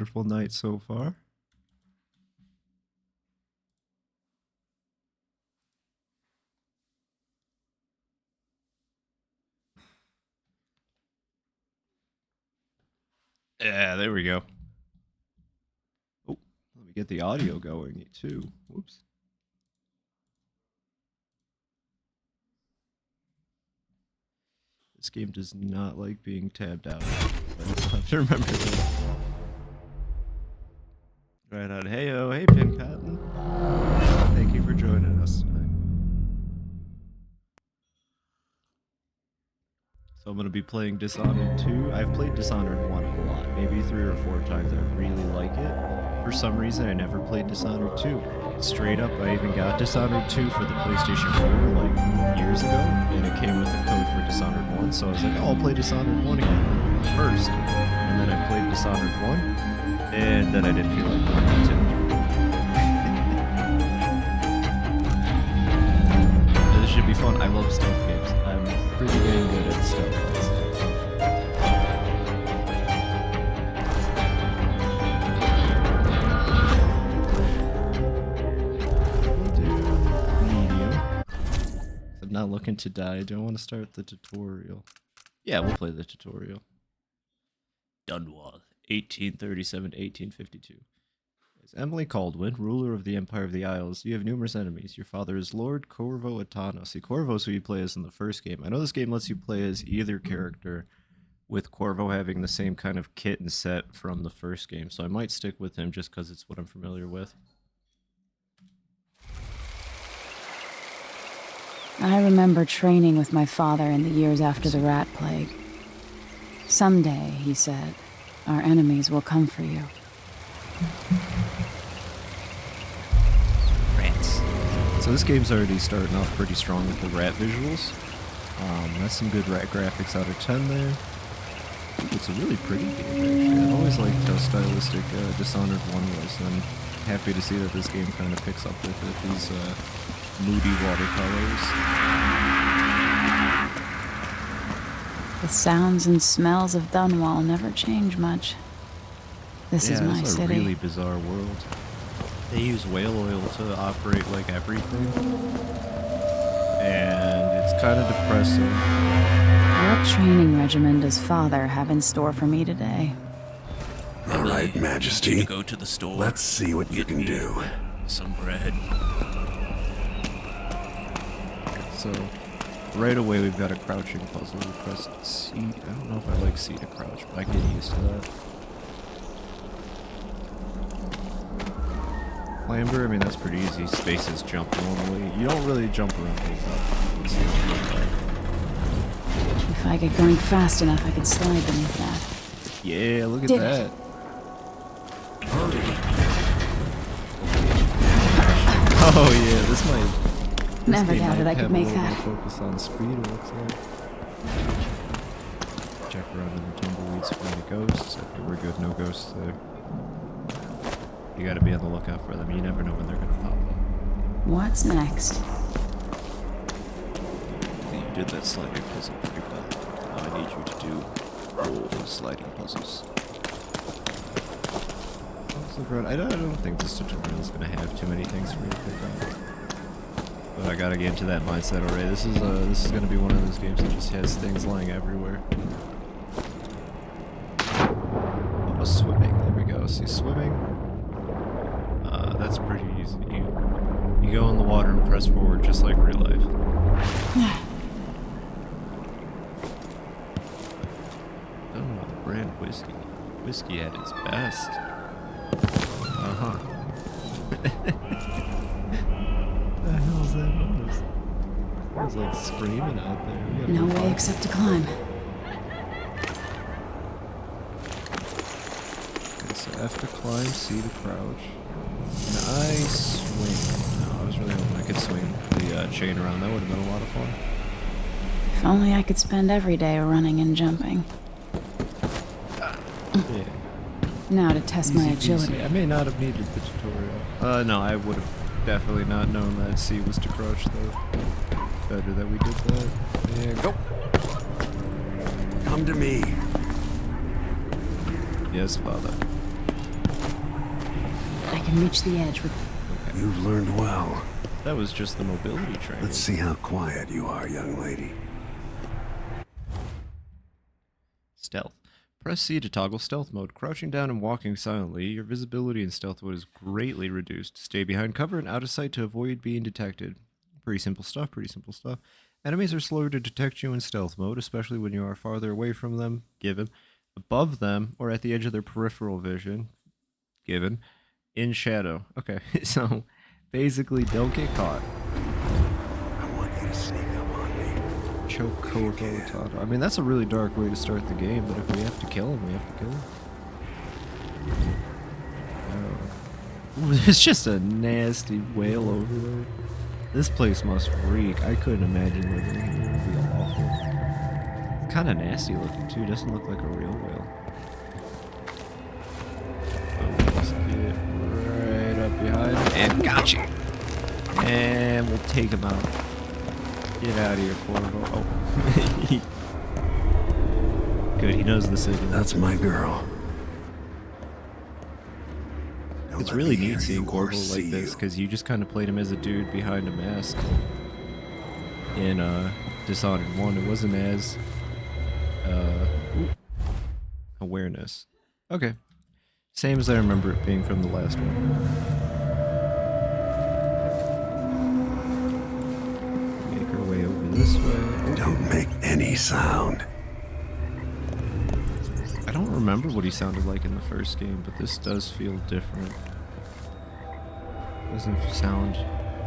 Wonderful night so far. Yeah, there we go. Oh, let me get the audio going too. Whoops. This game does not like being tabbed out. I'll have to remember that. Right on. Hey-oh, hey Pin Cotton. Thank you for joining us tonight. So I'm going to be playing Dishonored 2. I've played Dishonored 1 a lot, maybe 3 or 4 times. I really like it. For some reason, I never played Dishonored 2. Straight up, I even got Dishonored 2 for the PlayStation 4 like years ago, and it came with a code for Dishonored 1, so I was like, oh, I'll play Dishonored 1 again first. And then I played Dishonored 1, and then I didn't feel like playing 2. This should be fun. I love stealth games. I'm pretty dang good at stealth games. We'll do medium. I'm not looking to die. I don't want to start the tutorial. Yeah, we'll play the tutorial. Dunwall, 1837 to 1852. As Emily Caldwin, ruler of the Empire of the Isles, you have numerous enemies. Your father is Lord Corvo Atano. See, Corvo's who you play as in the first game. I know this game lets you play as either character, with Corvo having the same kind of kit and set from the first game, so I might stick with him just because it's what I'm familiar with. I remember training with my father in the years after the rat plague. Someday, he said, our enemies will come for you. Rats. So this game's already starting off pretty strong with the rat visuals. That's some good rat graphics out of 10 there. It's a really pretty game, actually. I always liked how stylistic Dishonored 1 was, and I'm happy to see that this game kind of picks up with it, these moody watercolors. The sounds and smells of Dunwall never change much. This is my it's a city. really bizarre world. They use whale oil to operate like everything, and it's kind of depressing. What training regimen does Father have in store for me today? All right, Majesty. Go to the store. Let's see what you can do. Some bread. So, right away we've got a crouching puzzle. We press C. I don't know if I like C to crouch, but I get used to that. Clamber, I mean that's pretty easy. Spaces jump normally. You don't really jump around a lot. If I get going fast enough, I could slide beneath that. Yeah, look at Did that. it. Oh yeah, this might. Never doubted I could make that. Focus on speed, it looks like. Check around in the tumbleweeds for any ghosts. Okay, we're good. No ghosts there. You gotta be on the lookout for them. You never know when they're gonna pop up. What's next? You did that sliding puzzle pretty well. Now I need you to do all sliding puzzles. I don't think this tutorial is gonna have too many things for me to pick up. But I gotta get into that mindset already. This is gonna be one of those games that just has things lying everywhere. Oh, swimming. There we go. See, swimming. That's pretty easy. You go in the water and press forward just like real life. Oh, brand whiskey. Whiskey at its best. Uh-huh. What the hell is that noise? It was like screaming out there. No way except to climb. Okay, so F to climb, C to crouch. Nice swing. No, I was really hoping I could swing the chain around. That would have been a lot of fun. If only I could spend every day running and jumping. Yeah. Now to test my agility. Easy. I may not have needed the tutorial. No, I would have definitely not known that C was to crouch, though. Better that we did that. Yeah, go! Come to me. Yes, Father. can reach the edge with... You've learned well. That was just the mobility training. Let's see how quiet you are, young lady. Stealth. Press C to toggle stealth mode. Crouching down and walking silently, your visibility in stealth mode is greatly reduced. Stay behind cover and out of sight to avoid being detected. Pretty simple stuff, pretty simple stuff. Enemies are slower to detect you in stealth mode, especially when you are farther away from them, given, above them, or at the edge of their peripheral vision, given, in shadow. Okay, so basically don't get caught. I want you to sneak up on me. Choke Kofotato. I mean, that's a really dark way to start the game, but if we have to kill him, we have to kill him. Ooh, there's just a nasty whale over there. This place must reek. I couldn't imagine living here. It would be awful. It's kind of nasty looking, too. Doesn't look like a real whale. Let's get right up behind him. And gotcha! And we'll take him out. Get out of here, Corvo. Oh. Good, he knows the signal. That's my girl. Don't It's let really me hear neat seeing you or Corvo see like this, you. because you just kind of played him as a dude behind a mask in Dishonored 1. It wasn't as awareness. Okay. Same as I remember it being from the last one. Make our way over this way. Don't make any sound. I don't remember what he sounded like in the first game, but this does feel different. Doesn't sound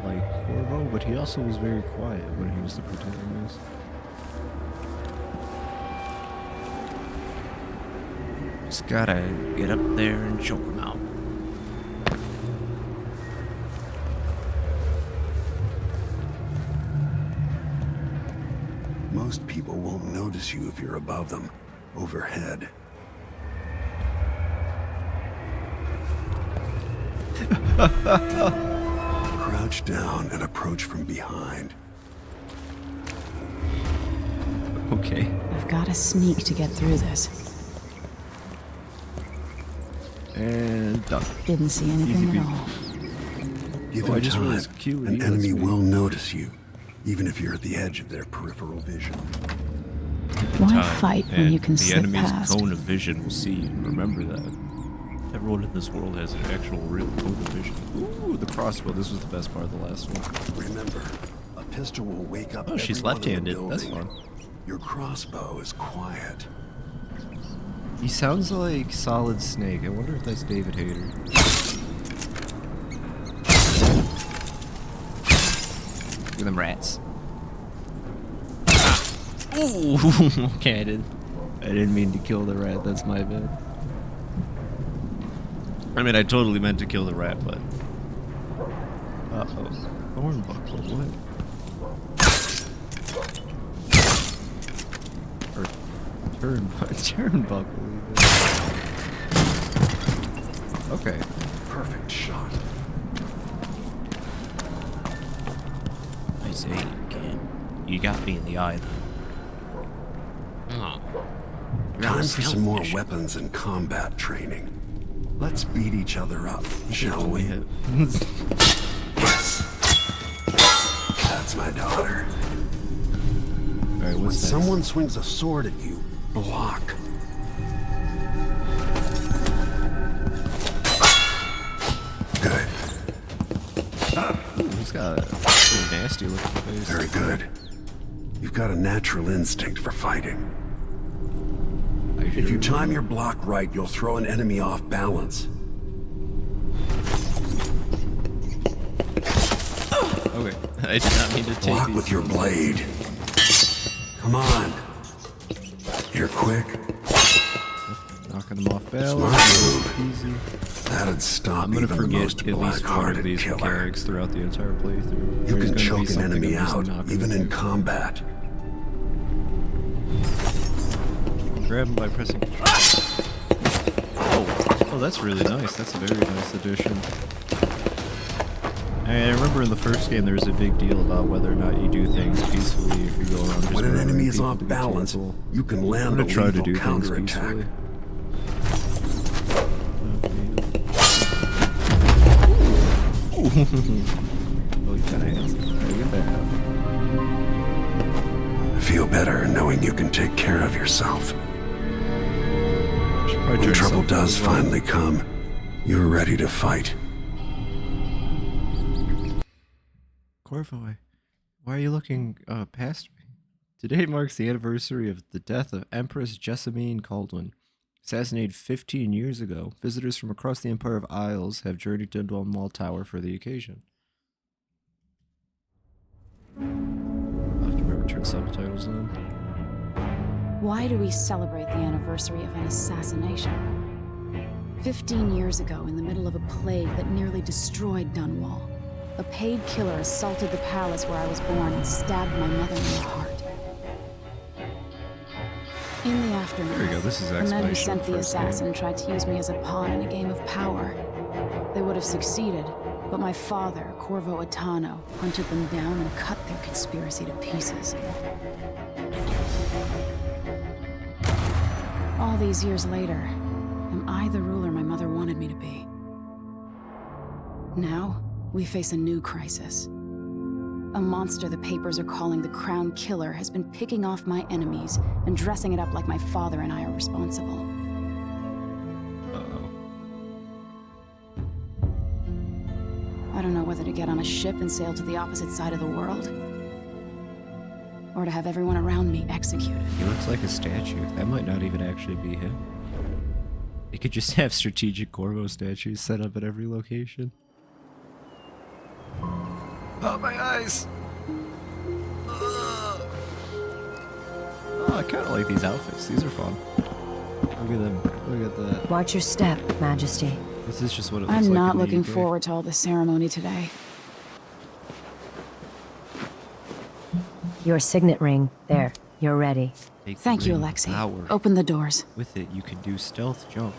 like Corvo, but he also was very quiet when he was the protagonist. Just gotta get up there and choke him out. Most people won't notice you if you're above them, overhead. Crouch down and approach from behind. Okay. I've got to sneak to get through this. And done. Didn't see Easy anything peasy. at all. Given I just time, realized Q and an E lets enemy me- will notice you, even if you're at the edge of their peripheral vision. Why Time, fight when and you can the slip enemy's past? cone of vision will see you. Remember that. Everyone in this world has an actual real cone of vision. Ooh, the crossbow. This was the best part of the last one. Remember, a pistol will wake up. Oh, she's everyone in the left-handed. That's building. fun. Your crossbow is quiet. He sounds like Solid Snake. I wonder if that's David Hayter. Look at them rats. Ah. Ooh, okay, I didn't mean to kill the rat. That's my bad. I mean, I totally meant to kill the rat, but... Uh-oh. Thornbuckle, what? Or... Turnbuckle, even. Okay. Perfect shot. Nice aim, kid. You got me in the eye, though. Oh. Time for some more weapons and combat training. Let's beat each other up, shall we? Hit. Yes. That's my daughter. Alright, When what's next? someone swings a sword at you, block. Good. Ooh, he's got a pretty nasty looking face. Very good. You've got a natural instinct for fighting. If you time your block right, you'll throw an enemy off balance. Okay, I did not mean to take Block these. with your blade. Come on. You're quick. Knocking them off balance. Smart move. Easy. That'd stop I'm gonna even the forget most at least one of black-hearted these killer. mechanics throughout the entire playthrough. You There's can gonna be choke an something enemy I'm just out, not gonna even in do. combat. Grab him by pressing. Oh, that's really nice. That's a very nice addition. And I remember in the first game there was a big deal about whether or not you do things peacefully if you go around just When an murdering enemy is people off to get balance, people. you can I'm land a gonna try to lethal do things counterattack. peacefully. Oh, you kinda handsome. Look at that. Feel better knowing you can take care of yourself. Should probably When turn trouble something does around. finally come, you're ready to fight. Corvoy, why are you looking past me? Today marks the anniversary of the death of Empress Jessamine Caldwin. Assassinated 15 years ago, visitors from across the Empire of Isles have journeyed to Dunwall Tower for the occasion. I'll have to remember to turn subtitles on. Why do we celebrate the anniversary of an assassination? 15 years ago, in the middle of a plague that nearly destroyed Dunwall, a paid killer assaulted the palace where I was born and stabbed my mother in the heart. In the aftermath, There you go, this is the men who explanation sent of the the first game. assassin tried to use me as a pawn in a game of power. They would have succeeded, but my father, Corvo Atano, hunted them down and cut their conspiracy to pieces. All these years later, am I the ruler my mother wanted me to be? Now, we face a new crisis. A monster the papers are calling the Crown Killer has been picking off my enemies and dressing it up like my father and I are responsible. Uh-oh. I don't know whether to get on a ship and sail to the opposite side of the world, or to have everyone around me executed. He looks like a statue. That might not even actually be him. They could just have strategic Corvo statues set up at every location. Oh, my eyes! Ugh. Oh, I kind of like these outfits. These are fun. Look at them. Look at that. Watch your step, Majesty. This is just what it looks like. I'm not in the looking UK. forward to all the ceremony today. Your signet ring. There. You're ready. Take the Thank you, ring of Alexei. power. Open the doors. With it, you can do stealth jump.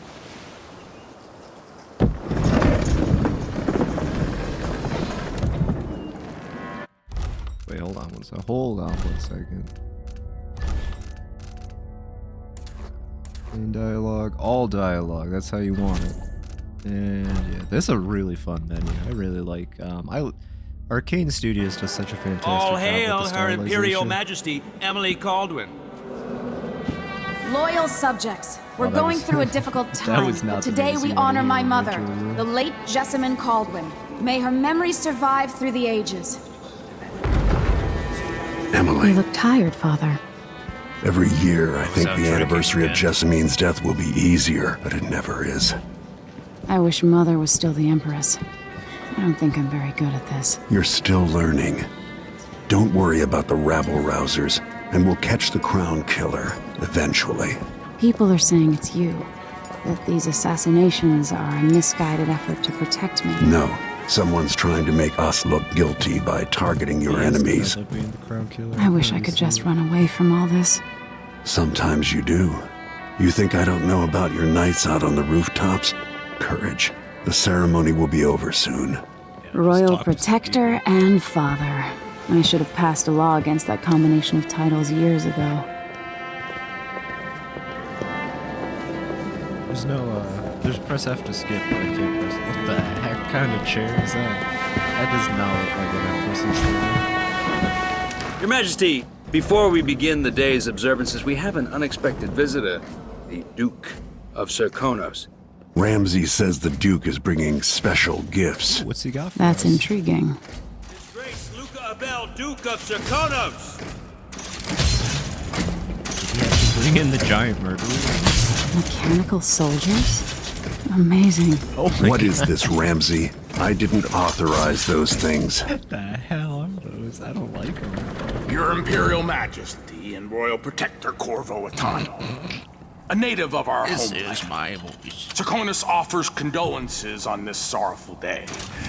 Wait, hold on one second. Hold on 1 second. Main dialogue, all dialogue. That's how you want it. And yeah, this is a really fun menu. I really like. Arcane Studios does such a fantastic All job hail with the Her Imperial stylization. Majesty, Emily Caldwin. Loyal subjects, we're Well, that going was- through a difficult that time, was not but the today news we you honor wanted my in the mother, intro room. the late Jessamine Caldwin. May her memory survive through the ages. You Emily, look tired, Father. every year I think out the drinking anniversary of again. Jessamine's death will be easier, but it never is. I wish Mother was still the Empress. I don't think I'm very good at this. You're still learning. Don't worry about the rabble-rousers, and we'll catch the Crown Killer eventually. People are saying it's you, that these assassinations are a misguided effort to protect me. No, someone's trying to make us look guilty by targeting your He is gonna enemies. end up being the Crown Killer. I wish I Honestly. could just run away from all this. Sometimes you do. You think I don't know about your nights out on the rooftops? Courage. The ceremony will be over soon. Royal talk to some Protector and Father. I should have passed a law against that combination of titles years ago. There's no, there's press F to skip, but I can't press. What the heck kind of chair is that? That does not look like an Empress's thing. Your Majesty, before we begin the day's observances, we have an unexpected visitor, the Duke of Serkonos. Ramsay says the Duke is bringing special gifts. What's he got for That's us? intriguing. His Grace Luca Abel, Duke of Serkonos! Did he actually bring in the giant murderer? Mechanical soldiers? Amazing. Oh my What God. is this, Ramsay? I didn't authorize those things. What the hell are those? I don't like them. Your Imperial Majesty and Royal Protector Corvo Atano, a native of our homeland. my voice. Serkonos offers condolences on this sorrowful day,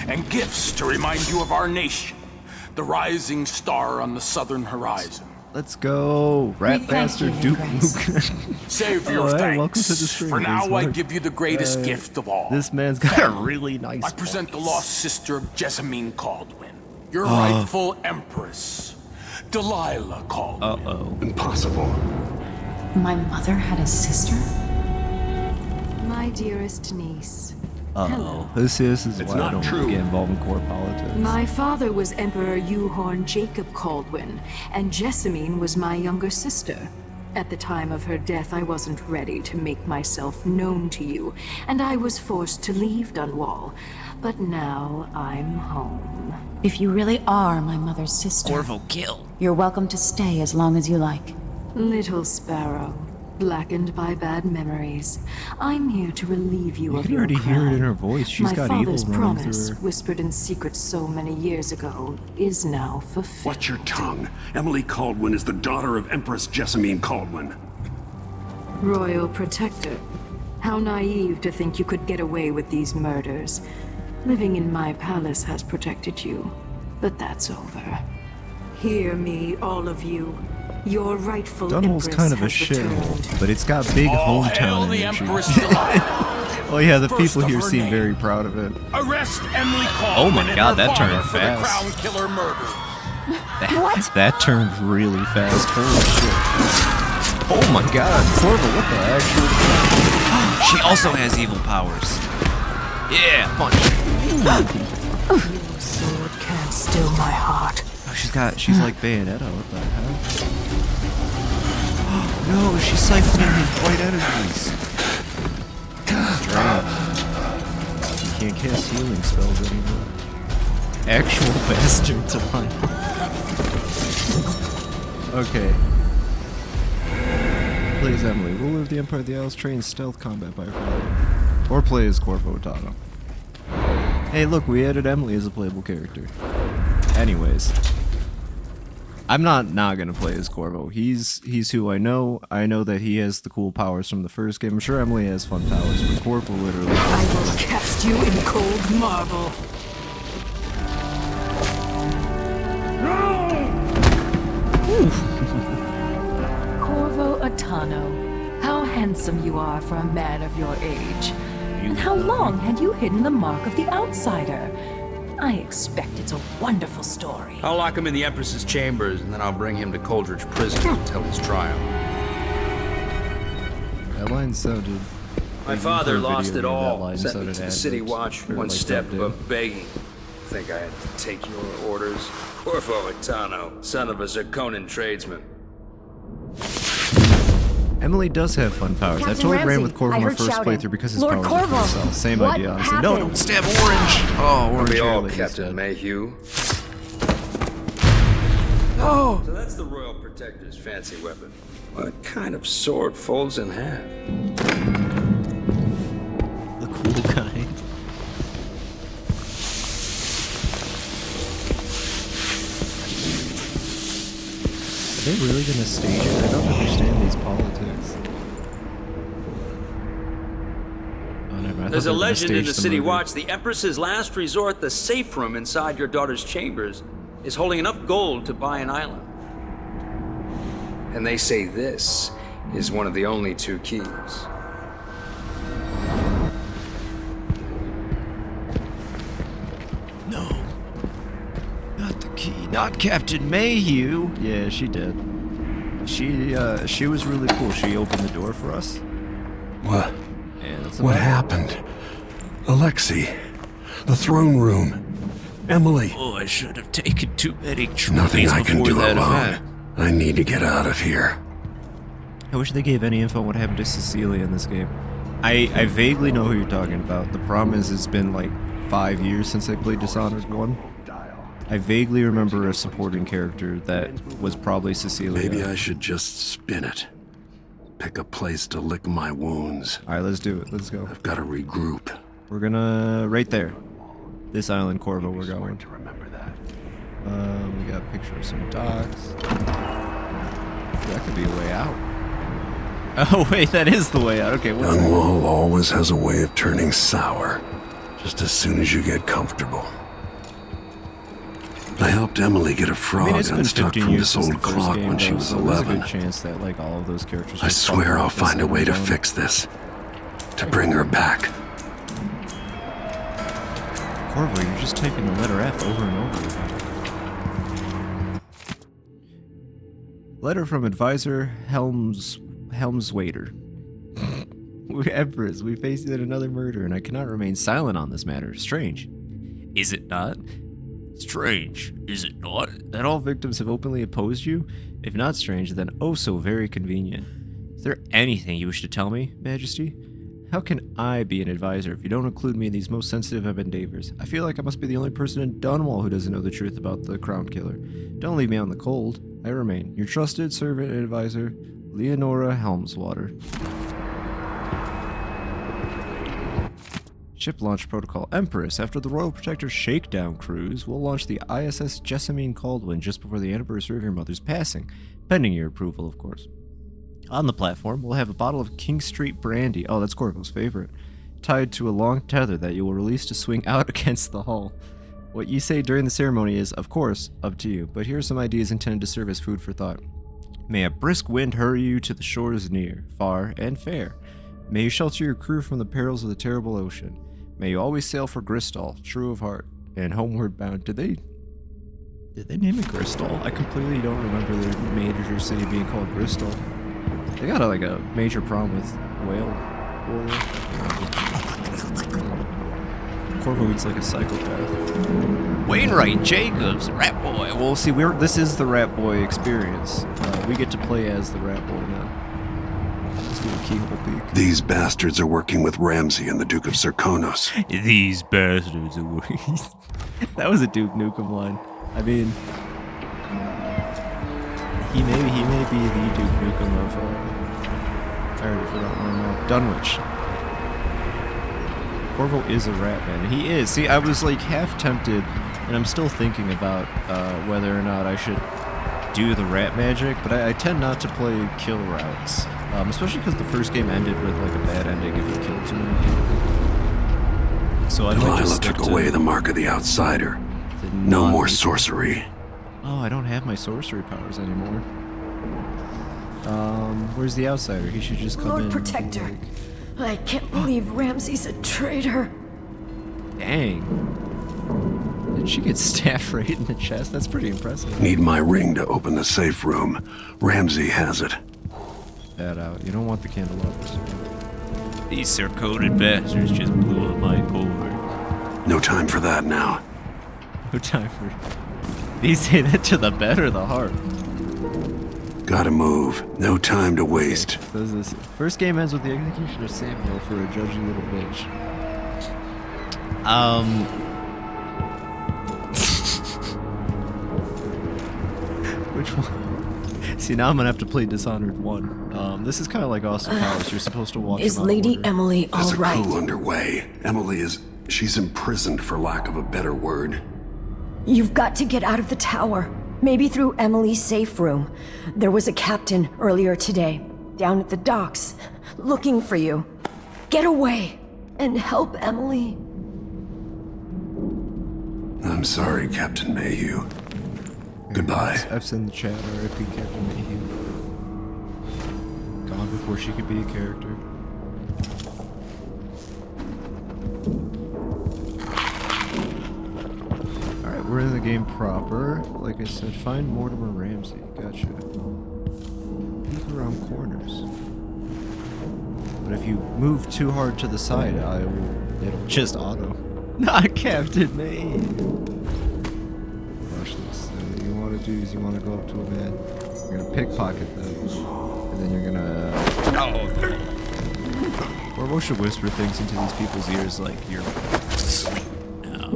and gifts to remind you of our nation, the rising star on the southern horizon. Let's go, rat We thank bastard you, Duke Grace. Luke. Save your Oh, hey, thanks. welcome to the stream, For now, Grace I Mark. give you the greatest gift of all. This man's got a really nice I present the voice. lost sister of Jessamine Caldwin, your rightful empress, Delilah Caldwin. Uh-oh. Impossible. My mother had a sister? My dearest niece, Uh-oh. This is It's why I not don't true. get involved in core politics. My father was Emperor Yuhorn Jacob Caldwin, and Jessamine was my younger sister. At the time of her death, I wasn't ready to make myself known to you, and I was forced to leave Dunwall. But now I'm home. If you really are my mother's sister, Corvo, kill. you're welcome to stay as long as you like. Little Sparrow, blackened by bad memories, I'm here to relieve you You of can your already hear it in crown. her voice. She's My got father's evil running promise, through her. whispered in secret so many years ago, is now fulfilled. Watch your tongue. Emily Caldwin is the daughter of Empress Jessamine Caldwin. Royal Protector. How naive to think you could get away with these murders. Living in my palace has protected you, but that's over. Hear me, all of you. Your rightful Dunwall's empress kind of a has shithole, returned. but it's got big All hail hometown the energy. Empress delight. Oh yeah, the First people of here her seem name. very proud of it. Arrest Emily Caldwin Oh my and God, her that father turned for fast. the Crown Killer murder. That turned really fast. Holy shit. Oh my god, Corvo, what the heck? She also has evil powers. Yeah, punch. Sword can't still my heart. Oh, she's like Bayonetta, what the heck? No, she's siphoning his white energies. Drop. You can't cast healing spells anymore. Actual bastard to line. Okay. Play as Emily, ruler of the Empire of the Isles, trained stealth combat by her father. Or play as Corvo Tano. Hey look, we added Emily as a playable character. Anyways. I'm not gonna play as Corvo. He's who I know. I know that he has the cool powers from the first game. I'm sure Emily has fun powers, but Corvo literally I will cast you in cold marble. Corvo Atano, how handsome you are for a man of your age. And how long had you hidden the mark of the outsider? I expect it's a wonderful story. I'll lock him in the Empress's chambers, and then I'll bring him to Coldridge Prison to tell his trial. That line sounded. My like father in the lost video it game, that all. line Sent me sounded to the City ad-libs, Watch, or, one like, step dubbed in. above begging. Think I had to take your orders? Corvo Atano, son of a Zirconan tradesman. Emily does have fun powers. I Captain totally ran Ramsay, with Corvo I in my heard first shouting. playthrough because his Lord powers Corvo, are himself. Same what idea, honestly. No, happened? don't stab Orange! Oh, Orange We all, Hairley is Captain dead. Mayhew. Oh! So that's the Royal Protector's fancy weapon. What kind of sword folds in half? The cool guy. Are they really gonna stage it? I don't understand these politics. Oh, never mind. I thought There's they a were gonna legend in stage the City murder. Watch. The Empress's last resort, the safe room inside your daughter's chambers, is holding enough gold to buy an island. And they say this is one of the only two keys. No. Not the key. Not Captain Mayhew. Yeah, she did. She was really cool. She opened the door for us. What? And that's What about it. happened? Alexei. The throne room. Emily. Oh, I should have taken too many Nothing trophies I can before do that alone. event. I need to get out of here. I wish they gave any info on what happened to Cecilia in this game. I vaguely know who you're talking about. The problem is it's been like 5 years since I played Dishonored 1. I vaguely remember a supporting character that was probably Cecilia. Maybe I should just spin it. Pick a place to lick my wounds. Alright, let's do it. Let's go. I've got to regroup. We're gonna... right there. This island, Corvo, we're going. To remember that. We got a picture of some docks. That could be a way out. Oh wait, that is the way out. Okay, what's that? Dunwall always has a way of turning sour, just as soon as you get comfortable. I helped Emily get a I frog mean, it's been unstuck 15 from years this since old the first clock game, when she though, was so there's a 11. good chance that like all of those characters. I are swear fucking I'll like this find a way to on their own. fix this. To bring her back. Corvo, you're just typing the letter F over and over again. Letter from advisor Helmswaiter. Empress, we face yet another murder, and I cannot remain silent on this matter. Strange. Is it not? Strange, is it not? That all victims have openly opposed you? If not strange, then oh so very convenient. Is there anything you wish to tell me, Majesty? How can I be an advisor if you don't include me in these most sensitive of endeavors? I feel like I must be the only person in Dunwall who doesn't know the truth about the Crown Killer. Don't leave me out in the cold. I remain your trusted servant and advisor, Leonora Helmswater. Ship launch protocol Empress. After the Royal Protector Shakedown cruise, we'll launch the ISS Jessamine Caldwin just before the anniversary of your mother's passing, pending your approval, of course. On the platform, we'll have a bottle of King Street brandy, oh, that's Corvo's favorite, tied to a long tether that you will release to swing out against the hull. What you say during the ceremony is, of course, up to you, but here are some ideas intended to serve as food for thought. May a brisk wind hurry you to the shores near, far, and fair. May you shelter your crew from the perils of the terrible ocean. May you always sail for Gristol, true of heart, and homeward bound. Did they name it Gristol? I completely don't remember the major city being called Gristol. They got a major problem with whale oil. Corvo eats like a psychopath. Wainwright, Jacobs, Rat Boy. Well, see, this is the Rat Boy experience. We get to play as the Rat Boy now. These bastards are working with Ramsey and the Duke of Serkonos. These bastards are working. That was a Duke Nukem line. I mean, he may be the Duke Nukem of I already forgot my name. Dunwich. Corvo is a rat man. He is. See, I was like half tempted, and I'm still thinking about whether or not I should do the rat magic, but I tend not to play kill routes. Especially because the first game ended with like a bad ending if you killed too many people. So I might just took away the mark of the outsider. No more sorcery. Oh, I don't have my sorcery powers anymore. Where's the outsider? He should just come Lord in. Protector, Like... I can't believe Ramsey's a traitor. Dang. Did she get stabbed right in the chest? That's pretty impressive. Need my ring to open the safe room. Ramsey has it. That out. You don't want the candelabras. These sir-coded bastards just blew up my covert. No time for that now. No time for... Do you say that to the bed or the heart? Gotta move. No time to waste. Says this. First game ends with the execution of Samuel for a judgy little bitch. Which one? See, now I'm gonna have to play Dishonored 1. This is kind of like Austin Powers. You're supposed to walk. Is Lady order. Emily There's all right? a coup underway. Emily is... she's imprisoned for lack of a better word. You've got to get out of the tower. Maybe through Emily's safe room. There was a captain earlier today, down at the docks, looking for you. Get away and help Emily. I'm sorry, Captain Mayhew. Goodbye. F's in the chat, R.I.P. Captain Mayhew. Gone before she could be a character. Alright, we're in the game proper. Like I said, find Mortimer Ramsey. Gotcha. Look around corners. But if you move too hard to the side, it'll just auto. Not Captain Mayhew. Watch this. What you want to do is you want to go up to a man. You're gonna pickpocket them, and then you're gonna. Or we should whisper things into these people's ears like you're asleep now.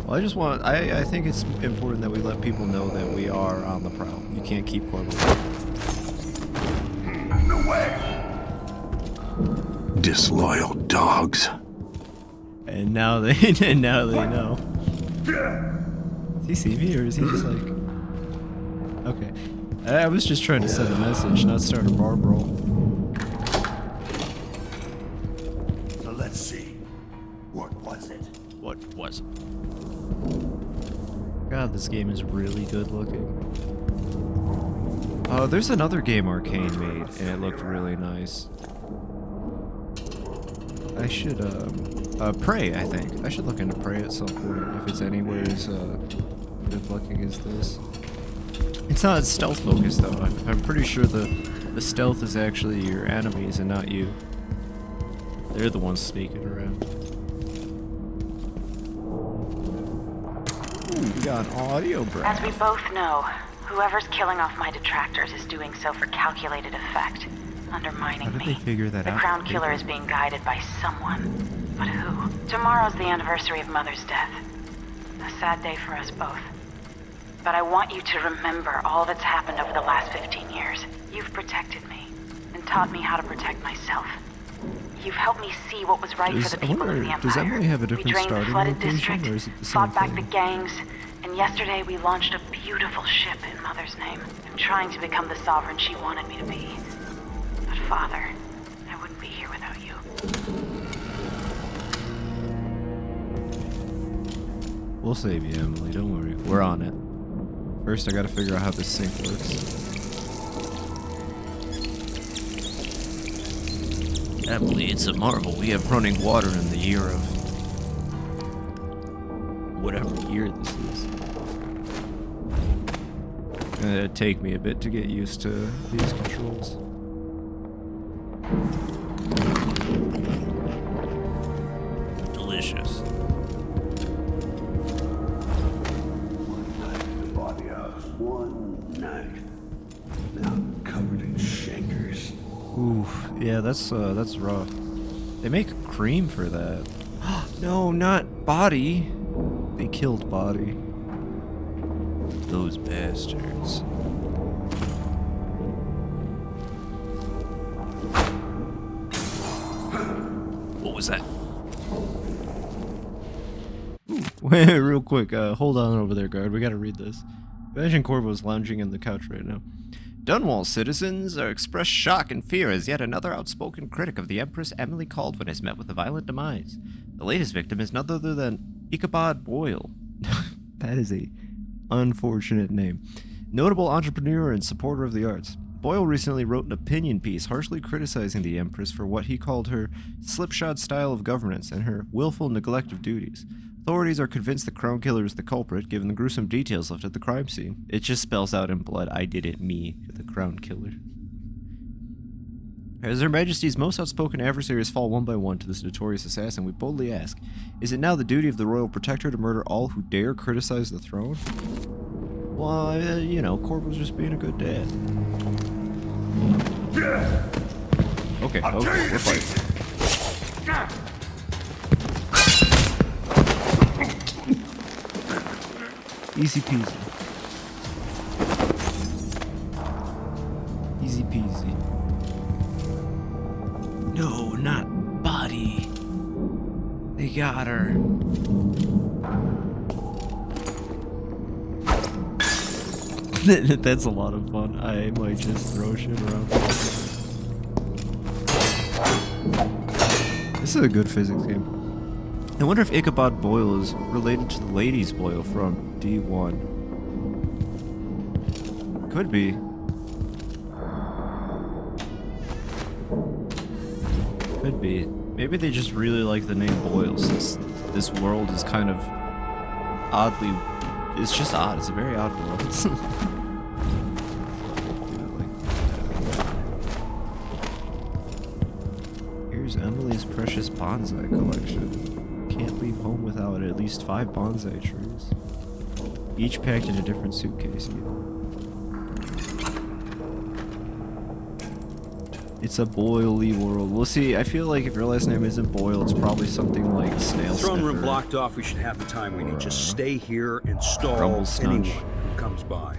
Well, I just want. I think it's important that we let people know that we are on the prowl. You can't keep Corvo. No way. Disloyal dogs. And now they know. Does he see me or is he just like... Okay. I was just trying to send a message, not start a bar brawl. So let's see. What was it? What was it? God, this game is really good looking. There's another game Arcane made, and it looked really nice. I should, Prey, I think. I should look into Prey at some point, if it's anywhere as, good looking as this. It's not stealth focused though. I'm pretty sure the stealth is actually your enemies and not you. They're the ones sneaking around. Ooh, we got an audio break. As we both know, whoever's killing off my detractors is doing so for calculated effect, undermining How did me. they figure that out? The Crown Killer is being guided by someone. But who? Tomorrow's the anniversary of Mother's death. A sad day for us both. But I want you to remember all that's happened over the last 15 years. You've protected me, and taught me how to protect myself. You've helped me see what was right for the people of the Empire. Does Emily have a We different drained the starting flooded location, district, or is it the same fought back thing? the gangs, and yesterday we launched a beautiful ship in Mother's name. I'm trying to become the sovereign she wanted me to be. But Father, I wouldn't be here without you. We'll save you, Emily. Don't worry. We're on it. First, I gotta figure out how this sync works. Emily, it's a marvel. We have running water in the year of... whatever year this is. It'd take me a bit to get used to these controls. Delicious. One night. Now covered in shankers. Oof, yeah, that's rough. They make cream for that. No, not Body. They killed Body. Those bastards. What was that? Ooh, wait, real quick, hold on over there, guard. We gotta read this. Imagine Corvo's lounging in the couch right now. Dunwall citizens express shock and fear as yet another outspoken critic of the Empress Emily Caldwin is met with a violent demise. The latest victim is none other than Ichabod Boyle. That is a unfortunate name. Notable entrepreneur and supporter of the arts. Boyle recently wrote an opinion piece harshly criticizing the Empress for what he called her slipshod style of governance and her willful neglect of duties. Authorities are convinced the Crown Killer is the culprit, given the gruesome details left at the crime scene. It just spells out in blood, I did it, me, the Crown Killer. As Her Majesty's most outspoken adversaries fall one by one to this notorious assassin, we boldly ask, is it now the duty of the Royal Protector to murder all who dare criticize the throne? Well, you know, Corvo's just being a good dad. Okay, we're fighting. Easy peasy. Easy peasy. No, not Body. They got her. That's a lot of fun. I might just throw shit around. This is a good physics game. I wonder if Ichabod Boyle is related to the Ladies Boyle from D1. Could be. Could be. Maybe they just really like the name Boyle since this world is kind of oddly... It's just odd. It's a very odd world. Here's Emily's precious bonsai collection. Can't leave home without at least 5 bonsai trees. Each packed in a different suitcase. It's a Boyle-y world. We'll see. I feel like if your last name isn't Boyle, it's probably something like Snail Throne room Sniffer. blocked off. We should have the time we need. Just stay here and stall Rumble anyone Snunch. who comes by.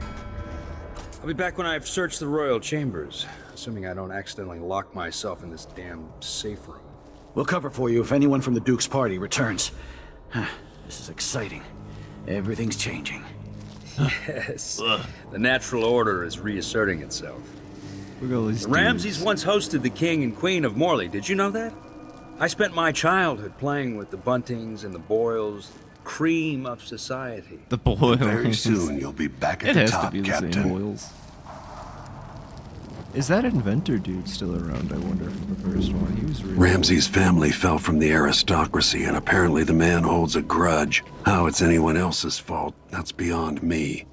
I'll be back when I've searched the royal chambers, assuming I don't accidentally lock myself in this damn safe room. We'll cover for you if anyone from the Duke's party returns. This is exciting. Everything's changing. Yes. The natural order is reasserting itself. Look at all these The Ramses dudes. once hosted the king and queen of Morley. Did you know that? I spent my childhood playing with the Buntings and the Boyles, cream of society. The Boyles. Very soon you'll be back at It the has top, to be the Captain. same Boyles. Is that inventor dude still around, I wonder, from the first one? He was really Ramsay's family fell from the aristocracy, and apparently the man holds a grudge. How it's anyone else's fault, that's beyond me.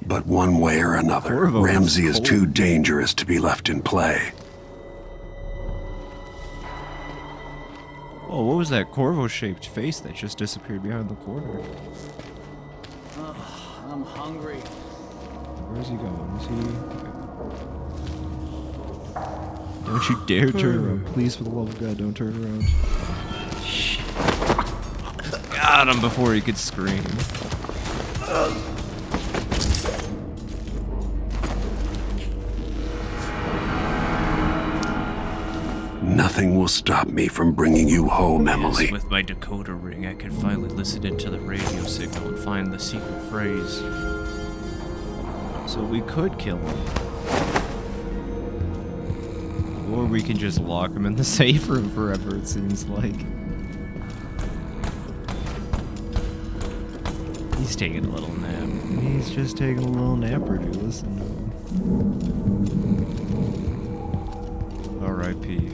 But one way or another, Corvo Ramsey is cold. too dangerous to be left in play. Oh, what was that Corvo-shaped face that just disappeared behind the corner? I'm hungry. Where's he going? Is he... Okay. Don't you dare turn around. Please, for the love of God, don't turn around. Got him before he could scream. Nothing will stop me from bringing you home, Emily. Yes, with my decoder ring, I can finally listen into the radio signal and find the secret phrase. So we could kill him. Or we can just lock him in the safe room forever, it seems like. He's taking a little nap. He's just taking a little nap or two. Listen to him. R.I.P.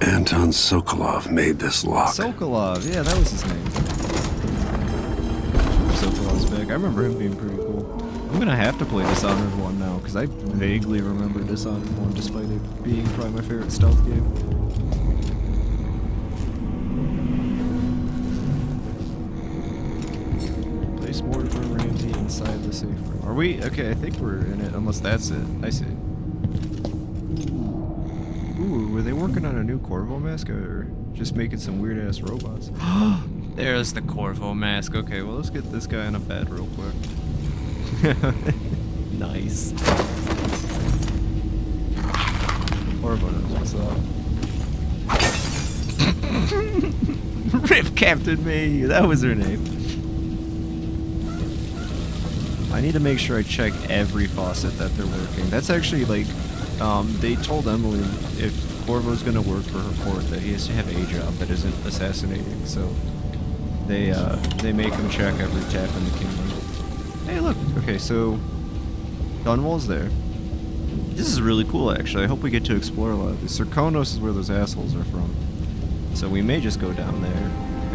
Anton Sokolov made this lock. Sokolov, yeah, that was his name. Sokolov's back. I remember him being pretty cool. I'm gonna have to play Dishonored 1 now, because I vaguely remember Dishonored 1 despite it being probably my favorite stealth game. Place mortar for Ramsey inside the safe room. Are we? Okay, I think we're in it, unless that's it. I see. Ooh, were they working on a new Corvo mask, or just making some weird-ass robots? There's the Corvo mask. Okay, well, let's get this guy in a bed real quick. Nice. Corvo knows what's up. Rip Captain May, that was her name. I need to make sure I check every faucet that they're working. That's actually like, they told Emily if Corvo's gonna work for her port that he has to have a job that isn't assassinating, so they make him check every tap in the kingdom. Hey look, okay, so Dunwall's there. This is really cool actually. I hope we get to explore a lot of this. Serkonos is where those assholes are from. So we may just go down there.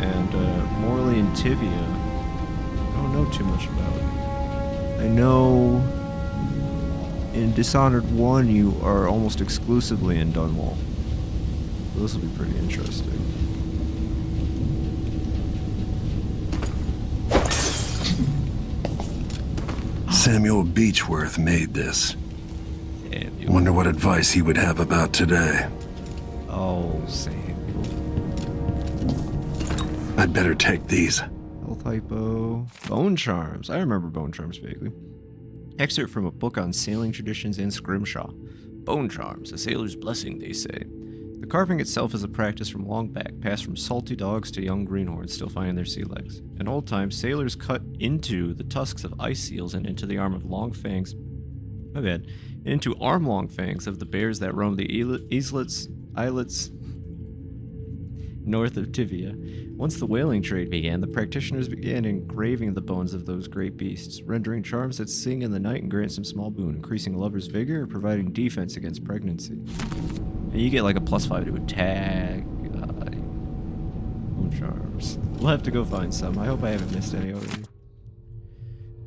And Morley and Tivia, I don't know too much about. I know in Dishonored 1 you are almost exclusively in Dunwall. So this will be pretty interesting. Samuel Beechworth made this. Samuel. Wonder what advice he would have about today. Oh, Samuel. I'd better take these. Health hypo. Bone charms. I remember bone charms vaguely. Excerpt from a book on sailing traditions in Scrimshaw. Bone charms, a sailor's blessing, they say. The carving itself is a practice from long back, passed from salty dogs to young greenhorns still finding their sea legs. In old times, sailors cut into the tusks of ice seals and into the arm of long fangs. My bad. Into arm-long fangs of the bears that roam the islets north of Tivia. Once the whaling trade began, the practitioners began engraving the bones of those great beasts, rendering charms that sing in the night and grant some small boon, increasing a lover's vigor or providing defense against pregnancy. And you get like a +5 to attack. Bone charms. We'll have to go find some. I hope I haven't missed any already.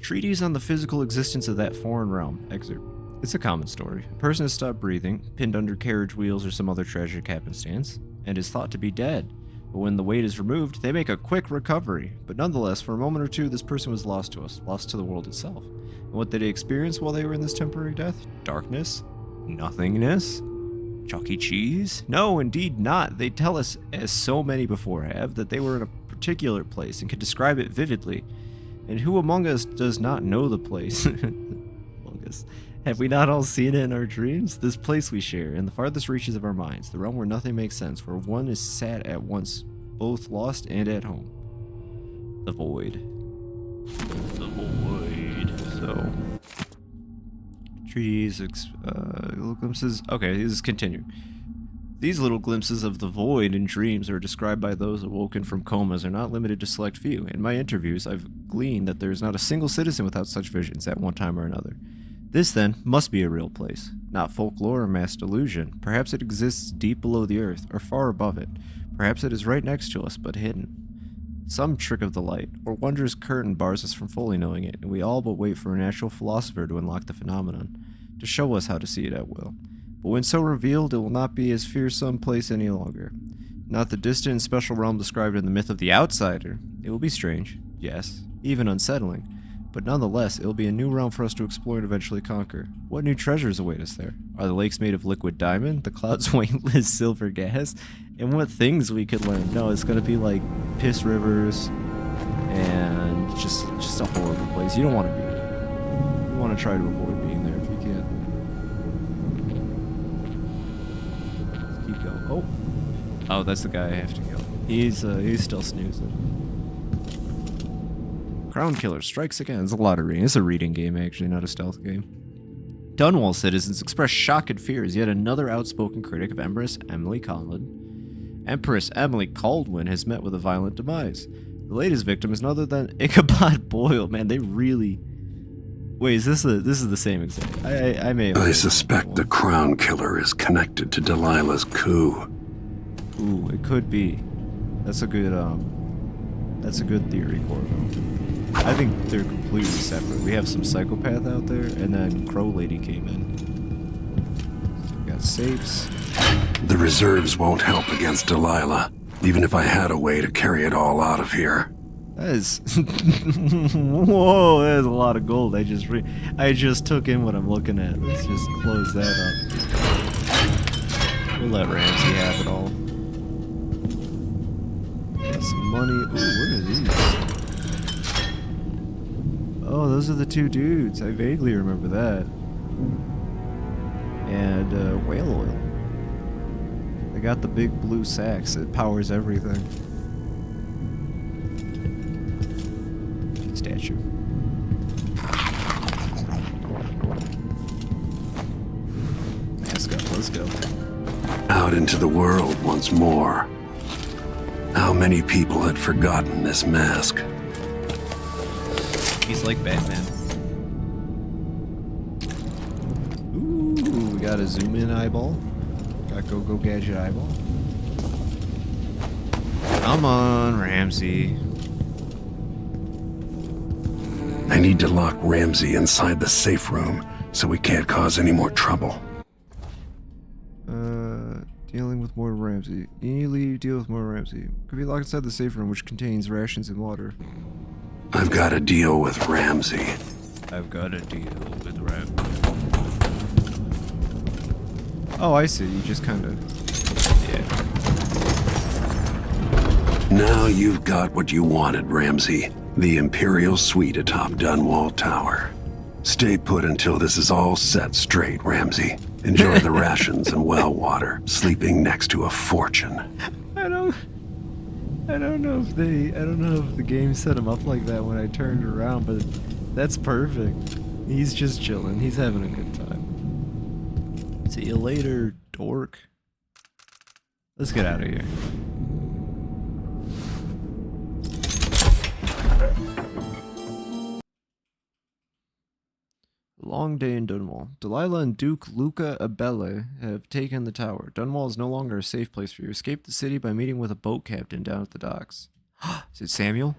Treatise on the physical existence of that foreign realm. Excerpt. It's a common story. A person has stopped breathing, pinned under carriage wheels or some other tragic happenstance, and is thought to be dead. But when the weight is removed, they make a quick recovery. But nonetheless, for a moment or two, this person was lost to us, lost to the world itself. And what did they experience while they were in this temporary death? Darkness? Nothingness? Chuck E. Cheese? No, indeed not. They tell us, as so many before have, that they were in a particular place and can describe it vividly. And who among us does not know the place? Among us. Have we not all seen it in our dreams? This place we share, in the farthest reaches of our minds, the realm where nothing makes sense, where one is sat at once, both lost and at home. The void. The void. So, trees, little glimpses. Okay, this is continuing. These little glimpses of the void in dreams are described by those awoken from comas are not limited to select few. In my interviews, I've gleaned that there is not a single citizen without such visions at one time or another. This, then, must be a real place, not folklore or mass delusion. Perhaps it exists deep below the earth, or far above it. Perhaps it is right next to us, but hidden. Some trick of the light, or wondrous curtain bars us from fully knowing it, and we all but wait for a natural philosopher to unlock the phenomenon, to show us how to see it at will. But when so revealed, it will not be as fearsome place any longer. Not the distant and special realm described in the myth of the outsider. It will be strange, yes, even unsettling, but nonetheless, it will be a new realm for us to explore and eventually conquer. What new treasures await us there? Are the lakes made of liquid diamond, the clouds weightless silver gas, and what things we could learn? No, it's gonna be like piss rivers and just a horrible place. You don't want to be there. You want to try to avoid being there if you can. Let's keep going. Oh, that's the guy I have to kill. He's still snoozing. Crown Killer strikes again. It's a lot of reading. It's a reading game, actually, not a stealth game. Dunwall citizens express shock and fear as yet another outspoken critic of Empress Emily Caldwin has met with a violent demise. The latest victim is none other than Ichabod Boyle. Man, they really... Wait, this is the same exact... I may have... I suspect the Crown Killer is connected to Delilah's coup. Ooh, it could be. That's a good theory, Corvo. I think they're completely separate. We have some psychopath out there, and then Crow Lady came in. So we got safes. The reserves won't help against Delilah, even if I had a way to carry it all out of here. That is... Whoa, that is a lot of gold. I just took in what I'm looking at. Let's just close that up. We'll let Ramsey have it all. Got some money. Ooh, what are these? Oh, those are the two dudes. I vaguely remember that. And whale oil. They got the big blue sacks. It powers everything. Statue. Mask up. Let's go. Out into the world once more. How many people had forgotten this mask? He's like Batman. Ooh, we got a zoom in eyeball. Got go gadget eyeball. Come on, Ramsey. I need to lock Ramsey inside the safe room so we can't cause any more trouble. Dealing with more Ramsey. Immediately deal with more Ramsey. Could be locked inside the safe room, which contains rations and water. I've got to deal with Ramsey. I've got to deal with Ramsey. Oh, I see. You just kind of... Yeah. Now you've got what you wanted, Ramsey. The Imperial Suite atop Dunwall Tower. Stay put until this is all set straight, Ramsey. Enjoy the rations and well water, sleeping next to a fortune. I don't know if the game set him up like that when I turned around, but that's perfect. He's just chilling. He's having a good time. See you later, dork. Let's get out of here. Long day in Dunwall. Delilah and Duke Luca Abele have taken the tower. Dunwall is no longer a safe place for you. Escape the city by meeting with a boat captain down at the docks. Is it Samuel?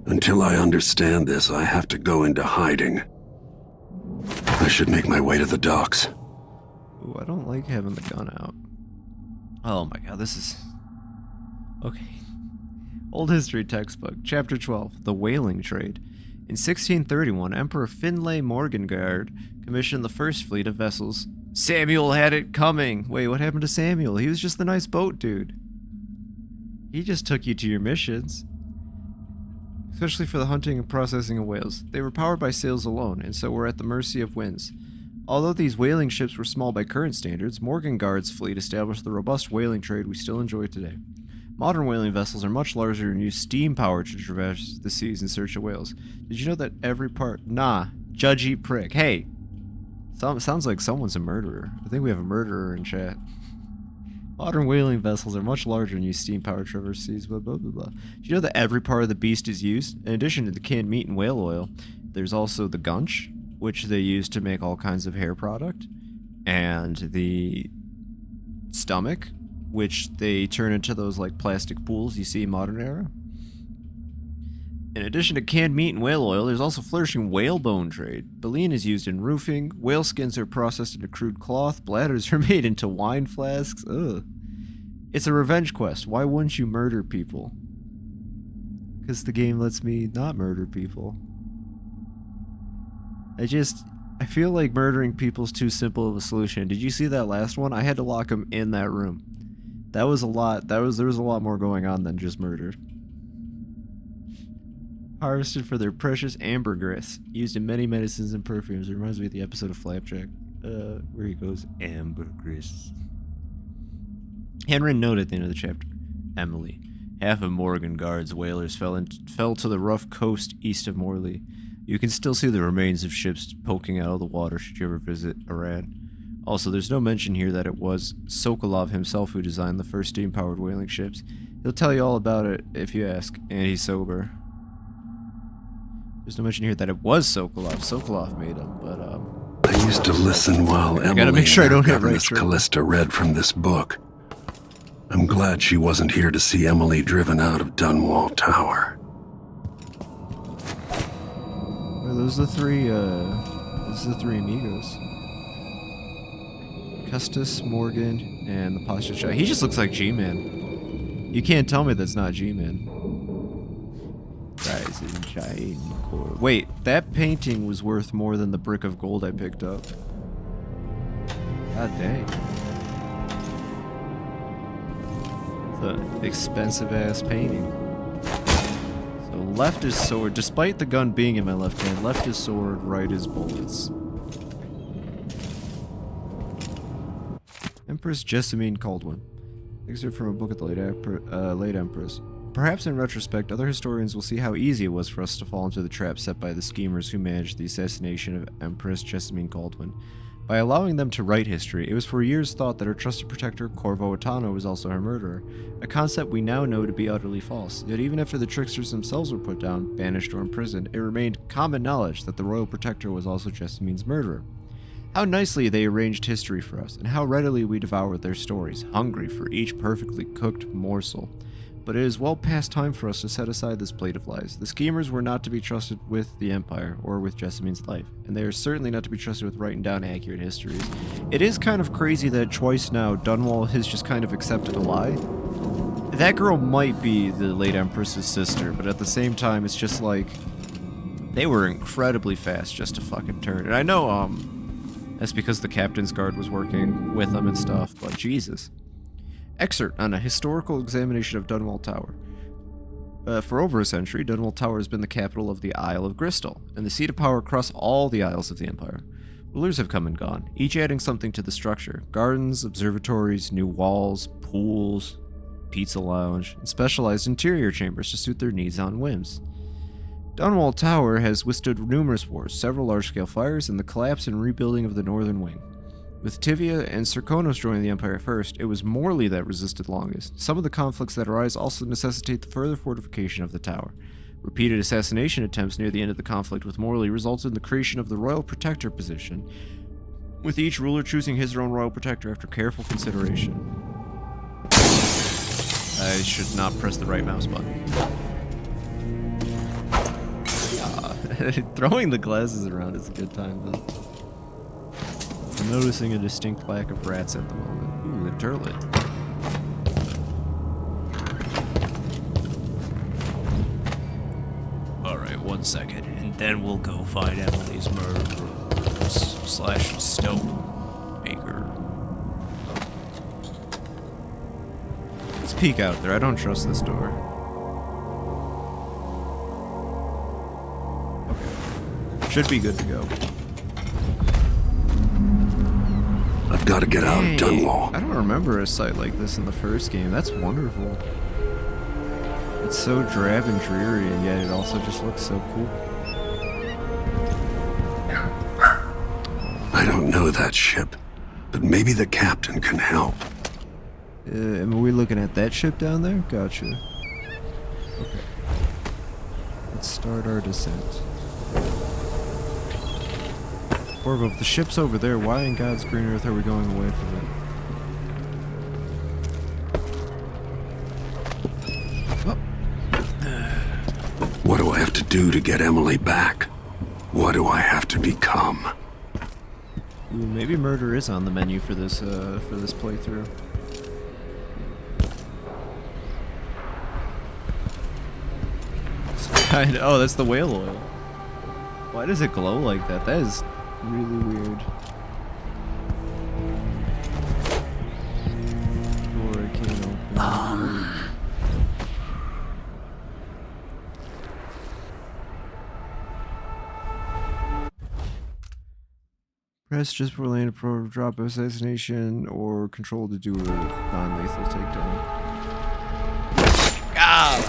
Until I understand this, I have to go into hiding. I should make my way to the docks. Ooh, I don't like having the gun out. Oh my god, this is... Okay. Old history textbook, chapter 12, The Whaling Trade. In 1631, Emperor Finlay Morgengard commissioned the first fleet of vessels. Samuel had it coming! Wait, what happened to Samuel? He was just the nice boat dude. He just took you to your missions. Especially for the hunting and processing of whales. They were powered by sails alone, and so were at the mercy of winds. Although these whaling ships were small by current standards, Morgengard's fleet established the robust whaling trade we still enjoy today. Modern whaling vessels are much larger and use steam power to traverse the seas in search of whales. Did you know that every part... Nah, judgy prick. Hey! Sounds like someone's a murderer. I think we have a murderer in chat. Modern whaling vessels are much larger and use steam power to traverse seas, blah blah blah blah. Did you know that every part of the beast is used? In addition to the canned meat and whale oil, there's also the gunch, which they use to make all kinds of hair product, and the stomach, which they turn into those like plastic pools you see in modern era. In addition to canned meat and whale oil, there's also flourishing whalebone trade. Baleen is used in roofing, whale skins are processed into crude cloth, bladders are made into wine flasks. Ugh. It's a revenge quest. Why wouldn't you murder people? Because the game lets me not murder people. I feel like murdering people's too simple of a solution. Did you see that last one? I had to lock him in that room. That was a lot. There was a lot more going on than just murder. Harvested for their precious ambergris, used in many medicines and perfumes. It reminds me of the episode of Flapjack, where he goes, ambergris. Handwritten note at the end of the chapter. Emily. Half of Morgan Guard's whalers fell to the rough coast east of Morley. You can still see the remains of ships poking out of the water should you ever visit Iran. Also, there's no mention here that it was Sokolov himself who designed the first steam-powered whaling ships. He'll tell you all about it if you ask, and he's sober. There's no mention here that it was Sokolov. Sokolov made them, but, I used to listen while Emily gotta make sure I don't hit Governess right. Callista read from this book. I'm glad she wasn't here to see Emily driven out of Dunwall Tower. Well, those are the three amigos. Custis, Morgan, and the posture shot. He just looks like G-Man. You can't tell me that's not G-Man. Rising giant core. Wait, that painting was worth more than the brick of gold I picked up. God dang. It's an expensive ass painting. So left is sword. Despite the gun being in my left hand, left is sword, right is bullets. Empress Jessamine Caldwin. Excerpt from a book at the late Empress. Perhaps in retrospect, other historians will see how easy it was for us to fall into the trap set by the schemers who managed the assassination of Empress Jessamine Caldwin. By allowing them to write history, it was for years thought that her trusted protector, Corvo Atano, was also her murderer, a concept we now know to be utterly false. Yet even after the tricksters themselves were put down, banished, or imprisoned, it remained common knowledge that the royal protector was also Jessamine's murderer. How nicely they arranged history for us, and how readily we devoured their stories, hungry for each perfectly cooked morsel. But it is well past time for us to set aside this plate of lies. The schemers were not to be trusted with the Empire, or with Jessamine's life, and they are certainly not to be trusted with writing down accurate histories. It is kind of crazy that twice now, Dunwall has just kind of accepted a lie. That girl might be the late Empress's sister, but at the same time, it's just like, they were incredibly fast just to fucking turn. And I know, that's because the captain's guard was working with them and stuff, but Jesus. Excerpt on a historical examination of Dunwall Tower. For over a century, Dunwall Tower has been the capital of the Isle of Bristol, and the seat of power across all the isles of the Empire. Rulers have come and gone, each adding something to the structure. Gardens, observatories, new walls, pools, pizza lounge, and specialized interior chambers to suit their needs on whims. Dunwall Tower has withstood numerous wars, several large-scale fires, and the collapse and rebuilding of the northern wing. With Tivia and Serkonos joining the Empire first, it was Morley that resisted longest. Some of the conflicts that arise also necessitate the further fortification of the tower. Repeated assassination attempts near the end of the conflict with Morley resulted in the creation of the Royal Protector position, with each ruler choosing his own Royal Protector after careful consideration. I should not press the right mouse button. Throwing the glasses around is a good time, though. I'm noticing a distinct lack of rats at the moment. Ooh, the turlet. Alright, 1 second, and then we'll go find Emily's murderers / stone maker. Let's peek out there. I don't trust this door. Okay. Should be good to go. I've got to get out of Dunwall. I don't remember a site like this in the first game. That's wonderful. It's so drab and dreary, and yet it also just looks so cool. I don't know that ship, but maybe the captain can help. Are we looking at that ship down there? Gotcha. Okay. Let's start our descent. Corvo, if the ship's over there, why in God's green earth are we going away from it? What do I have do to get Emily back? What do I have to become? Ooh, maybe murder is on the menu for this playthrough. Oh, that's the whale oil. Why does it glow like that? That is really weird. Door I can't open. Press just before landing pro drop assassination or control to do a non-lethal takedown. Ah!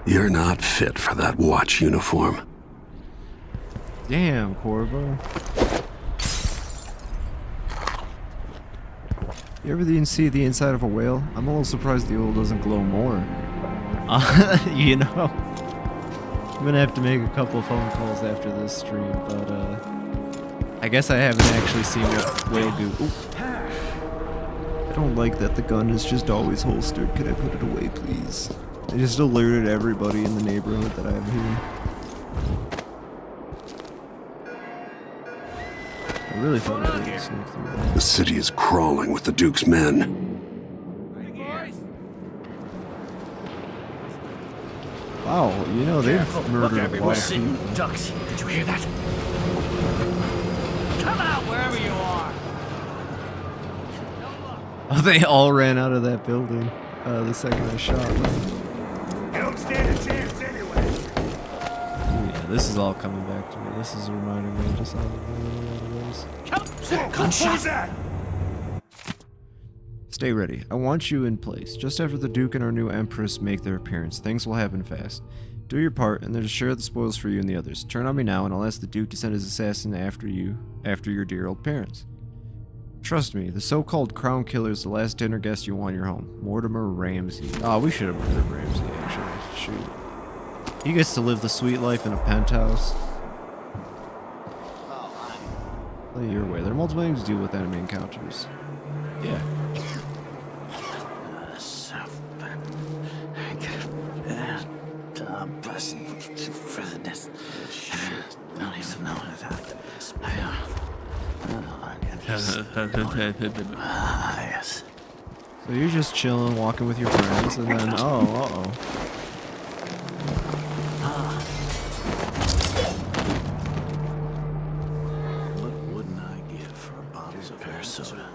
You're not fit for that watch uniform. Damn, Corvo. You ever see the inside of a whale? I'm a little surprised the oil doesn't glow more. You know, I'm gonna have to make a couple phone calls after this stream, but I guess I haven't actually seen what whale goo. Ooh. I don't like that the gun is just always holstered. Could I put it away, please? I just alerted everybody in the neighborhood that I'm here. I really thought I didn't sneak through that. The city is crawling with the Duke's men. Wow, you know, they've murdered a lot of people. Ducks, did you hear that? Come out wherever you are. Oh, they all ran out of that building the second I shot them. You don't stand a chance anyway. Yeah, this is all coming back to me. This is reminding me of Dishonored in a lot of ways. Who's that? Stay ready. I want you in place. Just after the Duke and our new Empress make their appearance, things will happen fast. Do your part, and then to share the spoils for you and the others. Turn on me now, and I'll ask the Duke to send his assassin after your dear old parents. Trust me, the so-called crown killer is the last dinner guest you want in your home. Mortimer Ramsey. Oh, we should have murdered Ramsey, actually. Shoot. He gets to live the sweet life in a penthouse. Play your way. There are multiple things to do with enemy encounters. Yeah. Yes. So you're just chilling, walking with your friends, and then, uh-oh. What wouldn't I give for a bottle of pear soda?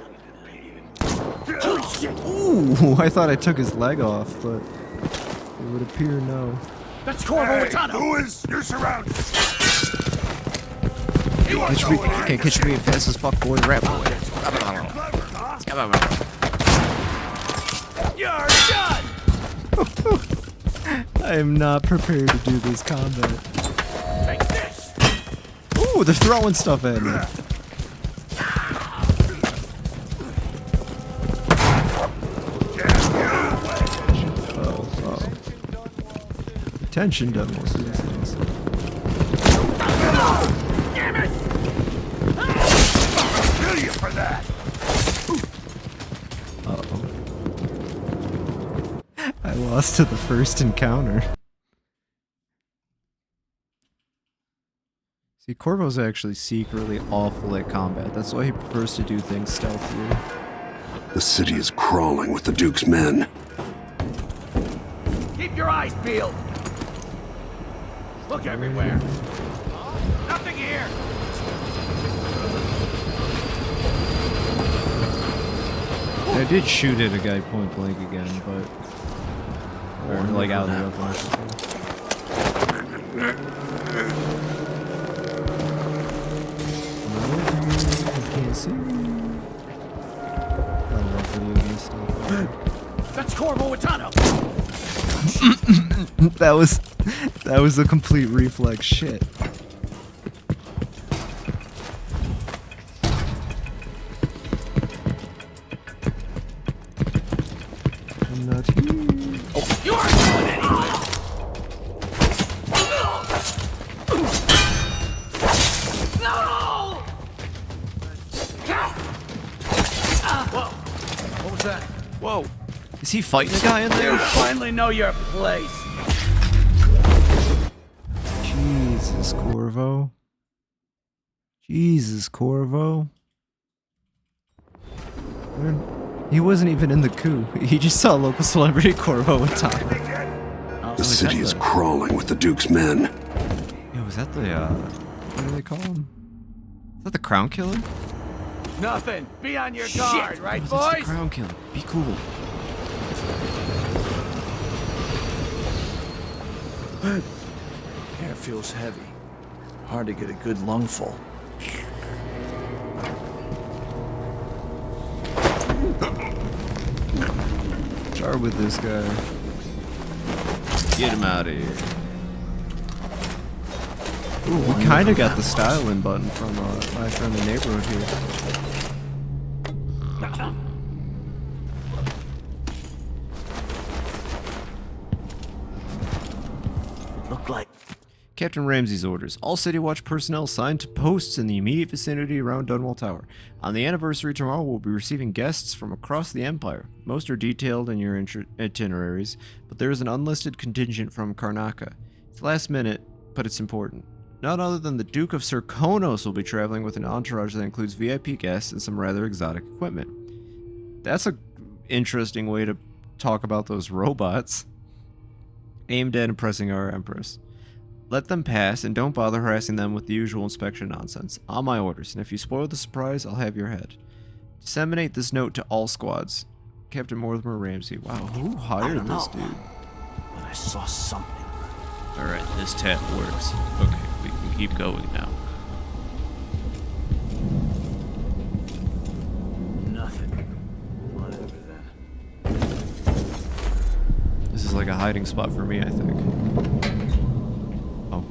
Ooh, I thought I took his leg off, but it would appear no. That's Corvo Witano! Tues, you're surrounded. Can't catch me fast as fuck, boy. Rap boy. You're done. I am not prepared to do this combat. Take this. Ooh, they're throwing stuff at me. Oh. Tension demos. These things. Damn it! Kill you for that. Uh-oh. I lost to the first encounter. See, Corvo's actually secretly awful at combat. That's why he prefers to do things stealthily. The city is crawling with the Duke's men. Keep your eyes peeled! Look everywhere! Nothing here! I did shoot at a guy point blank again, but... Or, like, out in the open. I can't see. I don't know if any of this stuff. That's Corvo Witano! That was a complete reflex shit. I'm not here. Oh, you aren't going anywhere! No! Whoa! What was that? Whoa. Is he fighting a guy in there? You finally know your place. Jesus, Corvo. Jesus, Corvo. He wasn't even in the coup. He just saw local celebrity Corvo and Tom. The city is crawling with the Duke's men. Yeah, was that the, what do they call him? Is that the Crown Killer? Nothing. Be on your guard, right, Oh, that's the boys? Crown Killer. Be cool. Air feels heavy. Hard to get a good lungful. Start with this guy. Get him out of here. Ooh, we kind of got the styling button from my friendly neighborhood here. Look like Captain Ramsey's orders. All City Watch personnel assigned to posts in the immediate vicinity around Dunwall Tower. On the anniversary tomorrow, we'll be receiving guests from across the Empire. Most are detailed in your itineraries, but there is an unlisted contingent from Karnaca. It's last minute, but it's important. None other than the Duke of Serkonos will be traveling with an entourage that includes VIP guests and some rather exotic equipment. That's a interesting way to talk about those robots aimed at impressing our Empress. Let them pass, and don't bother harassing them with the usual inspection nonsense. On my orders, and if you spoil the surprise, I'll have your head. Disseminate this note to all squads. Captain Mortimer Ramsey. Wow, who hired this dude? but I saw something. Alright, this tap works. Okay, we can keep going now. Nothing. Whatever then. This is like a hiding spot for me, I think. Oh.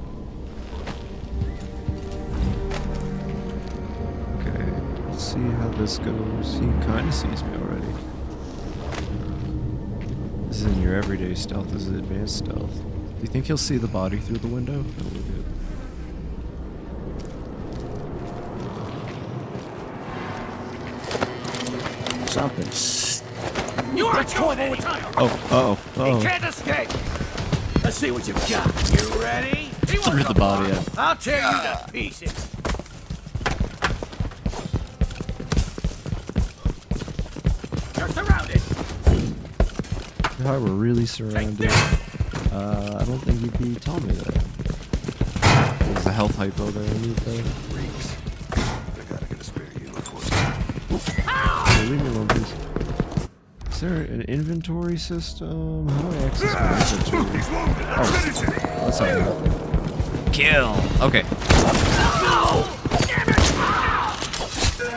Okay, let's see how this goes. He kind of sees me already. This isn't your everyday stealth, this is advanced stealth. Do you think he'll see the body through the window? No, we'll do. Something's... You are going overtime. Oh. He can't escape. Let's see what you've got. You ready? He Threw wants the a body bomb. out. I'll tear you to pieces. You're surrounded. Hi, we're really surrounded. I don't think you'd be telling me that. There's a health hypo there. I need that. Reeks. I gotta get a spare uniform. Okay, leave me alone, please. Is there an inventory system? How do I access my inventory? Oh, what's up? Kill. Okay.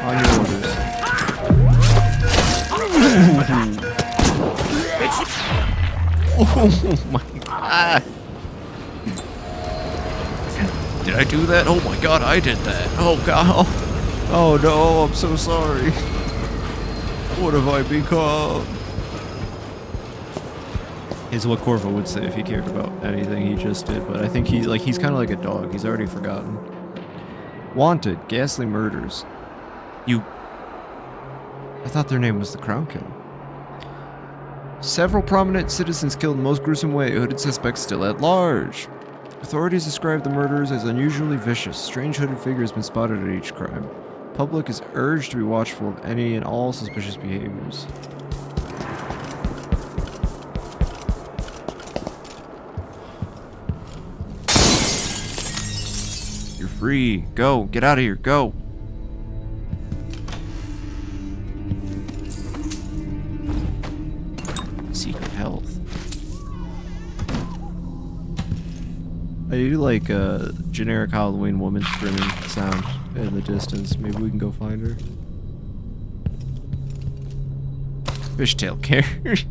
On your orders. Oh my god. Did I do that? Oh my god, I did that. Oh god. Oh no, I'm so sorry. What have I become? Is what Corvo would say if he cared about anything he just did, but I think he's kind of like a dog. He's already forgotten. Wanted, ghastly murders. I thought their name was the Crown Killer. Several prominent citizens killed in the most gruesome way, hooded suspects still at large. Authorities describe the murderers as unusually vicious. Strange hooded figures have been spotted at each crime. Public is urged to be watchful of any and all suspicious behaviors. You're free. Go. Get out of here. Go. Secret health. I do like a generic Halloween woman screaming sound in the distance. Maybe we can go find her. Fishtail carrot.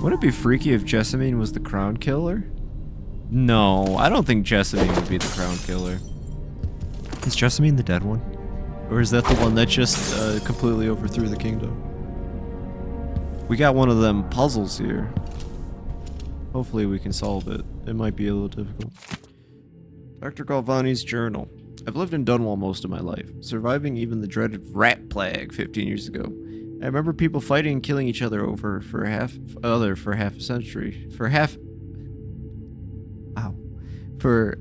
Wouldn't it be freaky if Jessamine was the Crown Killer? No, I don't think Jessamine would be the Crown Killer. Is Jessamine the dead one? Or is that the one that just completely overthrew the kingdom? We got one of them puzzles here. Hopefully we can solve it. It might be a little difficult. Dr. Galvani's journal. I've lived in Dunwall most of my life, surviving even the dreaded rat plague 15 years ago. I remember people fighting and killing each other for half a century. For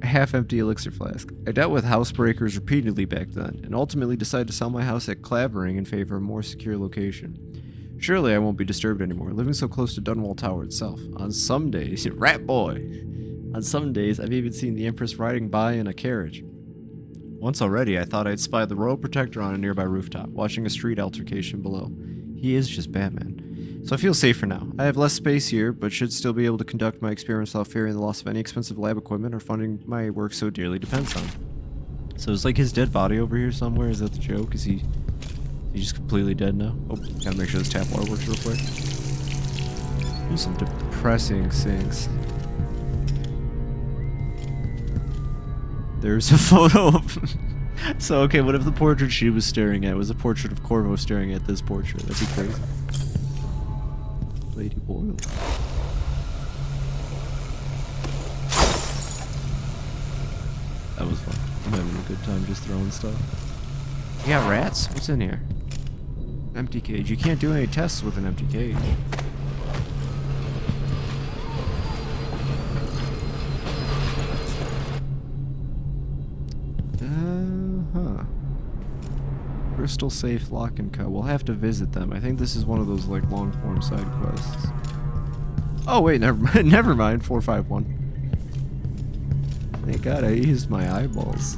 half-empty elixir flask. I dealt with housebreakers repeatedly back then, and ultimately decided to sell my house at Clavering in favor of a more secure location. Surely I won't be disturbed anymore, living so close to Dunwall Tower itself. On some days, rat boy! On some days, I've even seen the Empress riding by in a carriage. Once already, I thought I'd spy the Royal Protector on a nearby rooftop, watching a street altercation below. He is just Batman. So I feel safer now. I have less space here, but should still be able to conduct my experiments without fearing the loss of any expensive lab equipment or funding my work so dearly depends on. So is like his dead body over here somewhere? Is that the joke? Is he just completely dead now? Oh, gotta make sure this tap water works real quick. There's some depressing things. There's a photo of... So, okay, what if the portrait she was staring at was a portrait of Corvo staring at this portrait? That'd be crazy. Lady Boyle. That was fun. I'm having a good time just throwing stuff. You got rats? What's in here? Empty cage. You can't do any tests with an empty cage. Crystal Safe Lock and Co. We'll have to visit them. I think this is one of those like long form side quests. Oh wait, never mind. 451. Thank God I used my eyeballs.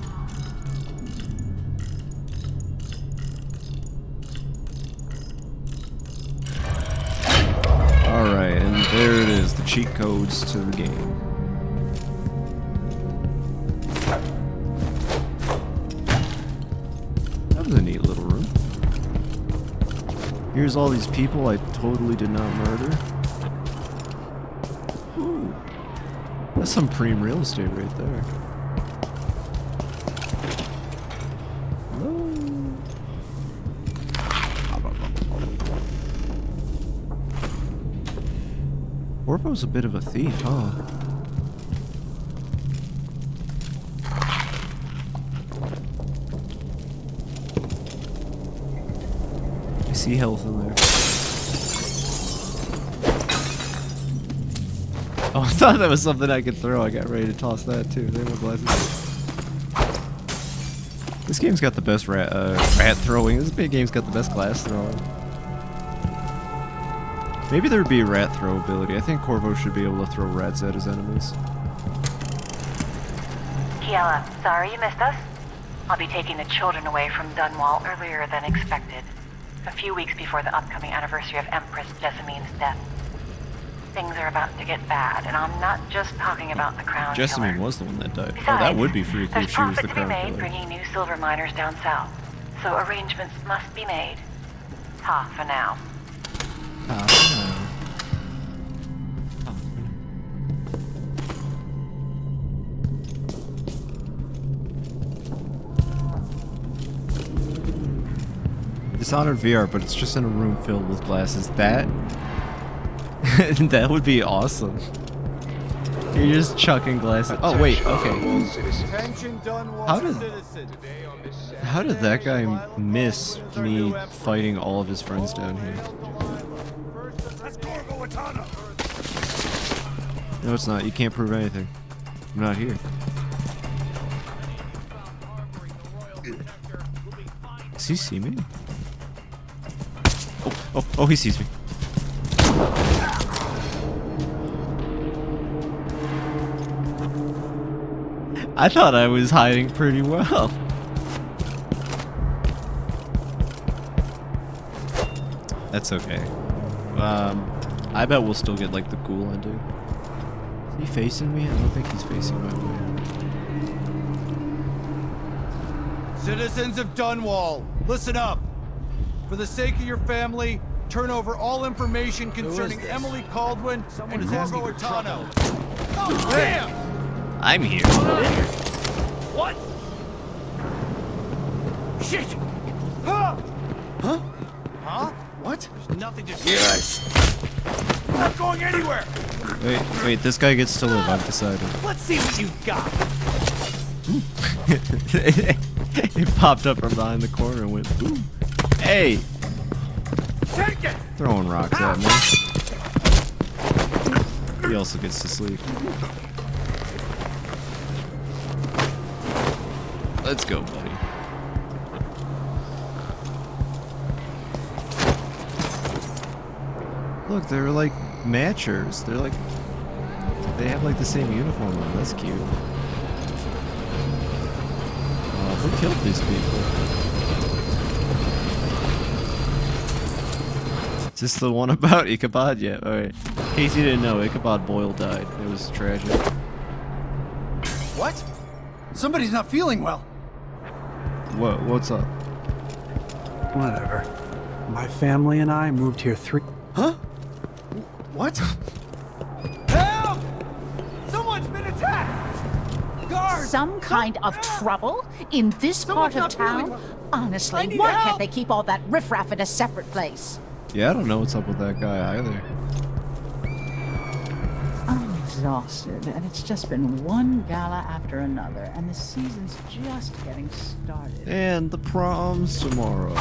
Alright, and there it is, the cheat codes to the game. That was a neat little room. Here's all these people I totally did not murder. Ooh. That's some prime real estate right there. Hello. Corvo's a bit of a thief, huh? I see health in there. Oh, I thought that was something I could throw. I got ready to toss that too. They were glasses. This game's got the best rat throwing. This big game's got the best glass throwing. Maybe there would be a rat throw ability. I think Corvo should be able to throw rats at his enemies. Kiela, sorry you missed us. I'll be taking the children away from Dunwall earlier than expected. A few weeks before the upcoming anniversary of Empress Jessamine's death. Things are about to get bad, and I'm not just talking about the Crown Jessamine Killer. was the one that died. Besides, oh, that would be freaky if she was the there's profit to be Crown made Killer. bringing new silver miners down south. So arrangements must be made. Ha, for now. Dishonored VR, but it's just in a room filled with glasses. That that would be awesome. You're just chucking glasses. Oh wait, okay. How did that guy miss me fighting all of his friends down here? No, it's not. You can't prove anything. I'm not here. Does he see me? Oh, he sees me. I thought I was hiding pretty well. That's okay. I bet we'll still get like the cool ending. Is he facing me? I don't think he's facing my way. Citizens of Dunwall, listen up. For the sake of your family, turn over all information concerning Emily Caldwin and Corvo Atano. Oh, damn! I'm here. What? Shit! Huh? Huh? Huh? What? There's nothing to see. Yes! I'm not going anywhere! Wait, this guy gets to live, I've decided. Let's see what you've got! It popped up from behind the corner and went, ooh. Hey! Take it! Throwing rocks at me. He also gets to sleep. Let's go, buddy. Look, they're like matchers. They're like... They have like the same uniform on. That's cute. Who killed these people? Is this the one about Ichabod? Yeah, alright. In case you didn't know, Ichabod Boyle died. It was tragic. What? Somebody's not feeling well. What's up? Whatever. My family and I moved here Huh? What? Help! Someone's been attacked! Guards! Some kind of trouble in this part of town? Honestly, why can't they keep all that riffraff in a separate place? Yeah, I don't know what's up with that guy either. I'm exhausted, and it's just been one gala after another, and the season's just getting started. And the prom's tomorrow.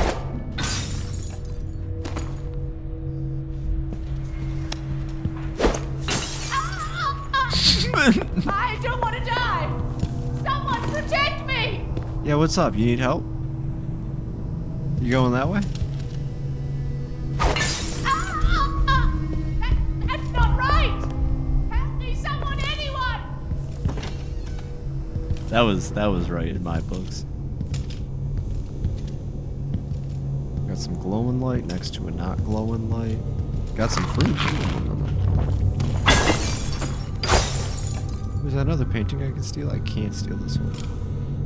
I don't want to die! Someone protect me! Yeah, what's up? You need help? You going that way? That's not right! Help me, someone, anyone! That was right in my books. Got some glowing light next to a not glowing light. Got some fruit. There's another painting I can steal. I can't steal this one.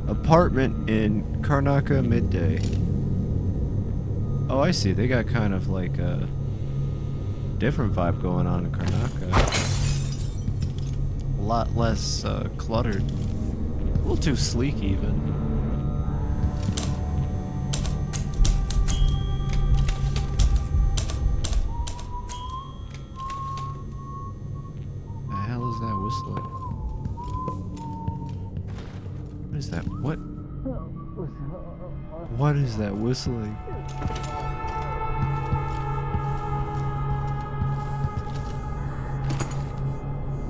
Apartment in Karnaka midday. Oh, I see. They got kind of like a different vibe going on in Karnaka. A lot less cluttered. A little too sleek, even. The hell is that whistling? What is that? What? What is that whistling?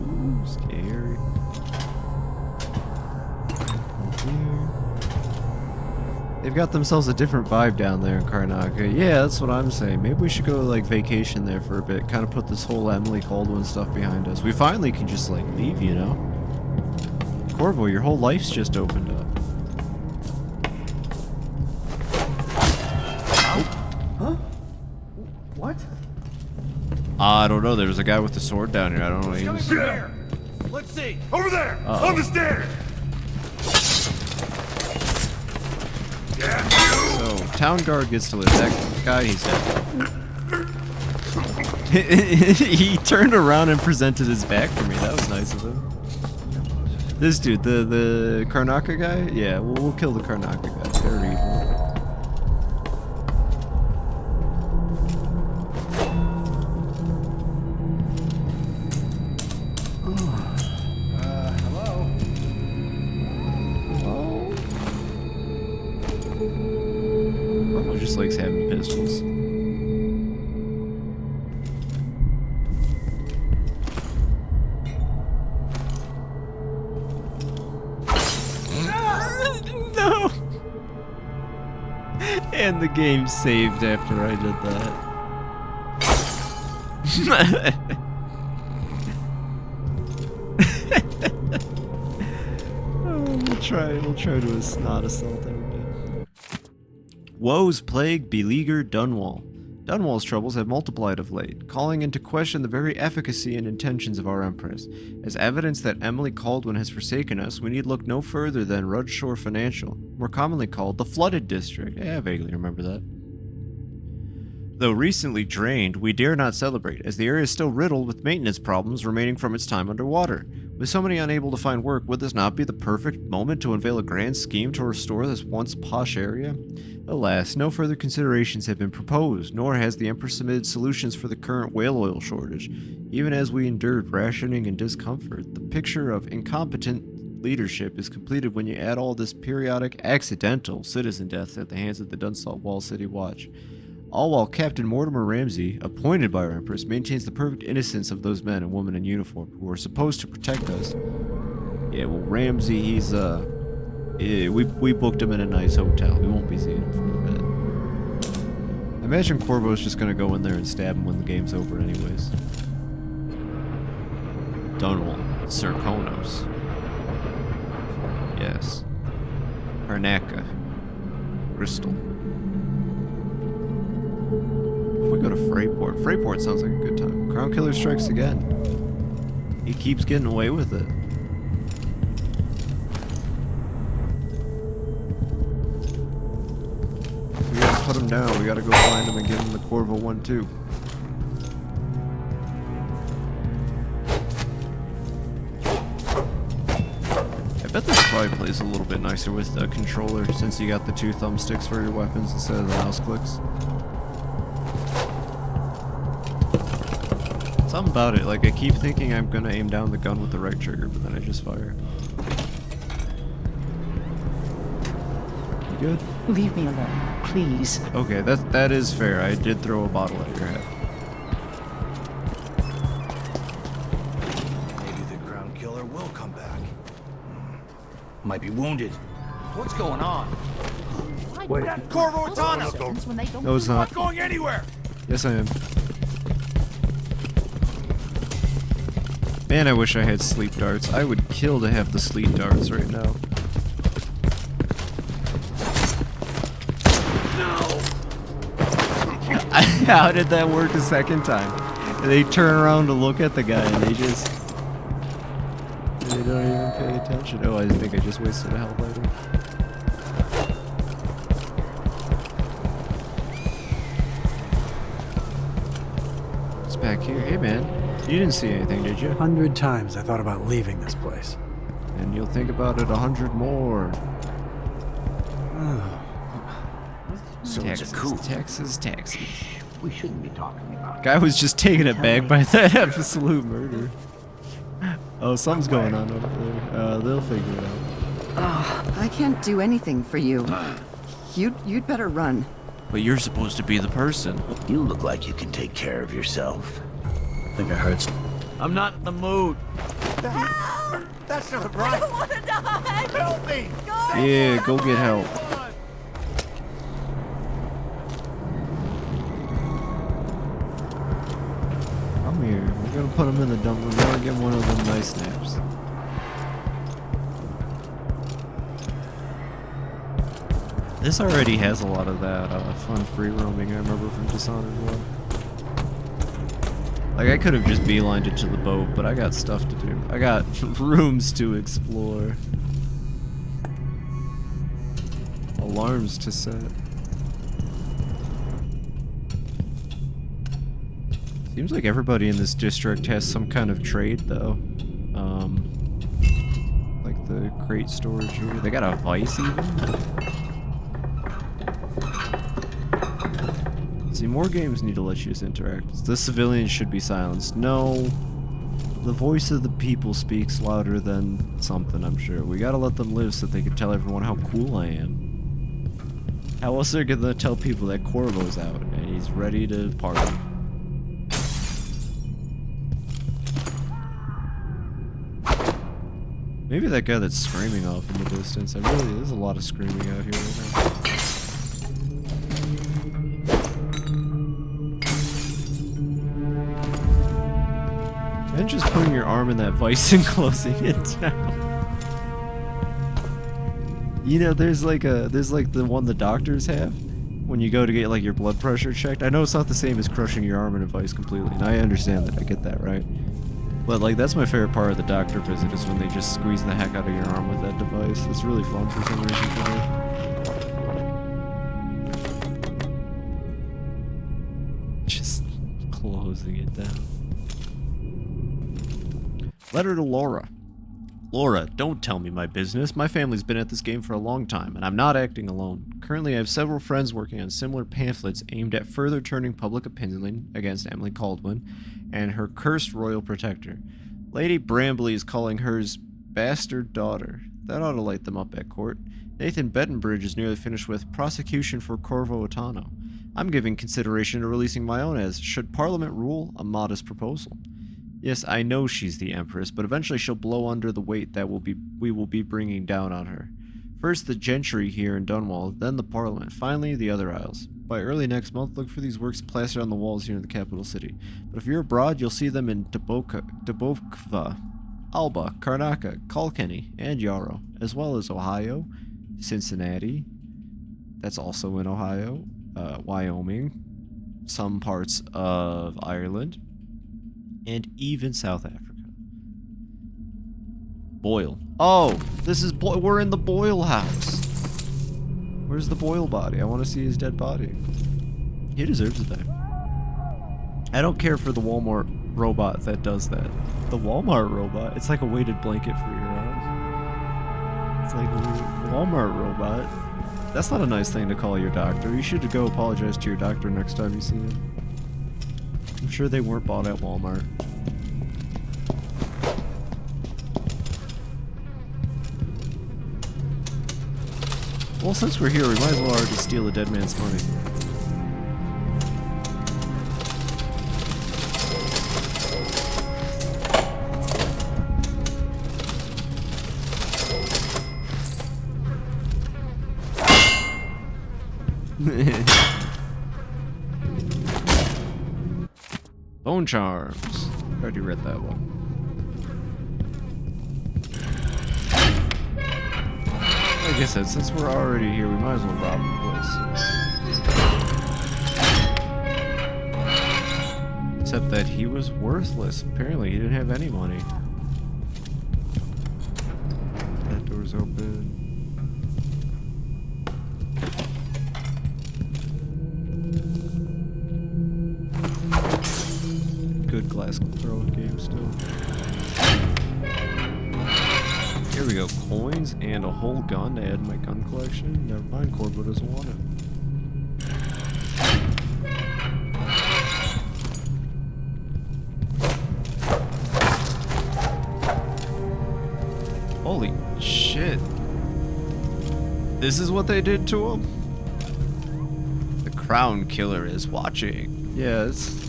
Ooh, scary. They've got themselves a different vibe down there in Karnaka. Yeah, that's what I'm saying. Maybe we should go like vacation there for a bit. Kind of put this whole Emily Caldwin stuff behind us. We finally can just like leave, you know? Corvo, your whole life's just opened up. Huh? What? I don't know. There was a guy with a sword down here. I don't know what he was. Here. Let's see. Over there! Uh-oh. On the stairs! So, town guard gets to live. That guy, he's dead. He turned around and presented his back for me. That was nice of him. This dude, the Karnaka guy? Yeah, we'll kill the Karnaka guys. They're evil. Hello? Corvo just likes having pistols. No! And the game saved after I did that. We'll try to not assault everybody. Woes plague beleaguered Dunwall. Dunwall's troubles have multiplied of late, calling into question the very efficacy and intentions of our Empress. As evidence that Emily Caldwin has forsaken us, we need look no further than Rudshore Financial, more commonly called the Flooded District. Yeah, I vaguely remember that. Though recently drained, we dare not celebrate, as the area is still riddled with maintenance problems remaining from its time underwater. With so many unable to find work, would this not be the perfect moment to unveil a grand scheme to restore this once posh area? Alas, no further considerations have been proposed, nor has the Empress submitted solutions for the current whale oil shortage. Even as we endured rationing and discomfort, the picture of incompetent leadership is completed when you add all this periodic accidental citizen deaths at the hands of the Dunstall City Watch. All while Captain Mortimer Ramsey, appointed by our Empress, maintains the perfect innocence of those men and women in uniform who are supposed to protect us. Yeah, well, Ramsey, he's, we booked him in a nice hotel. We won't be seeing him for a bit. I imagine Corvo's just gonna go in there and stab him when the game's over anyways. Dunwall. Serkonos. Yes. Karnaka. Crystal. We go to Freyport. Freyport sounds like a good time. Crown Killer strikes again. He keeps getting away with it. We gotta put him down. We gotta go find him and give him the Corvo 1-2. I bet this probably plays a little bit nicer with the controller since you got the 2 thumbsticks for your weapons instead of the mouse clicks. Something about it, like I keep thinking I'm gonna aim down the gun with the right trigger, but then I just fire. You good? Leave me alone, please. Okay, that is fair. I did throw a bottle at your head. Maybe the Crown Killer will come back. Might be wounded. What's going on? Wait. Corvo Atano! No, it's not. Not going anywhere! Yes, I am. Man, I wish I had sleep darts. I would kill to have the sleep darts right now. No! How did that work a second time? And they turn around to look at the guy and they just... They don't even pay attention. Oh, I think I just wasted a health item. It's back here. Hey, man. You didn't see anything, did you? 100 times I thought about leaving this place. And you'll think about it 100 more. So Texas, it's a coup. Texas. We shouldn't be talking about it. Guy was just taken aback by that absolute murder. Oh, something's going on over there. They'll figure it out. Oh, I can't do anything for you. You'd better run. But you're supposed to be the person. You look like you can take care of yourself. I think I heard some. I'm not in the mood. That's not right. I don't want to die. Help me. Yeah, go get help. Come here. We're gonna put him in the dump. We're gonna get one of them nice naps. This already has a lot of that fun free roaming I remember from Dishonored 1. Like, I could have just beelined it to the boat, but I got stuff to do. I got rooms to explore. Alarms to set. Seems like everybody in this district has some kind of trade, though. Like the crate storage here. They got a vice, even? See, more games need to let you just interact. The civilians should be silenced. No. The voice of the people speaks louder than something, I'm sure. We gotta let them live so they can tell everyone how cool I am. How else are they gonna tell people that Corvo's out and he's ready to party? Maybe that guy that's screaming off in the distance. There's a lot of screaming out here right now. And just putting your arm in that vice and closing it down. You know, there's like the one the doctors have when you go to get like your blood pressure checked. I know it's not the same as crushing your arm in a vice completely, and I understand that. I get that, right? But like that's my favorite part of the doctor visit is when they just squeeze the heck out of your arm with that device. It's really fun for some reason for me. Just closing it down. Letter to Laura. Laura, don't tell me my business. My family's been at this game for a long time, and I'm not acting alone. Currently, I have several friends working on similar pamphlets aimed at further turning public opinion against Emily Caldwin and her cursed royal protector. Lady Brambley is calling hers bastard daughter. That ought to light them up at court. Nathan Bettenbridge is nearly finished with prosecution for Corvo Attano. I'm giving consideration to releasing my own as, should Parliament rule, a modest proposal. Yes, I know she's the Empress, but eventually she'll blow under the weight that we will be bringing down on her. First the gentry here in Dunwall, then the Parliament, finally the other isles. By early next month, look for these works plastered on the walls here in the capital city. But if you're abroad, you'll see them in Dubovka, Alba, Karnaka, Kilkenny, and Yarrow, as well as Ohio, Cincinnati, that's also in Ohio, Wyoming, some parts of Ireland, and even South Africa. Boyle. Oh, this is we're in the Boyle house. Where's the Boyle body? I want to see his dead body. He deserves to die. I don't care for the Walmart robot that does that. The Walmart robot? It's like a weighted blanket for your house. It's like a Walmart robot. That's not a nice thing to call your doctor. You should go apologize to your doctor next time you see him. I'm sure they weren't bought at Walmart. Well, since we're here, we might as well already steal a dead man's money. Bone charms. Already read that one. Like I said, since we're already here, we might as well rob the place. Except that he was worthless. Apparently, he didn't have any money. That door's open. Good glass throwing game still. Here we go, coins and a whole gun to add to my gun collection. Never mind, Corvo doesn't want it. Holy shit. This is what they did to him? The Crown Killer is watching. Yes.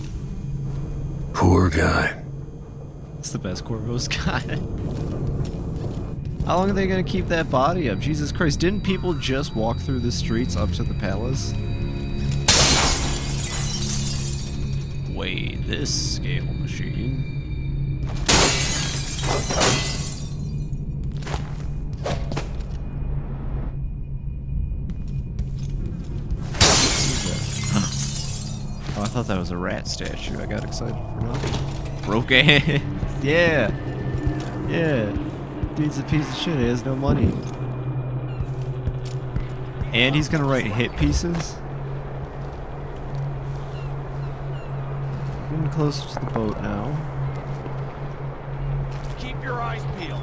Poor guy. It's the best Corvo's got. How long are they gonna keep that body up? Jesus Christ, didn't people just walk through the streets up to the palace? Weigh this scale machine. Oh, I thought that was a rat statue. I got excited for nothing. Broke ass. Yeah. Yeah. Dude's a piece of shit. He has no money. And he's gonna write hit pieces? Getting closer to the boat now. Keep your eyes peeled.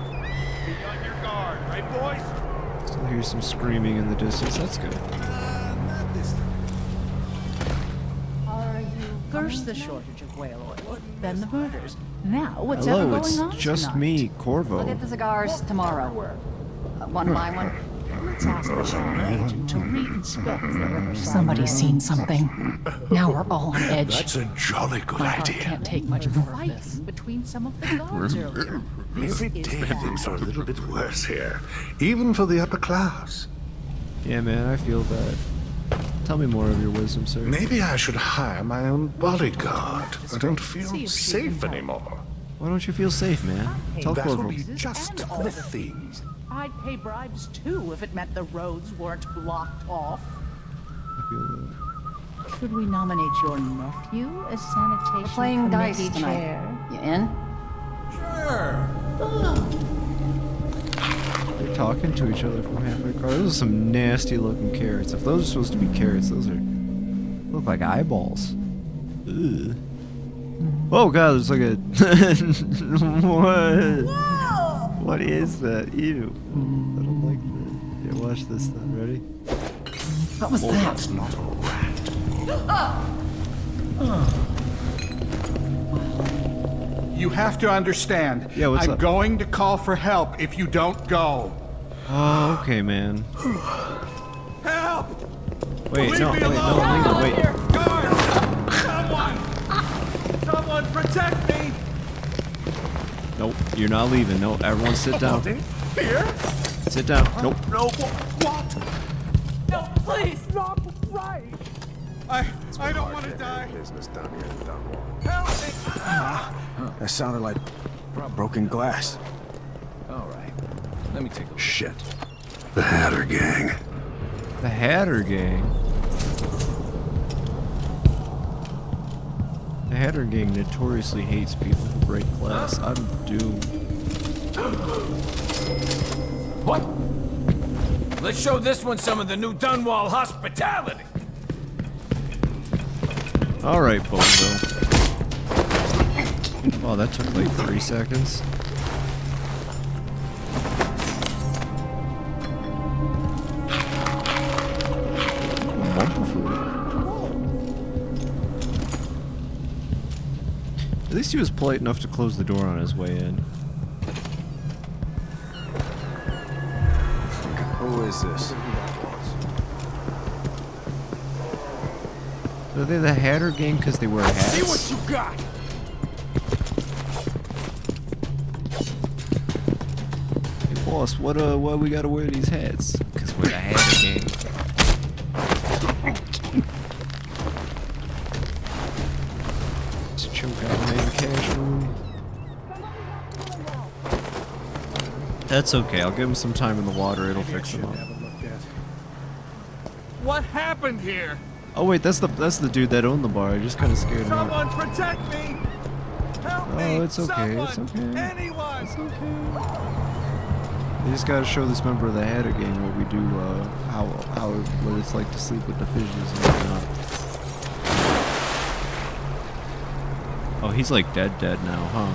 Be on your guard, right, boys? Still hear some screaming in the distance. That's good. Not this time. First the shortage of whale oil, then the murders. Now what's Hello, ever it's going on just tonight? me, Corvo. We'll get the cigars tomorrow. Want to buy one? Let's ask the Shaman agent to re-inspect. Somebody's seen something. Now we're all on edge. That's a jolly good My heart idea. can't take much more of this. Between some of the guards earlier. Things are a little bit worse here, even for the upper class. Yeah, man, I feel bad. Tell me more of your wisdom, sir. Maybe I should hire my own bodyguard. I don't feel safe anymore. Why don't you feel safe, man? Tell That'll Corvo. be just the thing. I'd pay bribes too if it meant the roads weren't blocked off. I feel that. Should we nominate your nephew as sanitation We're playing dice committee tonight. chair? You in? They're talking to each other from halfway across. Those are some nasty looking carrots. If those are supposed to be carrots, those look like eyeballs. Ugh. Oh god, there's like a what? What is that? Ew. I don't like that. Yeah, watch this then. Ready? What was that? That's not a rat. You have to understand. Yeah, what's I'm up? going to call for help if you don't go. Oh, okay, man. Help! Wait, Leave no, me wait, alone. no, leave it, wait. Guard! Someone protect me! Nope, you're not leaving. No, everyone sit down. Here? Sit down. Nope. No, what? No, please! Not right! I don't want to die. Business down here in Dunwall. Help me! That sounded like broken glass. All right. Let me take a look. Shit. The Hatter Gang. The Hatter Gang. The Hatter Gang notoriously hates people who break glass. I'm doomed. What? Let's show this one some of the new Dunwall hospitality. Alright, Bozo. Oh, that took like 3 seconds. At least he was polite enough to close the door on his way in. Who is this? Are they the Hatter Gang because they wear hats? See what you got. Hey, boss, what we gotta wear these hats? Because we're the Hatter Gang. Just choke out maybe casually. That's okay, I'll give him some time in the water, it'll fix him up. What happened here? Oh wait, that's the dude that owned the bar. I just kind of scared him Someone out. protect me! Help me! Oh, it's okay. Someone! It's okay. Anyone! It's okay. We just gotta show this member of the Hatter Gang what we do, what it's like to sleep with the fishes and whatnot. Oh, he's like dead now, huh?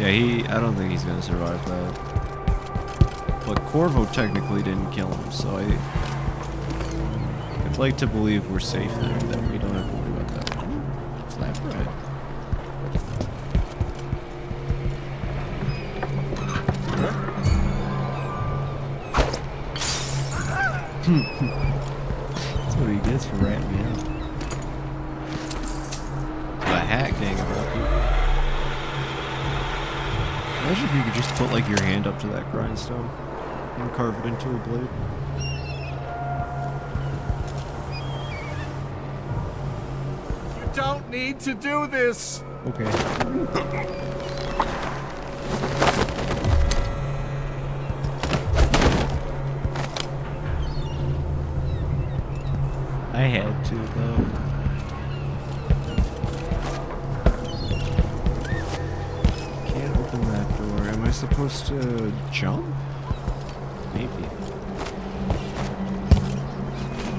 Yeah, I don't think he's gonna survive that. But Corvo technically didn't kill him, so I'd like to believe we're safe there, that we don't have to worry about that. Flat bread. That's what he gets for ratting me out. The Hat Gang about people. Imagine if you could just put like your hand up to that grindstone and carve it into a blade. You don't need to do this! Okay. I had to though. Can't open that door. Am I supposed to jump? Maybe.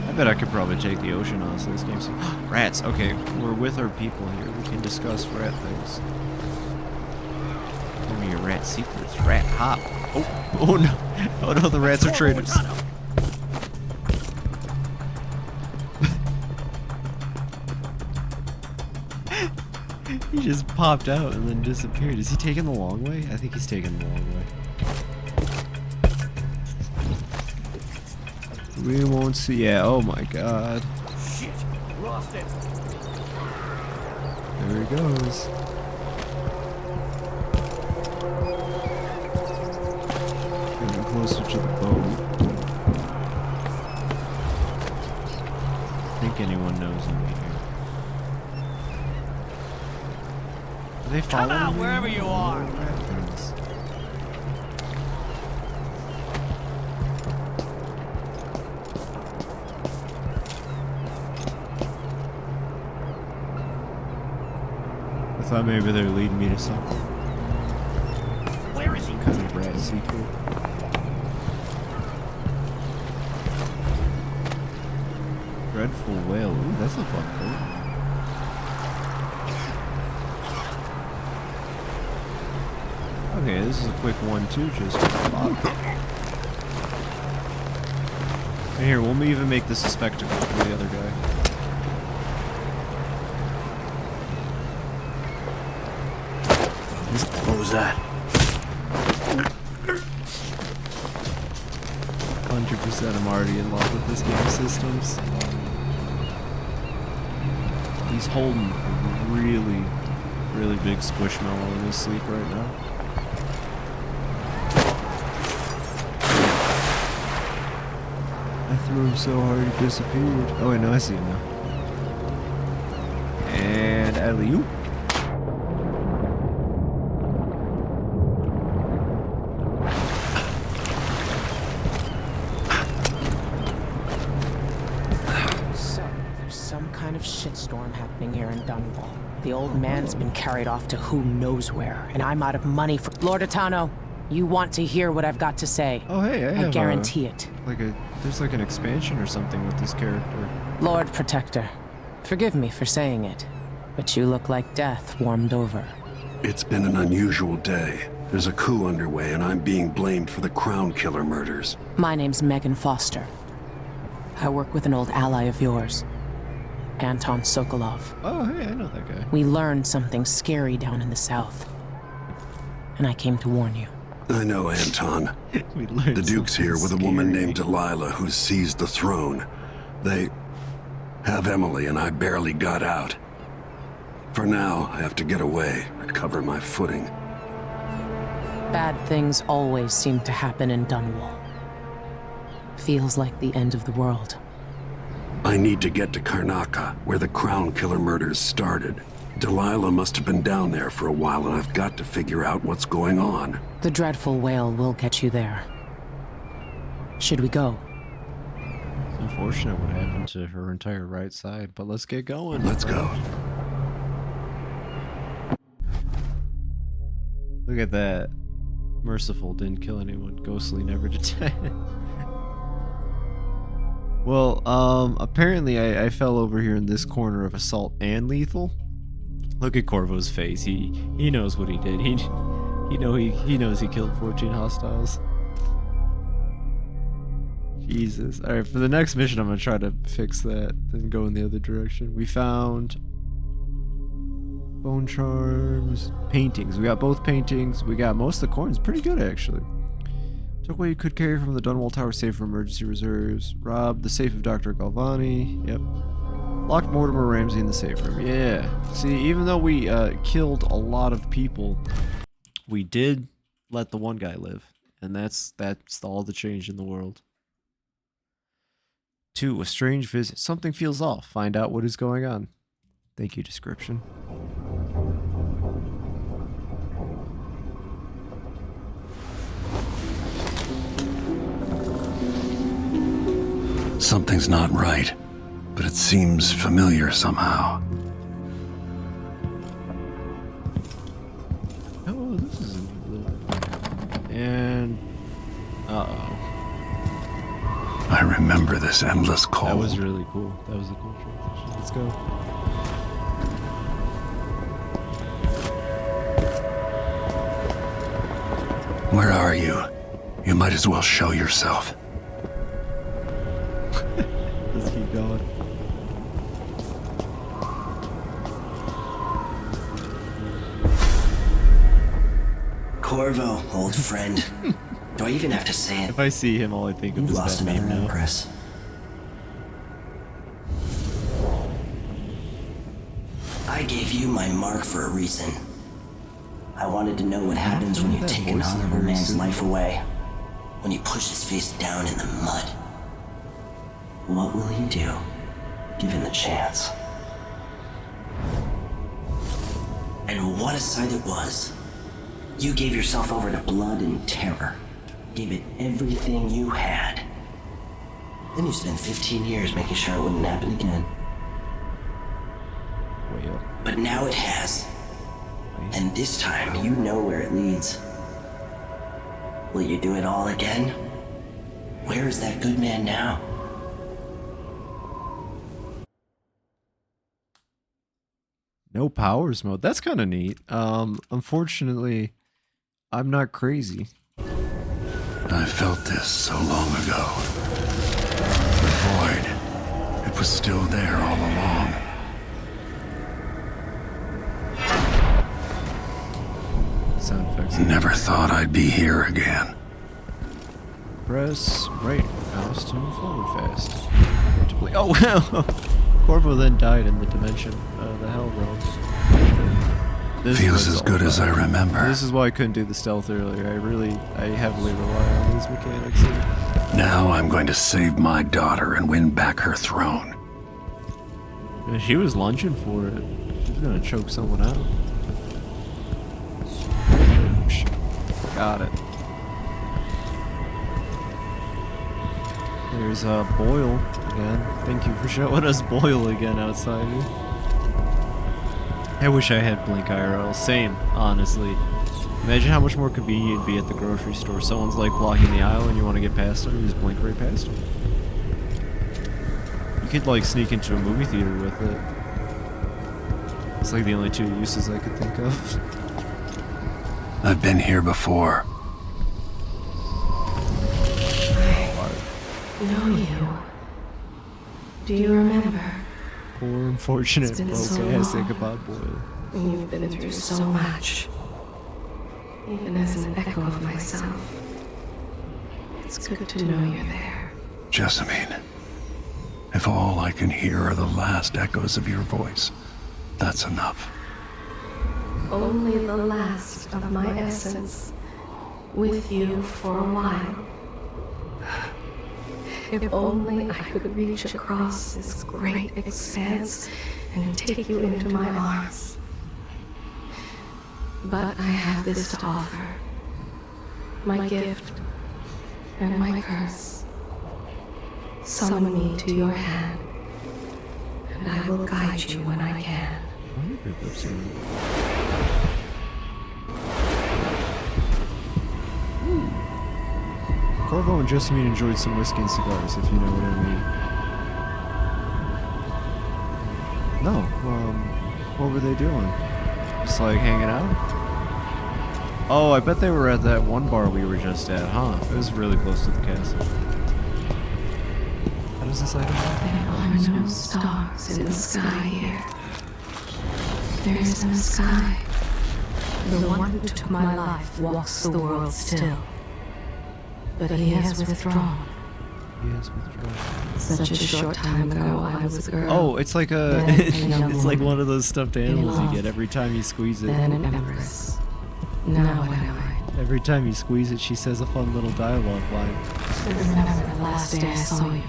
I bet I could probably take the ocean, honestly. This game's rats. Okay, we're with our people here. We can discuss rat things. Tell me your rat secrets. Rat hop. Oh no. Oh no, the rats are traitors. He just popped out and then disappeared. Is he taking the long way? I think he's taking the long way. We won't see. Yeah, oh my god. Shit, lost it. There he goes. Getting closer to the boat. I think anyone knows I'm here. Are they following Come out me? wherever you are. Friends. I thought maybe they're leading me to something. Where is he? Kind of rat secret. Dreadful whale. Ooh, that's a fun boat. Okay, this is a quick one too, just pop. And here, we'll even make this a spectacle for the other guy. was that? 100% I'm already in love with this game systems. He's holding a really, really big squishmallow in his sleep right now. I threw him so hard he disappeared. Oh wait, no, I see him now. And alley-oop. So, there's some kind of shitstorm happening here in Dunwall. The old man's been carried off to who knows where, and I'm out of money for— Lord Atano, you want to hear what I've got to say. Oh hey, I have guarantee it. There's like an expansion or something with this character. Lord Protector, forgive me for saying it, but you look like death warmed over. It's been an unusual day. There's a coup underway, and I'm being blamed for the Crown Killer murders. My name's Megan Foster. I work with an old ally of yours, Anton Sokolov. Oh, hey, I know that guy. We learned something scary down in the south, and I came to warn you. I know, Anton. The Duke's here with a woman named Delilah who's seized the throne. They have Emily, and I barely got out. For now, I have to get away, recover my footing. Bad things always seem to happen in Dunwall. Feels like the end of the world. I need to get to Karnaca, where the Crown Killer murders started. Delilah must have been down there for a while, and I've got to figure out what's going on. The dreadful whale will get you there. Should we go? It's unfortunate what happened to her entire right side, but let's get going. Let's go. Look at that. Merciful, didn't kill anyone. Ghostly, never detected. Well, apparently I fell over here in this corner of assault and lethal. Look at Corvo's face. He knows what he did. He knows he killed 14 hostiles. Jesus. All right, for the next mission, I'm gonna try to fix that, then go in the other direction. We found bone charms, paintings. We got both paintings. We got most of the coins. Pretty good, actually. Took what you could carry from the Dunwall Tower safe for emergency reserves. Robbed the safe of Dr. Galvani. Yep. Locked Mortimer Ramsey in the safe room. Yeah. See, even though we killed a lot of people, we did let the one guy live. And that's all the change in the world. 2. A strange visit. Something feels off. Find out what is going on. Thank you, description. Something's not right, but it seems familiar somehow. Oh, this is a little... And... uh-oh. I remember this endless call. That was really cool. That was a cool transition. Let's go. Where are you? You might as well show yourself. Let's keep going. Corvo, old friend. Do I even have to say it? If I see him, all I think of is that meme now. Empress. I gave you my mark for a reason. I wanted to know what happens when you take an honorable man's life away. When you push his face down in the mud. What will he do, given the chance? And what a sight it was. You gave yourself over to blood and terror. Gave it everything you had. Then you spent 15 years making sure it wouldn't happen again. But now it has. And this time, you know where it leads. Will you do it all again? Where is that good man now? No powers mode. That's kind of neat. Unfortunately, I'm not crazy. I felt this so long ago. The void. It was still there all along. Sound effects. Never thought I'd be here again. Press right mouse to move forward fast. Oh wow! Corvo then died in the dimension, the Hell Realms. Feels as good as I remember. This is why I couldn't do the stealth earlier. I heavily rely on these mechanics. Now I'm going to save my daughter and win back her throne. She was lunging for it. She's gonna choke someone out. Got it. There's Boyle again. Thank you for showing us Boyle again outside here. I wish I had Blink IRL. Same, honestly. Imagine how much more convenient it'd be at the grocery store. Someone's like blocking the aisle and you want to get past them, you just blink right past them. You could like sneak into a movie theater with it. It's like the only two uses I could think of. I've been here before. I know you. Do you remember? Poor unfortunate so basic long. about Boyle. You've been through so much. Even as an echo of myself. It's good to know you're there. Jessamine, if all I can hear are the last echoes of your voice, that's enough. Only the last of my essence. With you for a while. If only I could reach across this great expanse and take you into my arms. But I have this to offer. My gift and my curse. Summon me to your hand, and I will guide you when I can. Corvo and Jessamine enjoyed some whiskey and cigars, if you know what I mean. No, what were they doing? Just like hanging out? Oh, I bet they were at that one bar we were just at, huh? It was really close to the castle. How does this item work? There are no stars in the sky here. There is no sky. The one who took my life walks the world still. But he has withdrawn. He has withdrawn. Such a short time ago, I was a girl. Oh, it's like a, it's like one of those stuffed animals you get every time you squeeze it. Then an empress. Now what am I? Every time you squeeze it, she says a fun little dialogue line. Remember the last day I saw you.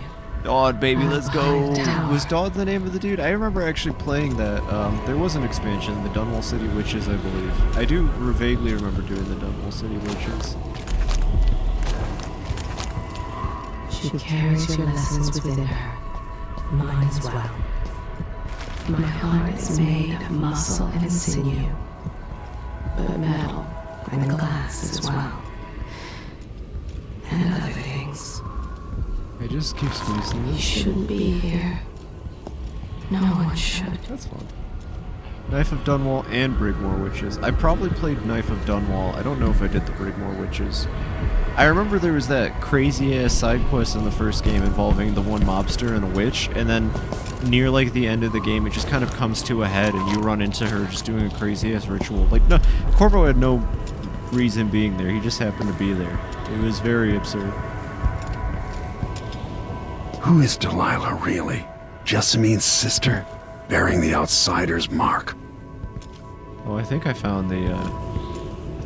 Dawn, baby, let's go. Was Dawn the name of the dude? I remember actually playing that. There was an expansion, the Dunwall City Witches, I believe. I do vaguely remember doing the Dunwall City Witches. She carries your lessons within her. Mine as well. My heart is made of muscle and sinew, but metal and glass as well. And other things. I just keep squeezing this. You shouldn't be here. No one should. That's fun. Knife of Dunwall and Brigmore Witches. I probably played Knife of Dunwall. I don't know if I did the Brigmore Witches. I remember there was that crazy-ass side quest in the first game involving the one mobster and a witch, and then near like the end of the game it just kind of comes to a head and you run into her just doing a crazy-ass ritual. Like, no, Corvo had no reason being there, he just happened to be there. It was very absurd. Who is Delilah really? Jessamine's sister? Bearing the outsider's mark. Oh, I think I found the,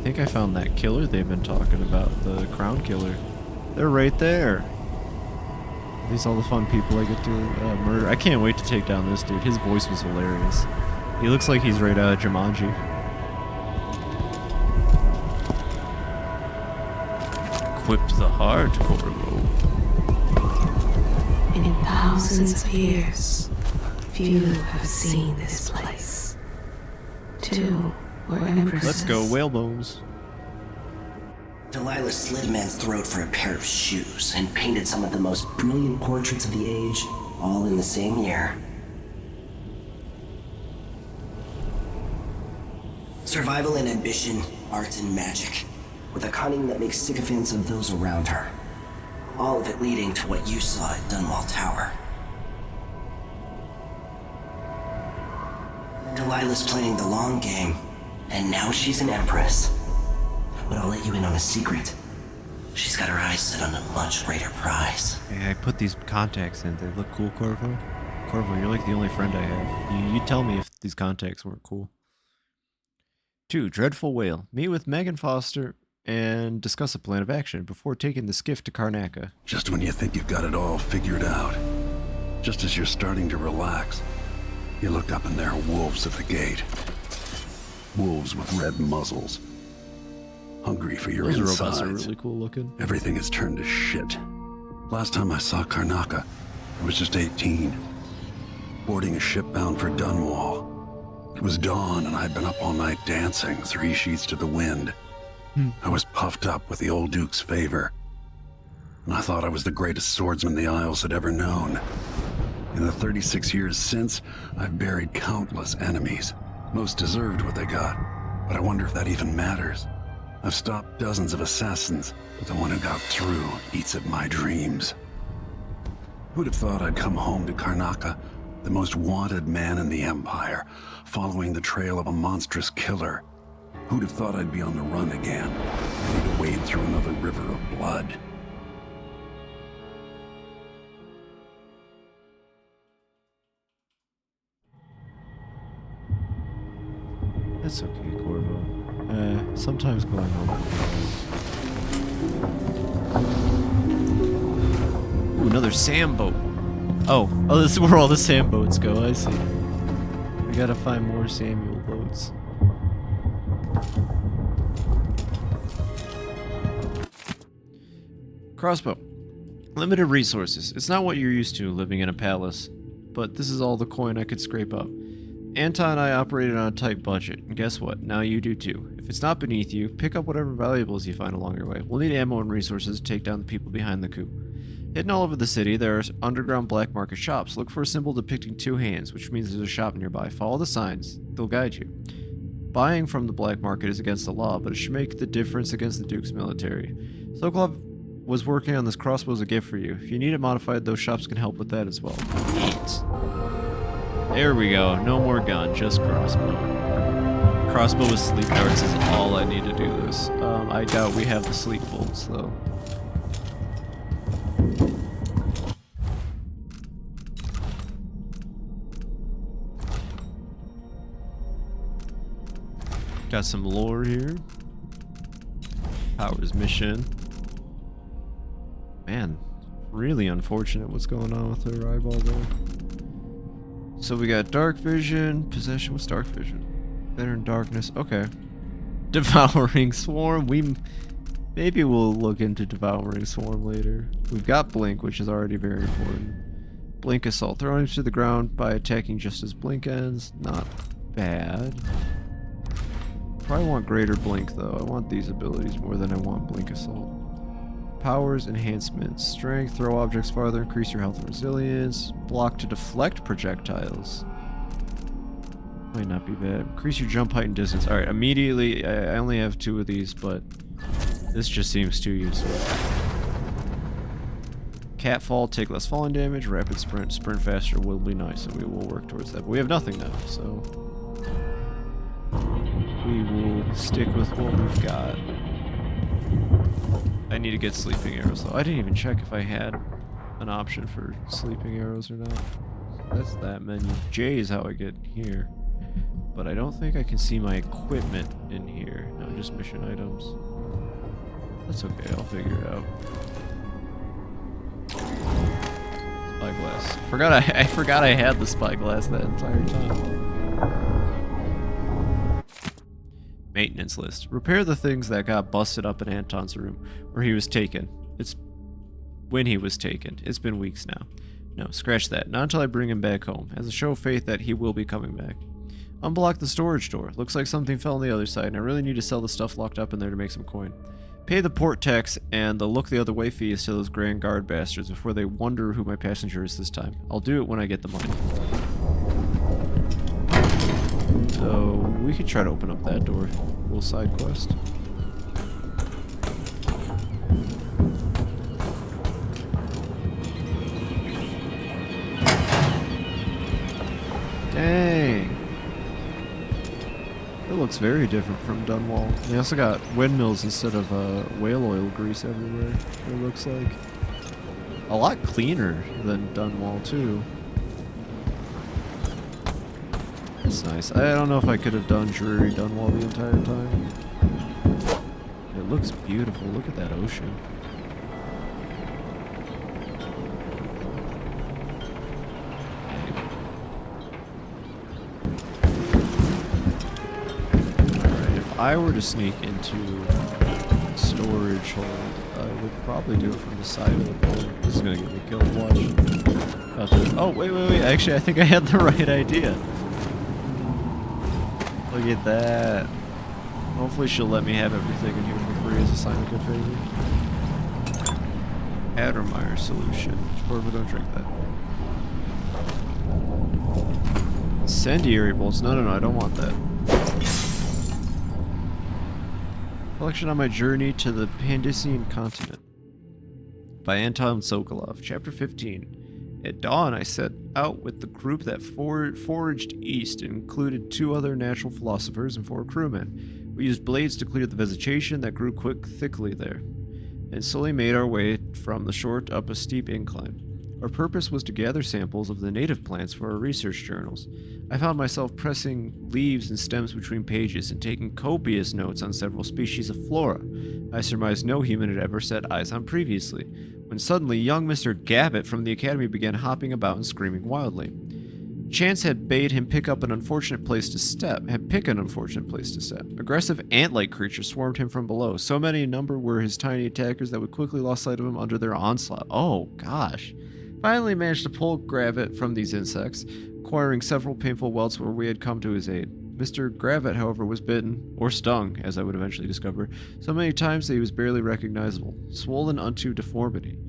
I found that killer they've been talking about, the crown killer. They're right there. Are these all the fun people I get to murder? I can't wait to take down this dude. His voice was hilarious. He looks like he's right out of Jumanji. Equip the heart, Corvo. In thousands of years, few have seen this place. Two were empresses. Let's go, whalebones. Delilah slit a man's throat for a pair of shoes and painted some of the most brilliant portraits of the age, all in the same year. Survival and ambition, art and magic, with a cunning that makes sycophants of those around her. All of it leading to what you saw at Dunwall Tower. Delilah's playing the long game, and now she's an empress. a secret. She's got her eyes set on a much greater prize. Hey, I put these contacts in. They look cool, Corvo. Corvo, you're like the only friend I have. You tell me if these contacts weren't cool. 2. Dreadful Whale. Meet with Megan Foster and discuss a plan of action before taking the skiff to Karnaca. Just when you think you've got it all figured out, just as you're starting to relax, you look up and there are wolves at the gate. Wolves with red muzzles. Hungry for your Those insides. robots are really cool looking. Everything has turned to shit. Last time I saw Karnaca, I was just 18. Boarding a ship bound for Dunwall. It was dawn and I'd been up all night dancing, 3 sheets to the wind. I was puffed up with the old Duke's favor. And I thought I was the greatest swordsman the Isles had ever known. In the 36 years since, I've buried countless enemies. Most deserved what they got, but I wonder if that even matters. I've stopped dozens of assassins, but the one who got through eats at my dreams. Who'd have thought I'd come home to Karnaca, the most wanted man in the Empire, following the trail of a monstrous killer? Who'd have thought I'd be on the run again, ready to wade through another river of blood? That's okay, Corvo. Sometimes going home. Ooh, another Sam boat. Oh, this is where all the Sam boats go, I see. We gotta find more Samuel boats. Crossbow. Limited resources. It's not what you're used to living in a palace, but this is all the coin I could scrape up. Anton and I operated on a tight budget, and guess what? Now you do too. If it's not beneath you, pick up whatever valuables you find along your way. We'll need ammo and resources to take down the people behind the coup. Hidden all over the city, there are underground black market shops. Look for a symbol depicting 2 hands, which means there's a shop nearby. Follow the signs. They'll guide you. Buying from the black market is against the law, but it should make the difference against the Duke's military. Sokolov was working on this crossbow as a gift for you. If you need it modified, those shops can help with that as well. There we go. No more gun, just crossbow. Crossbow with sleep darts is all I need to do this. I doubt we have the sleep bolts, though. Got some lore here. Powers mission. Man, really unfortunate what's going on with her eyeball there. So we got dark vision, possession with dark vision. Better in darkness, okay. Devouring swarm, maybe we'll look into devouring swarm later. We've got blink, which is already very important. Blink assault, throwing him to the ground by attacking just as blink ends, not bad. Probably want greater blink though. I want these abilities more than I want blink assault. Powers, enhancements, strength, throw objects farther, increase your health and resilience, block to deflect projectiles. Might not be bad. Increase your jump height and distance. Alright, immediately, I only have 2 of these, but this just seems too useful. Catfall, take less falling damage, rapid sprint, sprint faster will be nice, and we will work towards that. But we have nothing now, so we will stick with what we've got. I need to get sleeping arrows though. I didn't even check if I had an option for sleeping arrows or not. That's that menu. J is how I get here. But I don't think I can see my equipment in here. No, just mission items. That's okay, I'll figure it out. Spyglass. I forgot I had the spyglass that entire time. Maintenance list. Repair the things that got busted up in Anton's room, where he was taken. It's when he was taken. It's been weeks now. No, scratch that. Not until I bring him back home, as a show of faith that he will be coming back. Unblock the storage door. Looks like something fell on the other side, and I really need to sell the stuff locked up in there to make some coin. Pay the port tax and the look the other way fees to those Grand Guard bastards before they wonder who my passenger is this time. I'll do it when I get the money. So we could try to open up that door. Little side quest. Dang. It looks very different from Dunwall. They also got windmills instead of whale oil grease everywhere, it looks like. A lot cleaner than Dunwall, too. That's nice. I don't know if I could have done dreary Dunwall the entire time. It looks beautiful. Look at that ocean. Alright, if I were to sneak into storage hold, I would probably do it from the side of the boat. This is gonna get me killed. Watch. Oh, wait. Actually, I think I had the right idea. Look at that. Hopefully she'll let me have everything in here for free as a sign of good favor. Addermeyer solution. Corvo, don't drink that. Incendiary bolts. No, I don't want that. Reflection on my journey to the Pandician continent. By Anton Sokolov. Chapter 15. At dawn, I set out with the group that foraged east and included 2 other natural philosophers and 4 crewmen. We used blades to clear the vegetation that grew thickly there, and slowly made our way from the short up a steep incline. Our purpose was to gather samples of the native plants for our research journals. I found myself pressing leaves and stems between pages and taking copious notes on several species of flora I surmised no human had ever set eyes on previously, when suddenly young Mr. Gabbett from the academy began hopping about and screaming wildly. Chance had bade him pick an unfortunate place to step. Aggressive ant-like creatures swarmed him from below. So many in number were his tiny attackers that we quickly lost sight of him under their onslaught. Oh, gosh. Finally managed to pull Gravitt from these insects, acquiring several painful welts where we had come to his aid. Mr. Gravitt, however, was bitten, or stung, as I would eventually discover, so many times that he was barely recognizable, swollen unto deformity,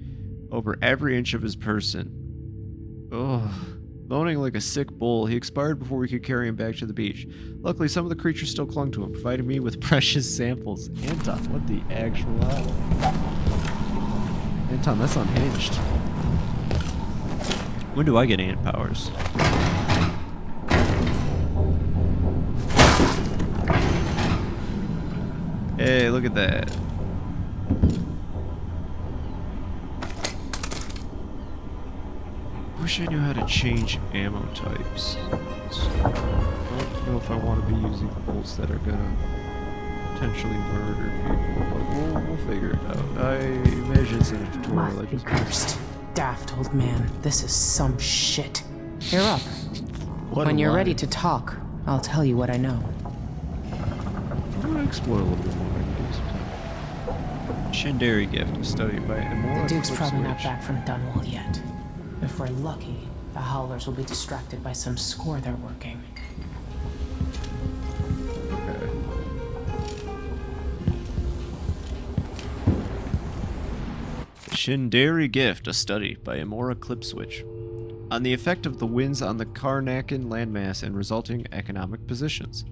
over every inch of his person. Ugh. Moaning like a sick bull, he expired before we could carry him back to the beach. Luckily, some of the creatures still clung to him, providing me with precious samples. Anton, what the actual hell? Anton, that's unhinged. When do I get ant powers? Hey, look at that. I wish I knew how to change ammo types. I don't know if I want to be using bolts that are gonna potentially murder people, but we'll figure it out. I imagine it's in a tutorial. I just First, daft old man, this is some shit. You're up. What When a you're lie. ready to talk, I'll tell you what I know. I want to explore a little bit more. Shandari gift, studied by Amora. The Duke's probably not Switch. back from Dunwall yet. If we're lucky, the Howlers will be distracted by some score they're working. Okay. Shandari Gift, a study by Amora Clipswitch. On the effect of the winds on the Karnakan landmass and resulting economic positions.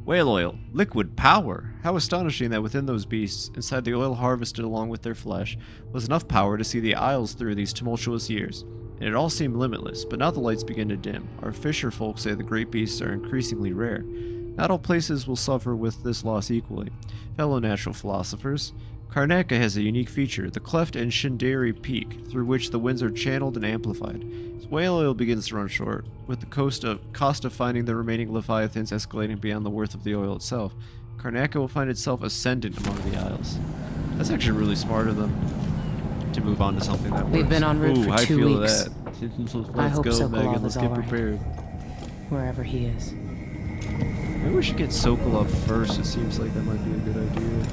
Whale oil, liquid power! How astonishing that within those beasts, inside the oil harvested along with their flesh, was enough power to see the Isles through these tumultuous years. And it all seemed limitless, but now the lights begin to dim. Our fisher folk say the great beasts are increasingly rare. Not all places will suffer with this loss equally. Fellow natural philosophers, Karnaca has a unique feature, the cleft and Shandari Peak, through which the winds are channeled and amplified. As whale oil begins to run short, with the cost of finding the remaining leviathans escalating beyond the worth of the oil itself, Karnaca will find itself ascendant among the Isles. That's actually really smart of them to move on to something that works. We've been en route Ooh, for I 2 feel weeks. that. I Let's hope go, Sokolov Megan. is Let's get all right. prepared. Wherever he is. Maybe we should get Sokolov first. It seems like that might be a good idea.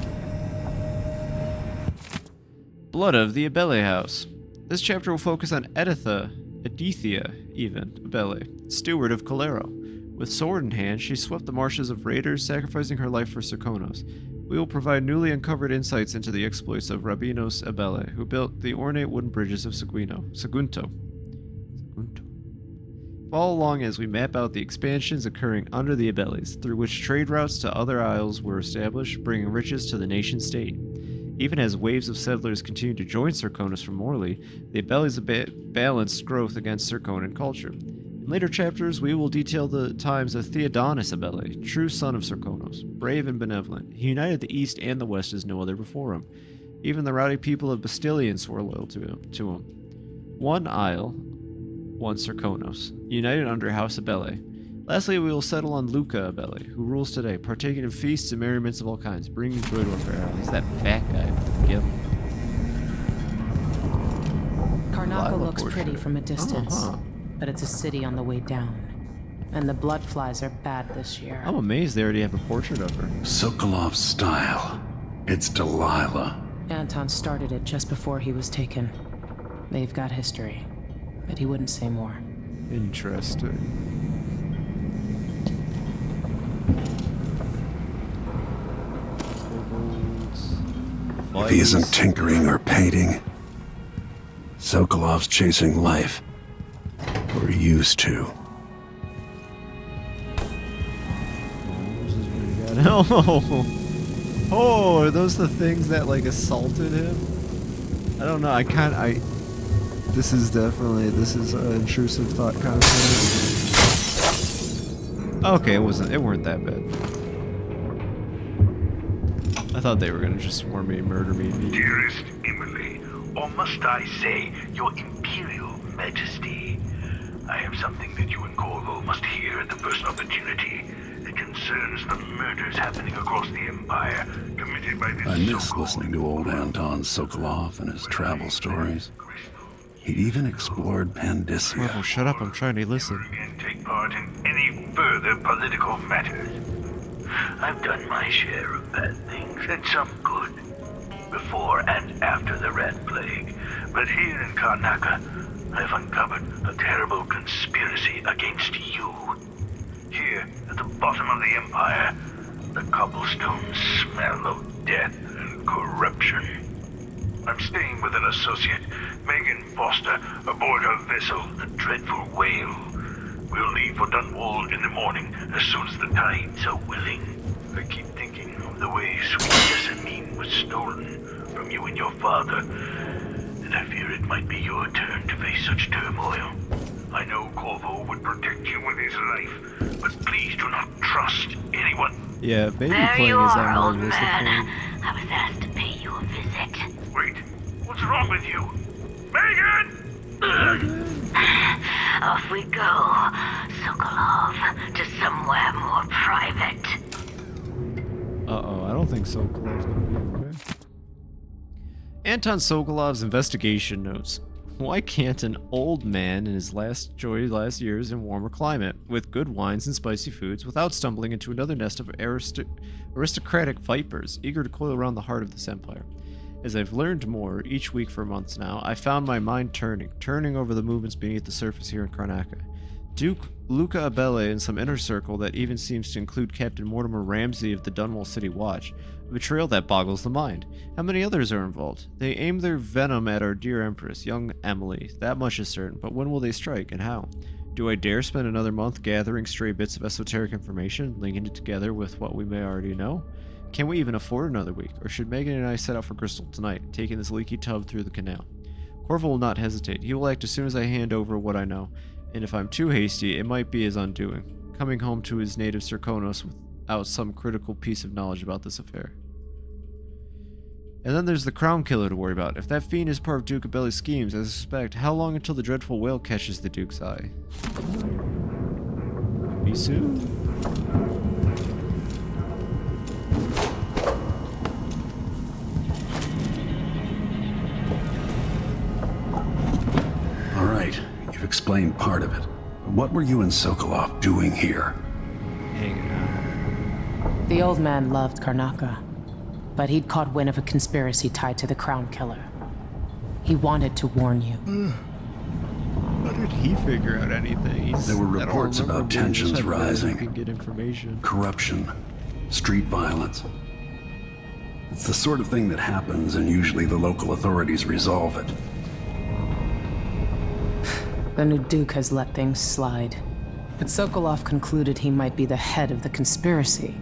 Blood of the Abele House. This chapter will focus on Edithia, Abele, steward of Calero. With sword in hand, she swept the marshes of raiders, sacrificing her life for Serkonos. We will provide newly uncovered insights into the exploits of Rabinos Abele, who built the ornate wooden bridges of Sagunto. Follow along as we map out the expansions occurring under the Abeles, through which trade routes to other isles were established, bringing riches to the nation-state. Even as waves of settlers continue to join Serkonos from Morley, the Abeles balanced growth against Serkonan culture. In later chapters, we will detail the times of Theodonis Abele, true son of Serkonos. Sokolos. Brave and benevolent, he united the East and the West as no other before him. Even the rowdy people of Bastilian swore loyal to him. One isle, one Serkonos, united under House Abele. Lastly, we will settle on Luca Abele, who rules today, partaking in feasts and merriments of all kinds, bringing joy to our fair isle. He's that fat guy. Get him. Karnaca looks pretty from a distance, but it's a city on the way down. And the blood flies are bad this year. I'm amazed they already have a portrait of her. Sokolov's style. It's Delilah. Anton started it just before he was taken. They've got history, but he wouldn't say more. Interesting. If he isn't tinkering or painting, Sokolov's chasing life. Or used to. Oh, are those the things that like assaulted him? I don't know. This is an intrusive thought kind of thing. Okay, it weren't that bad. I thought they were gonna just swarm me and murder me. Dearest Emily, or must I say, your Imperial Majesty, I have something that you and Corvo must hear at the first opportunity. It concerns the murders happening across the Empire, committed by this I miss listening to old Anton Sokolov and his travel stories. He'd even explored Pandyssia. Oh, shut up, I'm trying to listen. And take part in any further political matters. I've done my share of bad things, and some good, before and after the Rat Plague. But here in Karnaca, I've uncovered a terrible conspiracy against you. Here, at the bottom of the Empire, the cobblestones smell of death and corruption. I'm staying with an associate, Megan Foster, aboard her vessel, the Dreadful Whale. We'll leave for Dunwall in the morning, as soon as the tides are willing. I keep thinking of the way sweet Jessamine was stolen from you and your father, and I fear it might be your turn to face such turmoil. I know Corvo would protect you with his life, but please do not trust anyone. Yeah, baby There playing you as are, Emily old was the man. point. I was asked to pay you a visit. Wait, what's wrong with you? Megan! Off we go, Sokolov, to somewhere more private. Uh-oh, I don't think Sokolov's gonna be okay. Anton Sokolov's investigation notes. Why can't an old man in his last years in warmer climate, with good wines and spicy foods, without stumbling into another nest of aristocratic vipers, eager to coil around the heart of this empire? As I've learned more, each week for months now, I found my mind turning over the movements beneath the surface here in Karnaca. Duke Luca Abele in some inner circle that even seems to include Captain Mortimer Ramsey of the Dunwall City Watch. A betrayal that boggles the mind. How many others are involved? They aim their venom at our dear Empress, young Emily. That much is certain, but when will they strike, and how? Do I dare spend another month gathering stray bits of esoteric information, linking it together with what we may already know? Can we even afford another week, or should Megan and I set out for Crystal tonight, taking this leaky tub through the canal? Corvo will not hesitate. He will act as soon as I hand over what I know, and if I'm too hasty, it might be his undoing, coming home to his native Serkonos without some critical piece of knowledge about this affair. And then there's the Crown Killer to worry about. If that fiend is part of Duke Abele's schemes, I suspect, how long until the Dreadful Whale catches the Duke's eye? Could be soon. All right, you've explained part of it. What were you and Sokolov doing here? Hanging out. The old man loved Karnaca, but he'd caught wind of a conspiracy tied to the Crown Killer. He wanted to warn you. How did he figure out anything? There were reports about tensions rising, Can get information. corruption, street violence. It's the sort of thing that happens, and usually the local authorities resolve it. The new Duke has let things slide, but Sokolov concluded he might be the head of the conspiracy.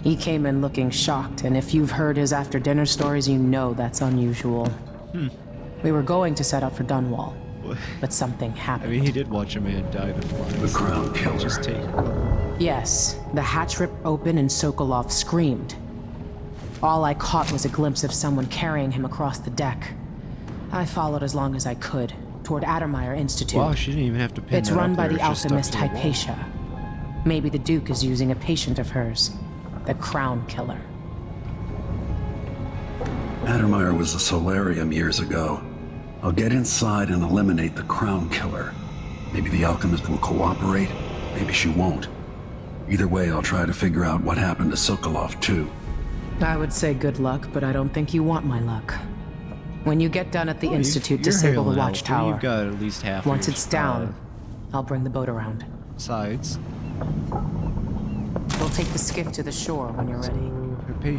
He came in looking shocked, and if you've heard his after-dinner stories, you know that's unusual. We were going to set out for Dunwall, but something I happened. mean, he did watch a man die to fly. The Crown Killer. Just take a couple. Yes, the hatch ripped open and Sokolov screamed. All I caught was a glimpse of someone carrying him across the deck. I followed as long as I could, toward Addermeyer Institute. Wow, she didn't even have to pin It's that run up by there, the it's just alchemist stuck to the wall. Hypatia. Maybe the Duke is using a patient of hers, the Crown Killer. Addermeyer was a solarium years ago. I'll get inside and eliminate the Crown Killer. Maybe the alchemist will cooperate, maybe she won't. Either way, I'll try to figure out what happened to Sokolov, too. I would say good luck, but I don't think you want my luck. When you get done at the Institute, You're disable the hailing out. watchtower. You've got at least half. Once your it's down, I'll bring the boat around. sides. We'll take the skiff to the shore when you're ready.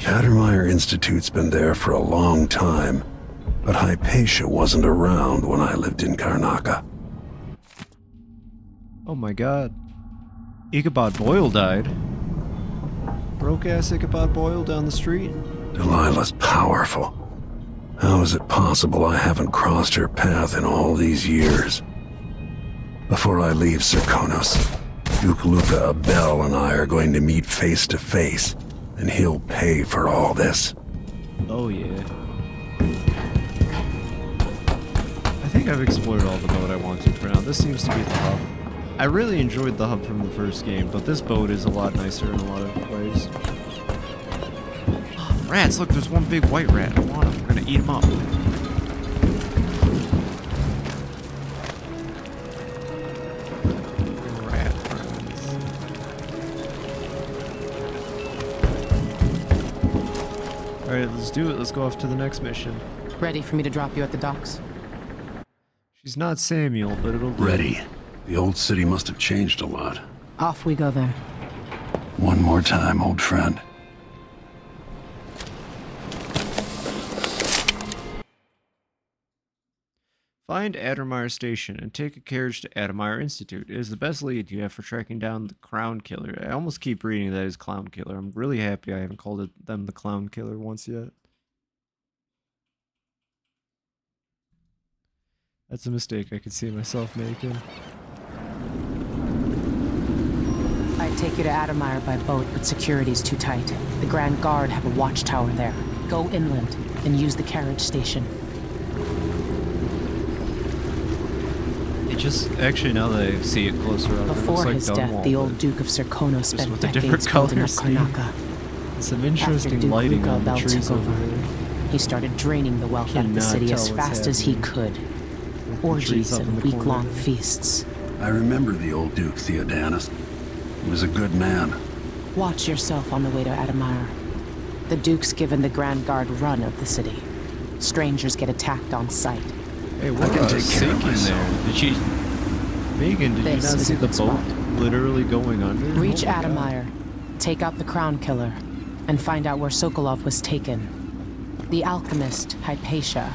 Addermeyer Institute's been there for a long time, but Hypatia wasn't around when I lived in Karnaca. Oh my god. Ichabod Boyle died. Broke-ass Ichabod Boyle down the street. Delilah's powerful. How is it possible I haven't crossed her path in all these years? Before I leave Serkonos, Duke Luca Abel and I are going to meet face to face, and he'll pay for all this. Oh yeah. I think I've explored all the boat I wanted for now. This seems to be the hub. I really enjoyed the hub from the first game, but this boat is a lot nicer in a lot of ways. Oh, rats! Look, there's one big white rat. I want him. We're gonna eat him up. Rat friends. Alright, let's do it. Let's go off to the next mission. Ready for me to drop you at the docks? She's not Samuel, but it'll do. Ready. The old city must have changed a lot. Off we go then. One more time, old friend. Find Addermeyer Station and take a carriage to Addermeyer Institute. It is the best lead you have for tracking down the Crown Killer. I almost keep reading that as Clown Killer. I'm really happy I haven't called them the Clown Killer once yet. That's a mistake I could see myself making. I'd take you to Addermeyer by boat, but security's too tight. The Grand Guard have a watchtower there. Go inland and use the carriage station. It just, actually now that I see it closer up, Before it looks his like death, Dunwall, the old but Duke of Serkonos just spent with a different decades building color up scheme. Karnaca. Some After interesting Duke lighting Luca on the Bell trees took over over, there. he started draining the wealth out of the Cannot city tell as what's fast as he happening. could. the trees Orgies up in and the corner. week-long feasts. I remember the old Duke Theodanis. He was a good man. Watch yourself on the way to Addermeyer. The Duke's given the Grand Guard run of the city. Strangers get attacked on sight. Hey, what can a take care of sinking there? myself. Did she... Megan, did This you not is see a the good boat spot. literally going under? Reach Oh my God. Addermeyer, take out the Crown Killer, and find out where Sokolov was taken. The alchemist, Hypatia.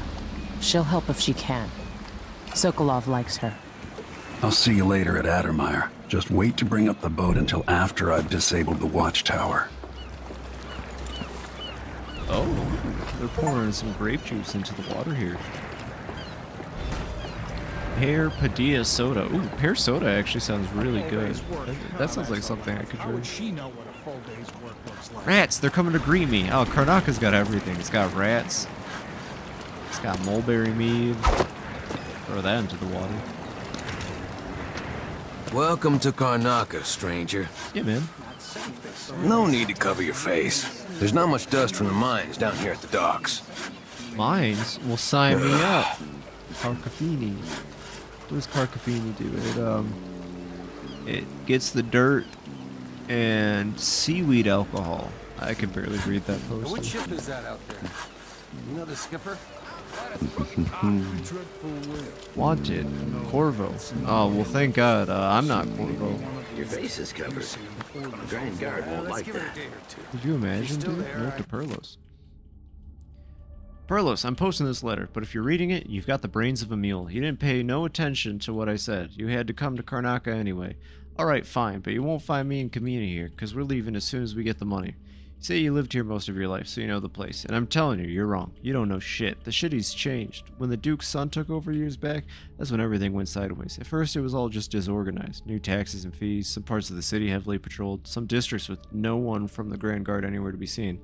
She'll help if she can. Sokolov likes her. I'll see you later at Addermeyer. Just wait to bring up the boat until after I've disabled the watchtower. Oh, they're pouring some grape juice into the water here. Pear Padilla soda. Ooh, pear soda actually sounds really good. That sounds like something I could How would drink. she know what a full day's work looks like? Rats, they're coming to greet me. Oh, Karnaca's got everything. It's got rats. It's got mulberry mead. Throw that into the water. Welcome to Karnaca, stranger. Yeah, man. No need to cover your face. There's not much dust from the mines down here at the docks. Mines will sign me up. Carcafini. What does Carcafini do? It gets the dirt and seaweed alcohol. I can barely read that post. What ship is that out there? You know the skipper? Wanted. Corvo. Oh, well, thank God. I'm not Corvo. Your face is covered. The Grand Guard won't like that. Could you imagine, dude? Note to Perlos. Perlos, I'm posting this letter, but if you're reading it, you've got the brains of a mule. You didn't pay no attention to what I said. You had to come to Karnaca anyway. Alright, fine, but you won't find me in community here, because we're leaving as soon as we get the money. You say you lived here most of your life, so you know the place. And I'm telling you, you're wrong. You don't know shit. The city's changed. When the Duke's son took over years back, that's when everything went sideways. At first, it was all just disorganized. New taxes and fees, some parts of the city heavily patrolled, some districts with no one from the Grand Guard anywhere to be seen.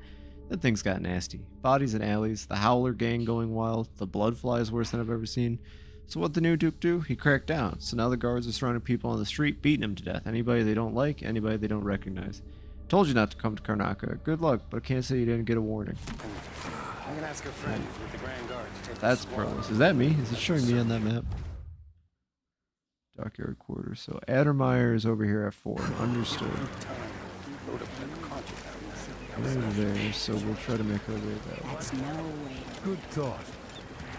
Then things got nasty. Bodies in alleys, the Howler gang going wild, the blood flies worse than I've ever seen. So what the new Duke do? He cracked down. So now the guards are surrounding people on the street, beating them to death. Anybody they don't like, anybody they don't recognize. Told you not to come to Karnaca. Good luck, but I can't say you didn't get a warning. I'm gonna ask a friend who's with the Grand Guard to take That's Perlis. Is that me? Is it showing me on that map? Dockyard quarters. So Addermeyer is over here at 4. Understood. Over there, so we'll try to make our way that way. That's no way. Good thought.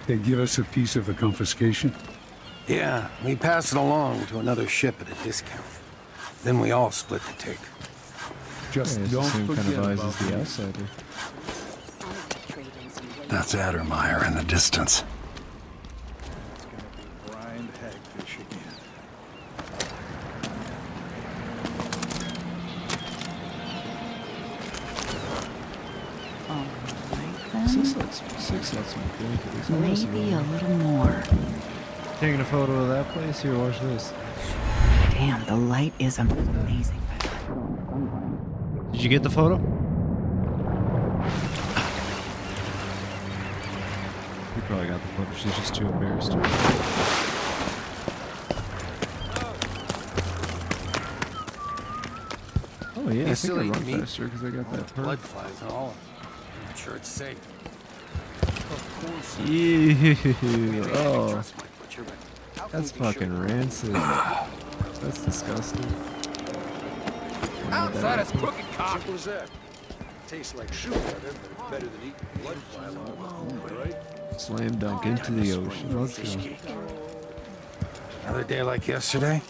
They give us a piece of the confiscation? Yeah, we pass it along to another ship at a discount. Then we all split the take. Just yeah, don't the same forget kind of eyes about as the outsider. That's Addermeyer in the distance. It's gonna be grind hagfish again. Alright then. 6 lets me blink at Maybe a little more. Taking a photo of that place? Here, watch this. Damn, the light is amazing. Did you get the photo? You probably got the photo. She's just too embarrassed to. Oh yeah, I think I run faster because I got that blood flies and all. I'm not sure it's safe. Ew. Oh. That's fucking rancid. That's disgusting. Outside it's crooked cock. Simple as that. Tastes like shoe butter, but it's better than eating blood fly along, right? Slam dunk into the ocean. Let's go. Another day like yesterday?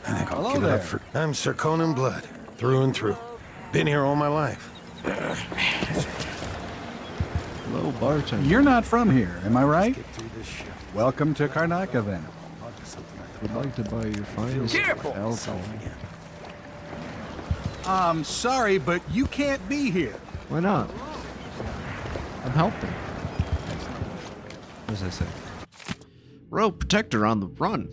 I think I'll give it up for... I'm Sir Conan Blood, through and through. Been here all my life. Hello, bartender. You're not from here, am I right? Welcome to Karnaca, then. Would like to buy your finest alcohol. Sorry, but you can't be here. Why not? I'm helping. What does I say? Royal Protector on the run.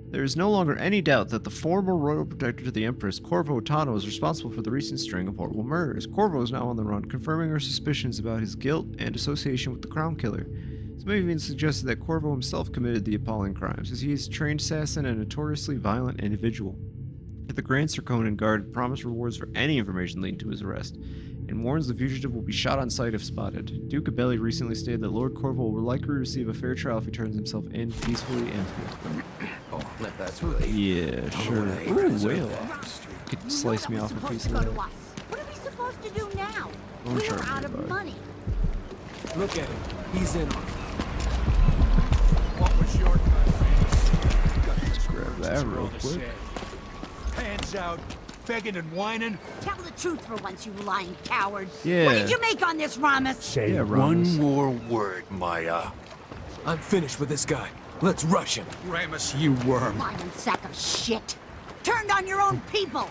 There is no longer any doubt that the former Royal Protector to the Empress, Corvo Tano, is responsible for the recent string of horrible murders. Corvo is now on the run, confirming her suspicions about his guilt and association with the Crown Killer. Some have even suggested that Corvo himself committed the appalling crimes, as he is a trained assassin and a notoriously violent individual. Yet the Grand Sir Conan Guard promised rewards for any information leading to his arrest, and warns the fugitive will be shot on sight if spotted. Duke Abelli recently stated that Lord Corvo will likely receive a fair trial if he turns himself in peacefully and forthwith. That's really... Yeah, sure. Ooh, whale. Could slice me off a piece of that. What are we supposed to do now? Don't We're charge me out of about it. money. Look at him. He's in on it. What was your time? Let's grab that real quick. Hands out, begging and whining. Tell the truth for once, you lying coward. Yeah. What did you make on this, Ramos? Say Yeah, one Ramos. more word, Maya. I'm finished with this guy. Let's rush him. Ramus, you worm. Lying sack of shit. Turned on your own people.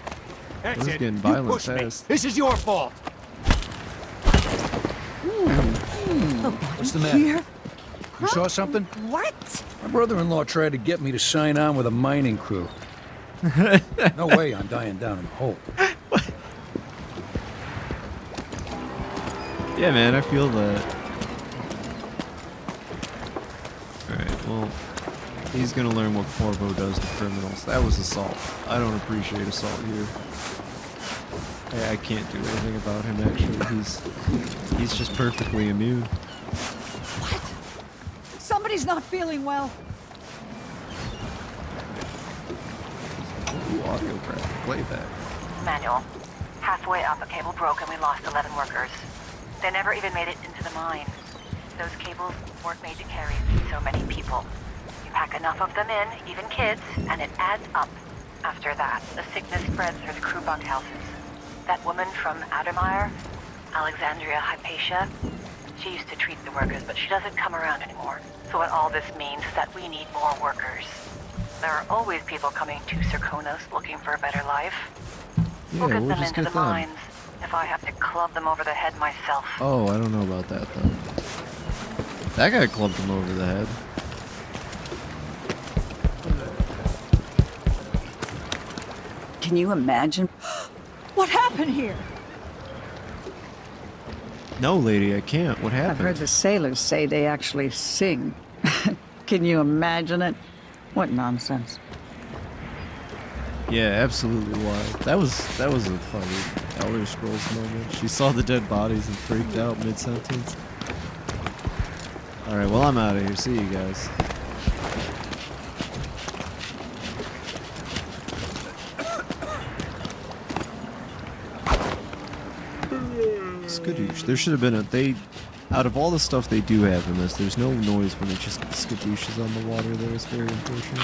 This That's is it. getting You violent pushed me. fast. This is your fault. What's the matter? Here? You saw something? What? My brother-in-law tried to get me to sign on with a mining crew. No way I'm dying down in the hole. Yeah, man, I feel that. Alright, well, he's gonna learn what Corvo does to criminals. That was assault. I don't appreciate assault here. I can't do anything about him, actually. He's just perfectly immune. Somebody's not feeling well. Ooh, audio crack. Playback. Manual. Halfway up, a cable broke and we lost 11 workers. They never even made it into the mine. Those cables weren't made to carry so many people. You pack enough of them in, even kids, and it adds up. After that, the sickness spreads through the crew bunkhouses. That woman from Addermeyer, Alexandria Hypatia, she used to treat the workers, but she doesn't come around anymore. So what all this means is that we need more workers. There are always people coming to Serkonos looking for a better life. Yeah, We'll get we'll them just into get the them. mines. if I have to club them over the head myself. Oh, I don't know about that though. That guy clubbed him over the head. Can you imagine? What happened here? No, lady, I can't. What happened? I've heard the sailors say they actually sing. Can you imagine it? What nonsense. Yeah, absolutely wild. That was a funny Elder Scrolls moment. She saw the dead bodies and freaked out mid-sentence. Alright, well I'm out of here. See you guys. Skadoosh. There should have been out of all the stuff they do have in this, there's no noise when it just skadooshes on the water there. It's very unfortunate.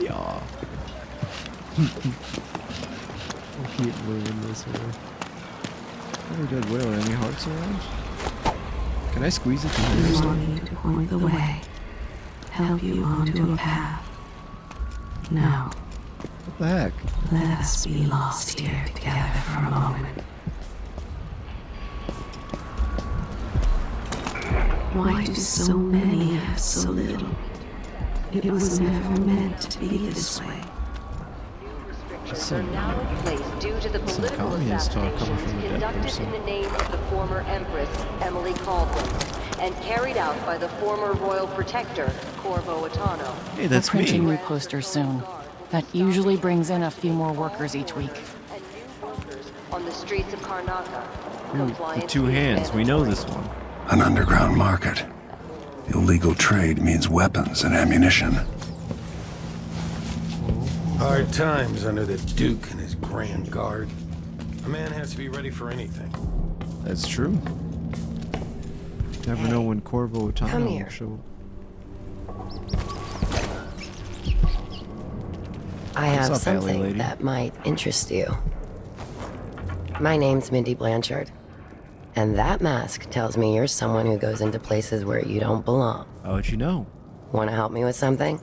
Yeah. We'll keep moving this way. Oh, dead whale. Any hearts around? Can I squeeze it to here? I want me to point the way, help you onto a path. Now, what the heck? let us be lost here together for a moment. Why do so many have so little? It was never meant to be this way. Some due to the political communist talk coming from assassinations the dead conducted person. in the name of the former Empress, Emily Caldwell, and carried out by the former Royal Protector, Corvo Attano. Hey, that's We're me. printing new posters soon. That usually brings in a few more workers each week. On the streets of Karnataka, Ooh, the two hands. We know this one. An underground market. Illegal trade means weapons and ammunition. Hard times under the Duke and his Grand Guard. A man has to be ready for anything. That's true. Never know when Corvo Come Attano here. will show. I What's have up, alley something lady? that might interest you. My name's Mindy Blanchard, and that mask tells me you're someone who goes into places where you don't belong. How'd you know? Want to help me with something?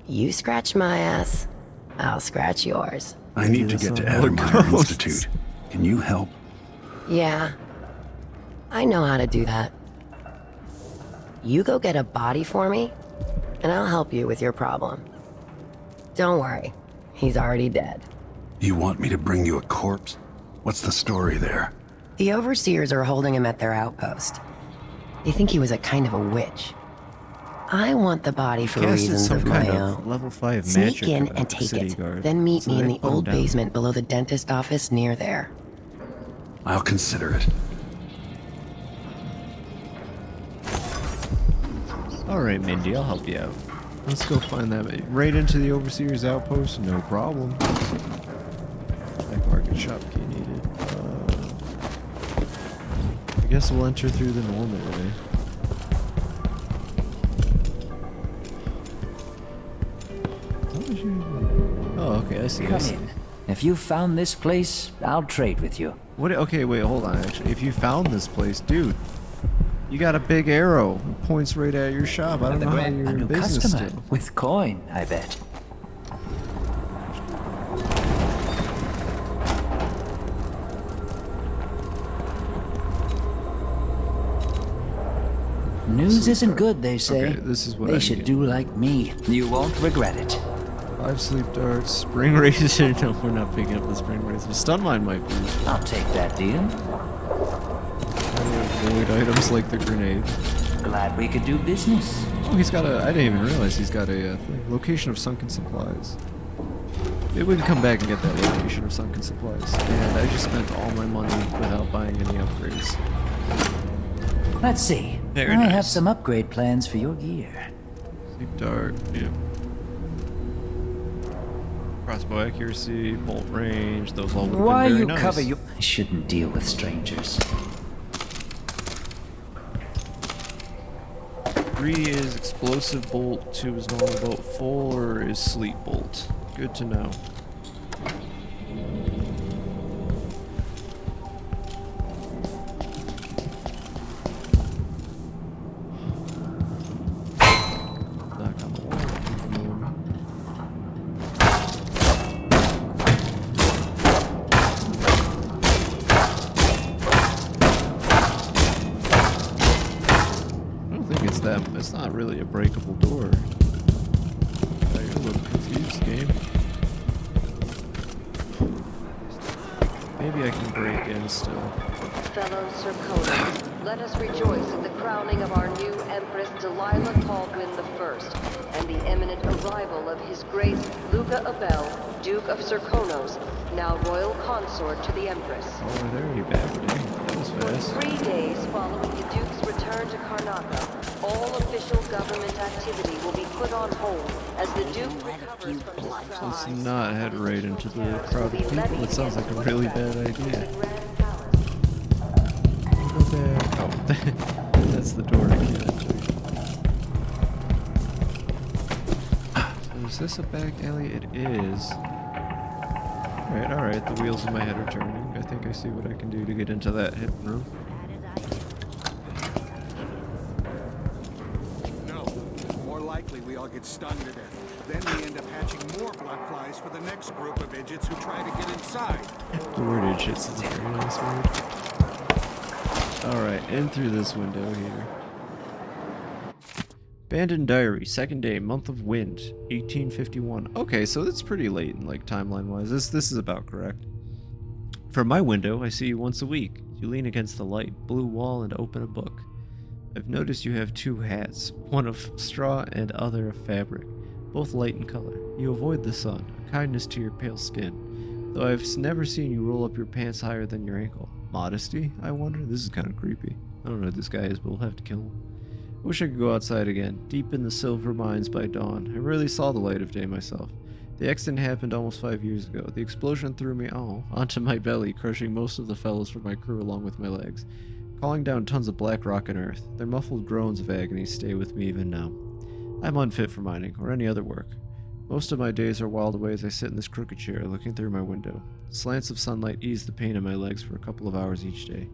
You scratch my ass, I'll scratch yours. I need to get to Adammeyer Institute. Can you help? Yeah, I know how to do that. You go get a body for me, and I'll help you with your problem. Don't worry, he's already dead. You want me to bring you a corpse? What's the story there? The overseers are holding him at their outpost. They think he was a kind of a witch. I want the body for Casted reasons some of my kind own. of level 5 Sneak magic in and take city it, guard. then meet So me in they the put him old down. basement below the dentist office near there. I'll consider it. Alright, Mindy, I'll help you out. Let's go find that. Right into the Overseer's outpost? No problem. Black market shop key needed. I guess we'll enter through the normal way. Oh, okay, I see. I Come see. in. If you found this place, I'll trade with you. What? Okay, wait, hold on. Actually, if you found this place, dude, you got a big arrow. It points right at your shop. I don't know how you're A in new business customer still. with coin, I bet. News isn't good, they say. Okay, this is what they I should need. do like me. You won't regret it. 5 sleep darts, spring razor. No, we're not picking up the spring razor. Stun mine might be. I'll take that deal. Void items like the grenade. Glad we could do business. Oh, he's got a. I didn't even realize he's got a thing. Location of sunken supplies. Maybe we can come back and get that location of sunken supplies. And I just spent all my money without buying any upgrades. Let's see. Very I nice. have some upgrade plans for your gear. Sleep dart. Yeah. Crossbow accuracy, bolt range. Those all would have Why been very you nice. cover your... I shouldn't deal with strangers. 3 is explosive bolt, 2 is normal bolt, 4 is sleep bolt. Good to know. Knock on the wall. it's not really a breakable door. You're a little confused, game. Maybe I can break in still. Fellow Serkonans, let us rejoice in the crowning of our new Empress Delilah Caldwin I, and the imminent arrival of His Grace Luca Abel, Duke of Serkonos, now royal consort to the Empress. Oh, there you back. That was fast. For 3 days following the Duke's return to Karnaca, all official government activity will be put on hold as the Duke recovers from his Let's not head right into the crowd of people. It sounds like a really bad idea. Go back. Oh, that's the door I can't enter. So is this a back alley? It is. Alright, the wheels in my head are turning. I think I see what I can do to get into that hidden room. No, more likely we all get stung to death. Then we end up hatching more blood flies for the next group of idiots who try to get inside. The word idiots is a very nice word. Alright, in through this window here. Abandoned Diary, 2nd day, month of wind, 1851. Okay, so that's pretty late in like timeline-wise. This is about correct. From my window, I see you once a week. You lean against the light, blue wall, and open a book. I've noticed you have 2 hats, one of straw and other of fabric, both light in color. You avoid the sun, a kindness to your pale skin, though I've never seen you roll up your pants higher than your ankle. Modesty, I wonder? This is kind of creepy. I don't know who this guy is, but we'll have to kill him. I wish I could go outside again, deep in the silver mines by dawn. I rarely saw the light of day myself. The accident happened almost 5 years ago. The explosion threw me onto my belly, crushing most of the fellows from my crew along with my legs, calling down tons of black rock and earth. Their muffled groans of agony stay with me even now. I'm unfit for mining, or any other work. Most of my days are whiled away as I sit in this crooked chair, looking through my window. Slants of sunlight ease the pain in my legs for a couple of hours each day.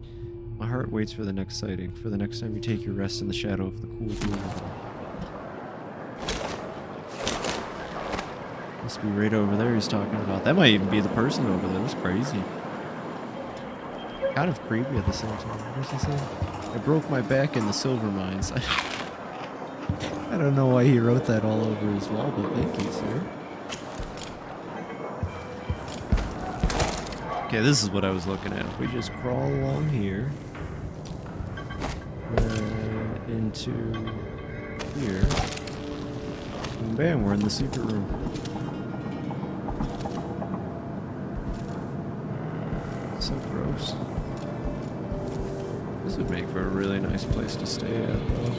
My heart waits for the next sighting, for the next time you take your rest in the shadow of the cool blue river. Must be right over there he's talking about. That might even be the person over there. That's crazy. Kind of creepy at the same time. What does he say? I broke my back in the silver mines. I don't know why he wrote that all over his wall, but thank you, sir. Okay, this is what I was looking at. If we just crawl along here, then into here, and bam, we're in the secret room. So gross. This would make for a really nice place to stay at, though.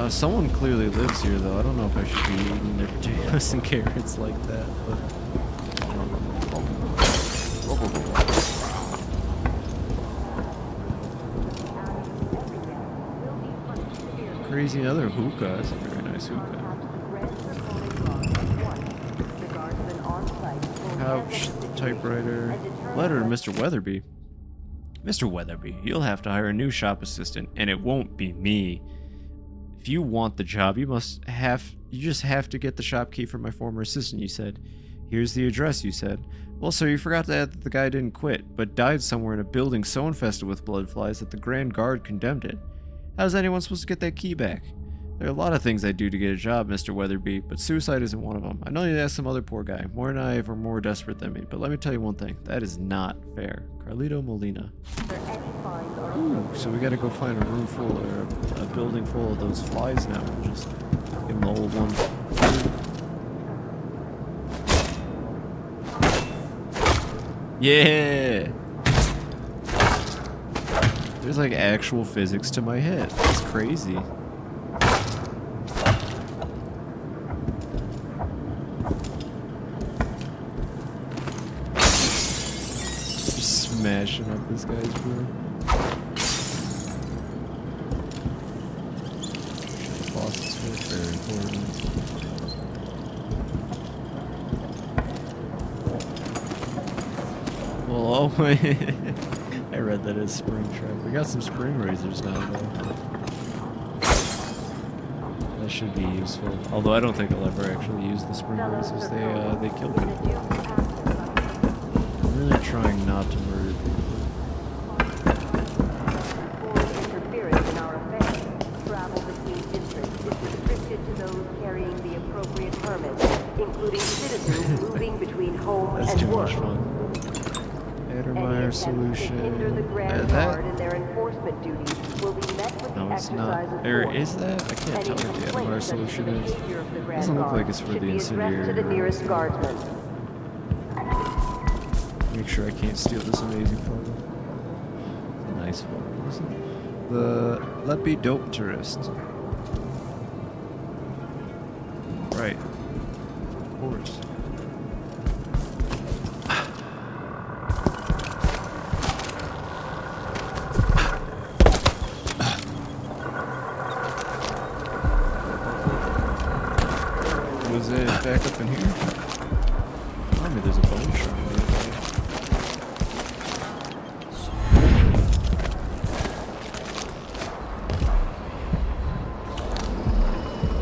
Someone clearly lives here, though. I don't know if I should be eating their potatoes and carrots like that, but... Crazy another hookah. That's a very nice hookah. Couch, typewriter. Letter to Mr. Weatherby. Mr. Weatherby, you'll have to hire a new shop assistant, and it won't be me. If you want the job, you just have to get the shop key from my former assistant, you said. Here's the address, you said. Well, sir, you forgot to add that the guy didn't quit, but died somewhere in a building so infested with blood flies that the Grand Guard condemned it. How's anyone supposed to get that key back? There are a lot of things I'd do to get a job, Mr. Weatherby, but suicide isn't one of them. I know you'd ask some other poor guy, more naive or more desperate than me, but let me tell you one thing. That is not fair. Carlito Molina. Ooh, so we gotta go find a room full, or a building full of those flies now, and just give them the old one. Yeah! There's like actual physics to my head. It's crazy. Smashing up this guy's room. Bosses were very important. Well, oh wait. I read that as spring trap. We got some spring razors now though. That should be useful. Although I don't think I'll ever actually use the sprinklers as they kill people. I'm really trying not to murder people. Interference in our affairs. Travel between districts is restricted to those carrying the appropriate permits, including citizens moving between home That's and too work. much fun. Addermeyer solution. The Grand Guard in their enforcement duties will be met with No, the it's exercise not. of Or force. is that? I can't tell what the Addermeyer solution is. Doesn't look like it's for the incendiary. To the nearest guardsman. Make sure I can't steal this amazing photo. It's a nice photo, isn't it? The Lepidopterist. Right. Of course. Was it back up in here? Tell me there's a bone shard.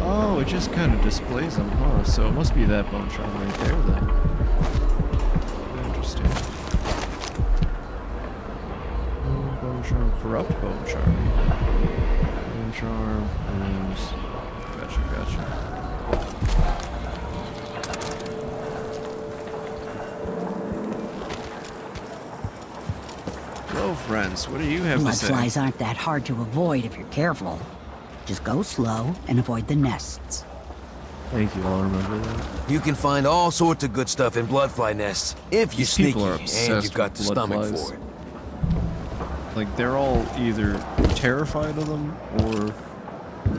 Oh, it just kind of displays them, huh? So it must be that bone charm right there, then. Interesting. Bone charm, corrupt bone charm. Bone charm, wounds. Gotcha. Hello, friends. What do you have to say? Bloodflies aren't that hard to avoid if you're careful. Just go slow and avoid the nests. Thank you, I'll remember that. You can find all sorts of good stuff in bloodfly nests if you're These sneaky people are and obsessed you've got with the stomach bloodflies. for it. Like, they're all either terrified of them or,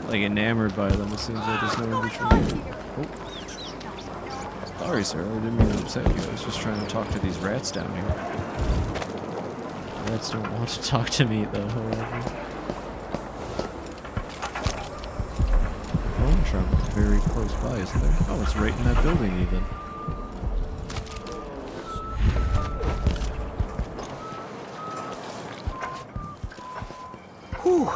like, enamored by them. It seems like there's no in between. Oh. Sorry, sir. I didn't mean to upset you. I was just trying to talk to these rats down here. Rats don't want to talk to me, though, however. Bone charm is very close by, isn't there? Oh, it's right in that building, even. Whew.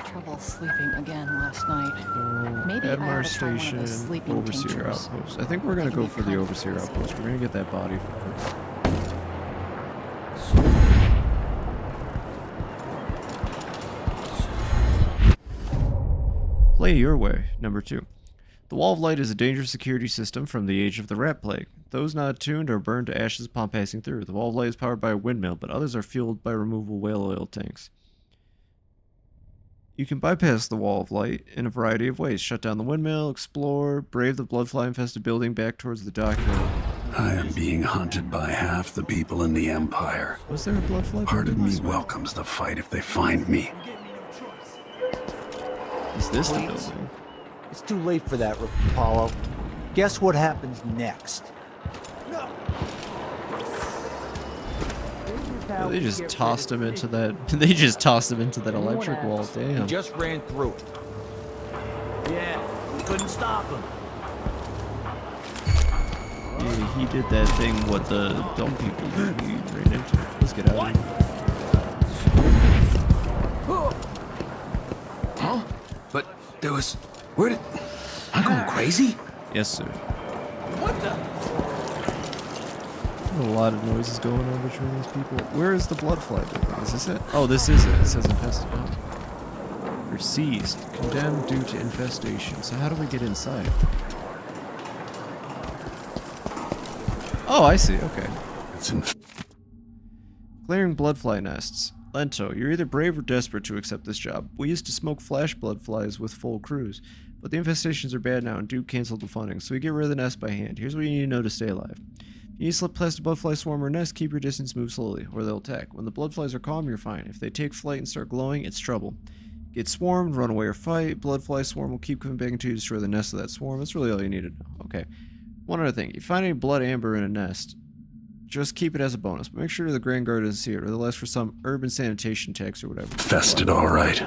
Trouble sleeping again last night. Maybe I Admire ought to try one of Station, those sleeping Overseer tinctures. Outpost. I think we're gonna go for the Overseer Outpost. We're gonna get that body first. Play your way. Number 2. The Wall of Light is a dangerous security system from the age of the Rat Plague. Those not attuned are burned to ashes upon passing through. The Wall of Light is powered by a windmill, but others are fueled by removable whale oil tanks. You can bypass the Wall of Light in a variety of ways. Shut down the windmill, explore, brave the bloodfly-infested building back towards the dockyard. I am being hunted by half the people in the Empire. Was there a bloodfly? Part of me welcomes the fight if they find me. Is this the building? It's too late for that, Apollo. Guess what happens next? Yeah, they just tossed him into that. They just tossed him into that electric wall. He Damn. just ran through it. Yeah, we couldn't stop him. Yeah, he did that thing what the dumb people do. He ran into it. Let's get out of here. Huh? But there was... Where did... I'm going crazy? Yes, sir. What the... A lot of noises going on between these people. Where is the bloodfly building? Is this it? Oh, this is it. It says infested. Oh. You're seized. Condemned due to infestation. So how do we get inside? Oh, I see. Okay. Clearing bloodfly nests. Lento, you're either brave or desperate to accept this job. We used to smoke flash bloodflies with full crews, but the infestations are bad now and Duke canceled the funding, so we get rid of the nest by hand. Here's what you need to know to stay alive. You need to slip past a bloodfly swarm or nest, keep your distance, move slowly, or they'll attack. When the bloodflies are calm, you're fine. If they take flight and start glowing, it's trouble. Get swarmed, run away or fight. Bloodfly swarm will keep coming back until you destroy the nest of that swarm. That's really all you need to know. Okay. One other thing. If you find any blood amber in a nest, just keep it as a bonus, but make sure the Grand Guard doesn't see it, or they'll ask for some urban sanitation tax or whatever. Fested, all right.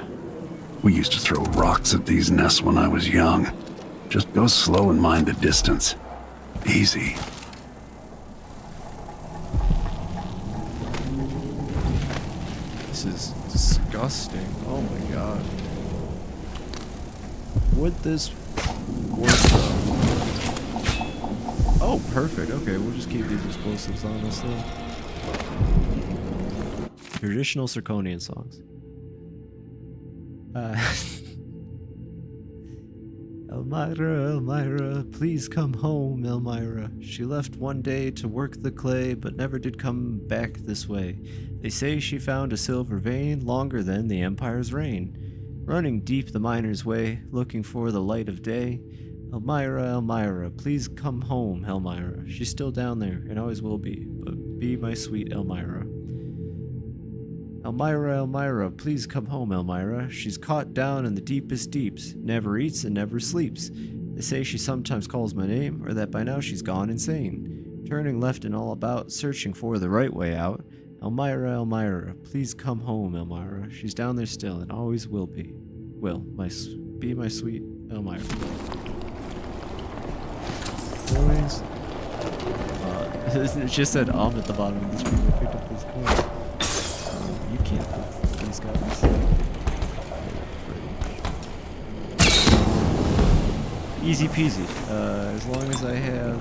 We used to throw rocks at these nests when I was young. Just go slow and mind the distance. Easy. This is disgusting. Oh my god. Would this Oh, perfect. Okay, we'll just keep these explosives on us then. Traditional Zirconian songs. Elmira, Elmira, please come home, Elmira. She left one day to work the clay, but never did come back this way. They say she found a silver vein longer than the Empire's reign. Running deep the miner's way, looking for the light of day. Elmira, Elmira, please come home, Elmira. She's still down there, and always will be, but be my sweet Elmira. Elmira, Elmira, please come home, Elmira. She's caught down in the deepest deeps, never eats and never sleeps. They say she sometimes calls my name, or that by now she's gone insane. Turning left and all about, searching for the right way out. Elmira, Elmira, please come home, Elmira. She's down there still and always will be. Be my sweet Elmira. Boys. It just said at the bottom of the screen. I picked up this coin. You can't put these guys. Easy peasy. As long as I have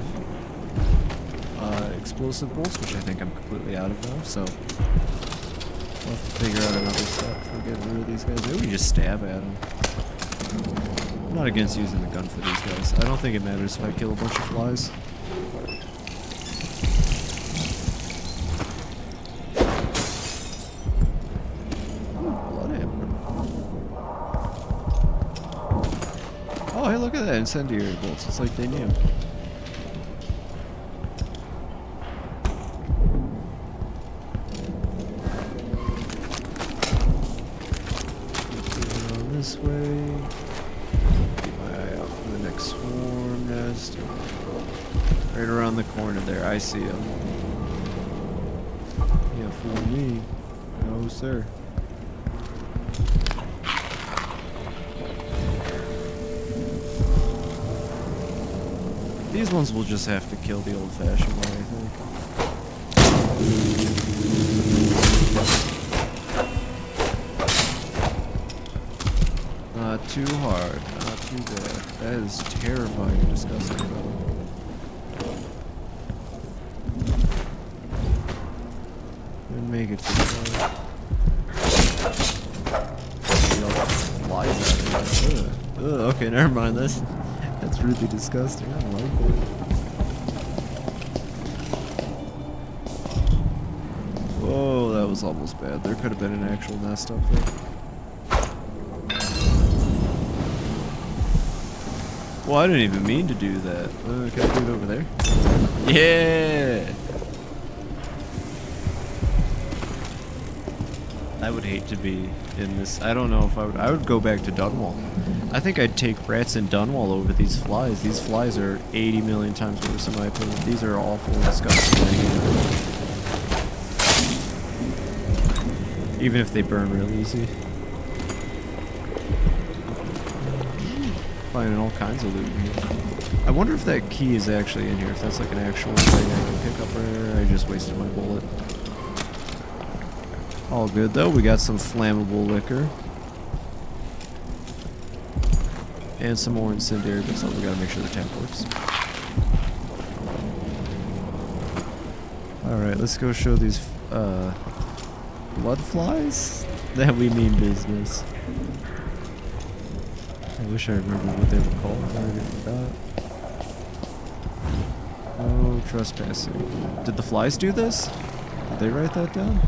explosive bolts, which I think I'm completely out of now, so I'll have to figure out another step for getting rid of these guys. Maybe we just stab at them. I'm not against using the gun for these guys. I don't think it matters if I kill a bunch of flies. Oh, hey, look at that. Incendiary bolts. It's like they knew. This way. Keep my eye out for the next swarm nest. Right around the corner there. I see him. Yeah, fool me. No, sir. These ones will just have to kill the old-fashioned way, I think. Not too hard, not too bad. That is terrifying and disgusting, though. Didn't make it too far. Flies out here. Ugh, okay, never mind. That's really disgusting. I don't like it. Whoa, that was almost bad. There could have been an actual nest up there. Well, I didn't even mean to do that. Can I do it over there? Yeah! I would hate to be in this. I don't know if I would go back to Dunwall. I think I'd take rats in Dunwall over these flies. These flies are 80 million times worse in my opinion. These are awful and disgusting. Even if they burn real easy. Finding all kinds of loot in here. I wonder if that key is actually in here. If that's like an actual thing I can pick up or I just wasted my bullet. All good though, we got some flammable liquor. And some more incendiary, but we gotta make sure the tap works. Alright, let's go show these blood flies that we mean business. I wish I remembered what they were called. I already forgot. Oh, trespassing. Did the flies do this? Did they write that down?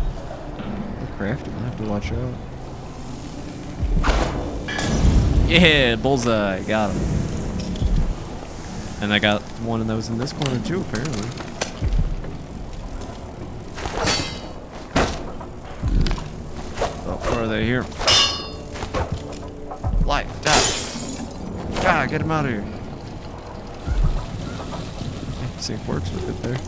Crafting, I'll have to watch out. Yeah, bullseye, got him. And I got one that was in this corner too, apparently. Oh, where are they? Here. Fly, die. Ah, get him out of here. Sync works with it there.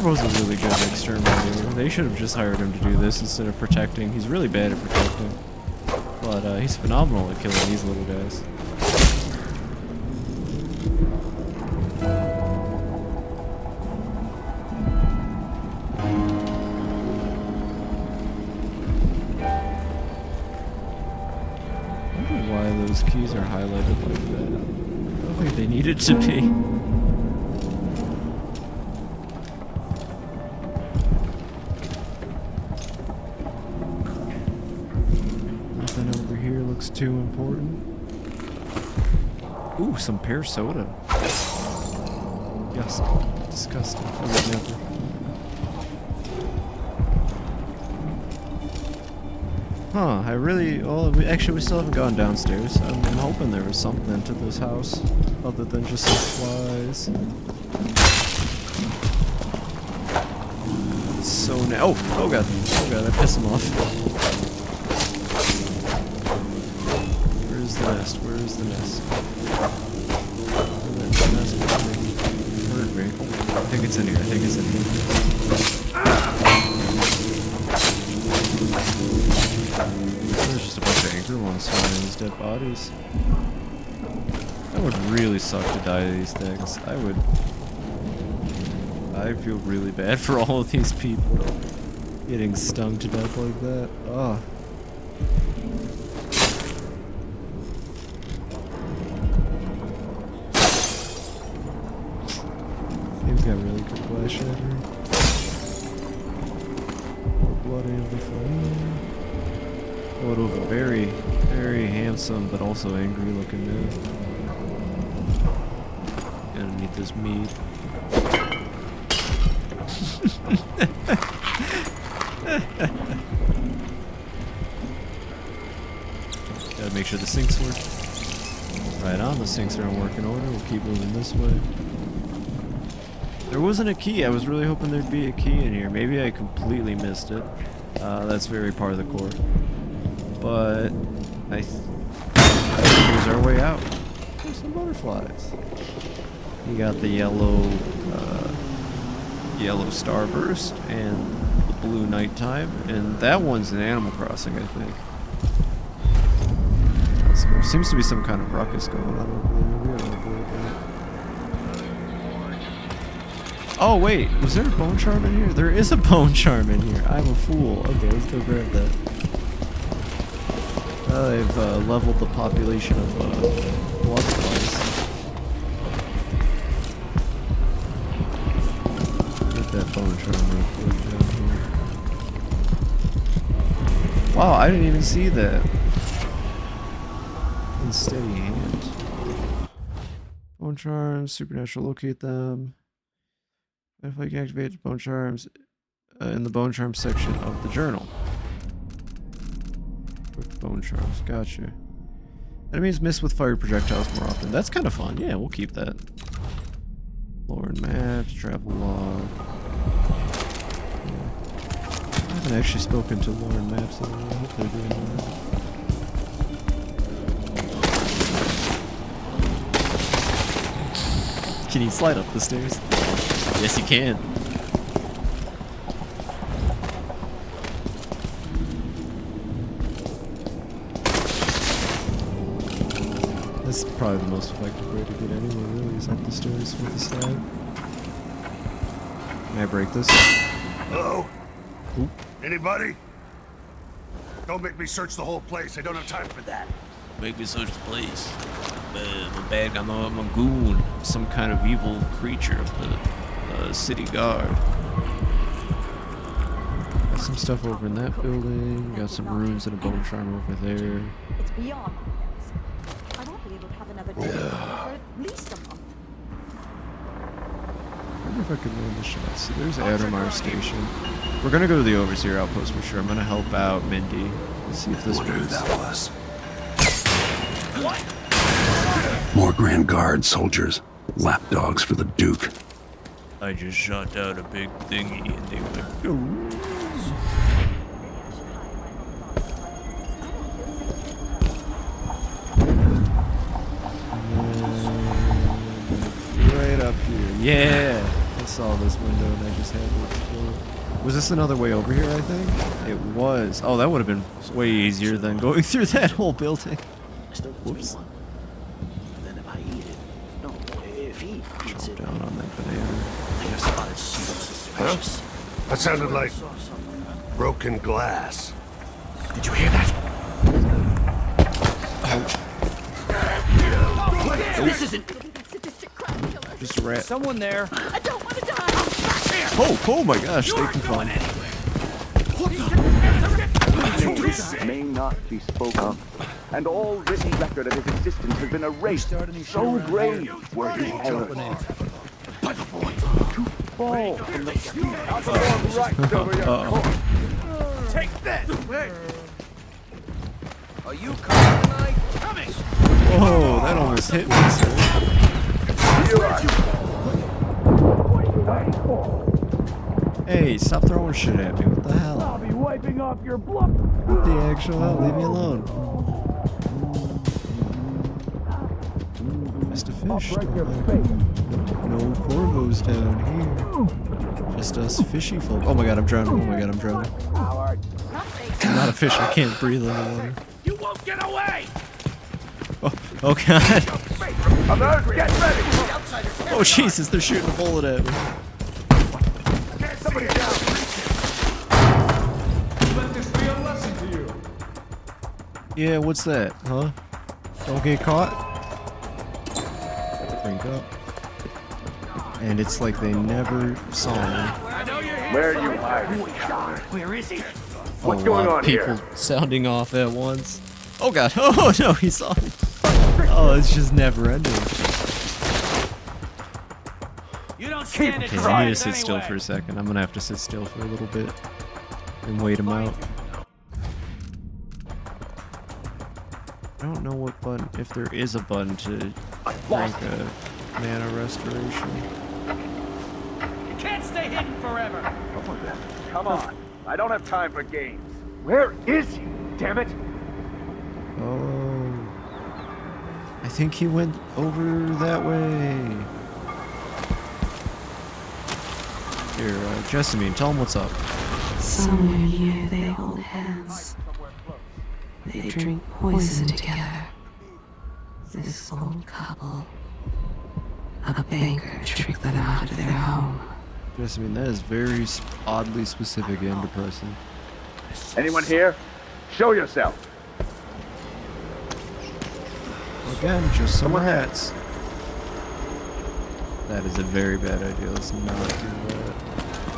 Corpo's a really good exterminator. They should have just hired him to do this instead of protecting. He's really bad at protecting. But he's phenomenal at killing these little guys. I wonder why those keys are highlighted like that. I don't think they needed to be. Too important. Ooh, some pear soda. Yes, disgusting. I would never. Huh, I really... Well, actually, we still haven't gone downstairs. I'm hoping there was something to this house other than just some flies. So now... Oh god. Oh god, I pissed him off. The nest? Where is the nest? The nest heard me. I think it's in here. I think it's in here. There's just a bunch of anchor ones swimming in these dead bodies. That would really suck to die to these things. I feel really bad for all of these people getting stung to death like that. Ugh. Got really good glass shattering. More bloody of the flame. Photo of a very, very handsome but also angry looking man. Gonna need this meat. Gotta make sure the sinks work. Right on, the sinks are in working order. We'll keep moving this way. There wasn't a key. I was really hoping there'd be a key in here. Maybe I completely missed it. That's very part of the core. But here's our way out. There's some butterflies. You got the yellow starburst and the blue nighttime, and that one's in Animal Crossing, I think. There seems to be some kind of ruckus going on over there. We gotta avoid that. Oh wait, was there a bone charm in here? There is a bone charm in here. I'm a fool. Okay, let's go grab that. I've leveled the population of blood flies. Get that bone charm real quick down here. Wow, I didn't even see that. In steady hand. Bone charms, supernatural, locate them. If I can activate bone charms in the bone charm section of the journal. Quick bone charms, gotcha. Enemies miss with fire projectiles more often. That's kind of fun. Yeah, we'll keep that. Lore and maps, travel log. Yeah. I haven't actually spoken to Lore and maps in a while. I hope they're doing that. Can you slide up the stairs? Yes, you can. This is probably the most effective way to get anywhere, really, is up the stairs with the slide. May I break this? Hello? Oop. Anybody? Don't make me search the whole place. I don't have time for that. Make me search the place. I'm a bad guy, I'm a goon. Some kind of evil creature of the city guard. Got some stuff over in that building. Got some runes and a bone charm over there. It's beyond comparison. I won't be able to have another day for at least a month. I wonder if I could land the shot. See, there's Adamar Station. We're gonna go to the Overseer outpost for sure. I'm gonna help out Mindy. Let's see if this works. Who that was. More Grand Guard soldiers. Lapdogs for the Duke. I just shot out a big thingy and they went, "Ooh." Right up here. Yeah! Let's saw this window and I just had to explore. Was this another way over here, I think? It was. Oh, that would have been way easier than going through that whole building. Whoops. Then if I eat it, no, if he eats it, down on that banana. I guess spotted something suspicious. That sounded like broken glass. Did you hear that? This isn't. Just a rat. Someone there. I don't want to die. Oh my gosh, they can come. May not be spoken of, and all written record of his existence has been erased. So grave were his errors. To fall from the right over your course. Take that! Are you coming tonight? Coming! Whoa, that almost hit me, sir. Hey, stop throwing shit at me. What the hell? I'll be wiping off your blood. What the actual hell? Leave me alone. Just a fish. No corvos down here. Just us fishy folk. Oh my god, I'm drowning. Oh my god, I'm drowning. I'm not a fish. I can't breathe underwater. You won't get away! Oh god. Get ready! Oh Jesus, they're shooting a bullet at me. Somebody down! Let this be a lesson to you. Yeah, what's that? Huh? Don't get caught? Drink up. And it's like they never saw me. I know you're here. Where are you hiding? Where is he? What's going on people here? sounding off at once. Oh god. Oh no, he saw me. Oh, it's just never ending. You don't stand Okay, I need to sit still for a second. I'm gonna have to sit still for a little bit and wait him out. I don't know what button, if there is a button to drink a mana restoration. You can't stay hidden forever. Come on. I don't have time for games. Where is he? Damn it! Oh. I think he went over that way. Here, Jessamine, tell him what's up. Somewhere near they hold hands. They drink poison together. This old couple. A banker tricked them out of their home. Jessamine, that is very oddly specific and depressing. Anyone here? Show yourself. Again, just some rats. That is a very bad idea. Let's not do that.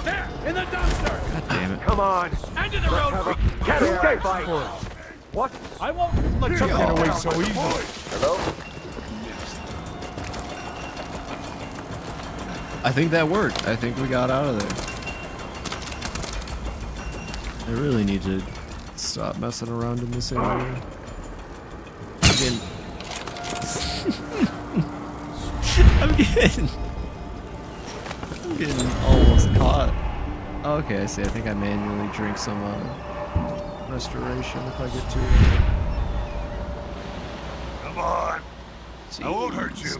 There, in the dumpster. God damn it. Come on. End of the road. Can't escape. What? I won't let you get away so easily. Hello? I think that worked. I think we got out of there. I really need to stop messing around in this area. I'm getting almost caught. Okay, I see. I think I manually drink some restoration if I get to it. Come on. Jeez. I won't hurt you.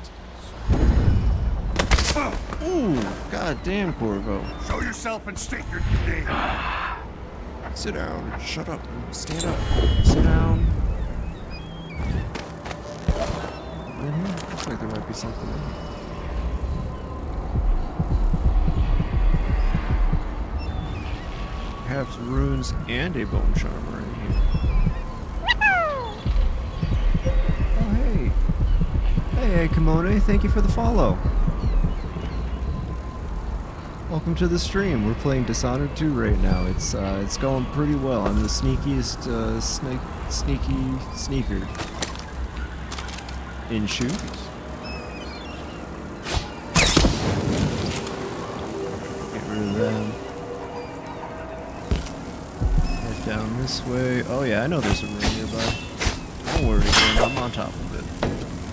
Ooh, god damn, Corvo. Show yourself and state your name. Sit down. Shut up. Stand up. Sit down. Looks like there might be something in here. Perhaps runes and a bone charmer in here. Oh, hey. Hey, Kimone, thank you for the follow. Welcome to the stream. We're playing Dishonored 2 right now. It's going pretty well. I'm the sneakiest sneaker in shoes. Get rid of them. Head down this way. Oh yeah, I know there's a room nearby. Don't worry, man. I'm on top of it.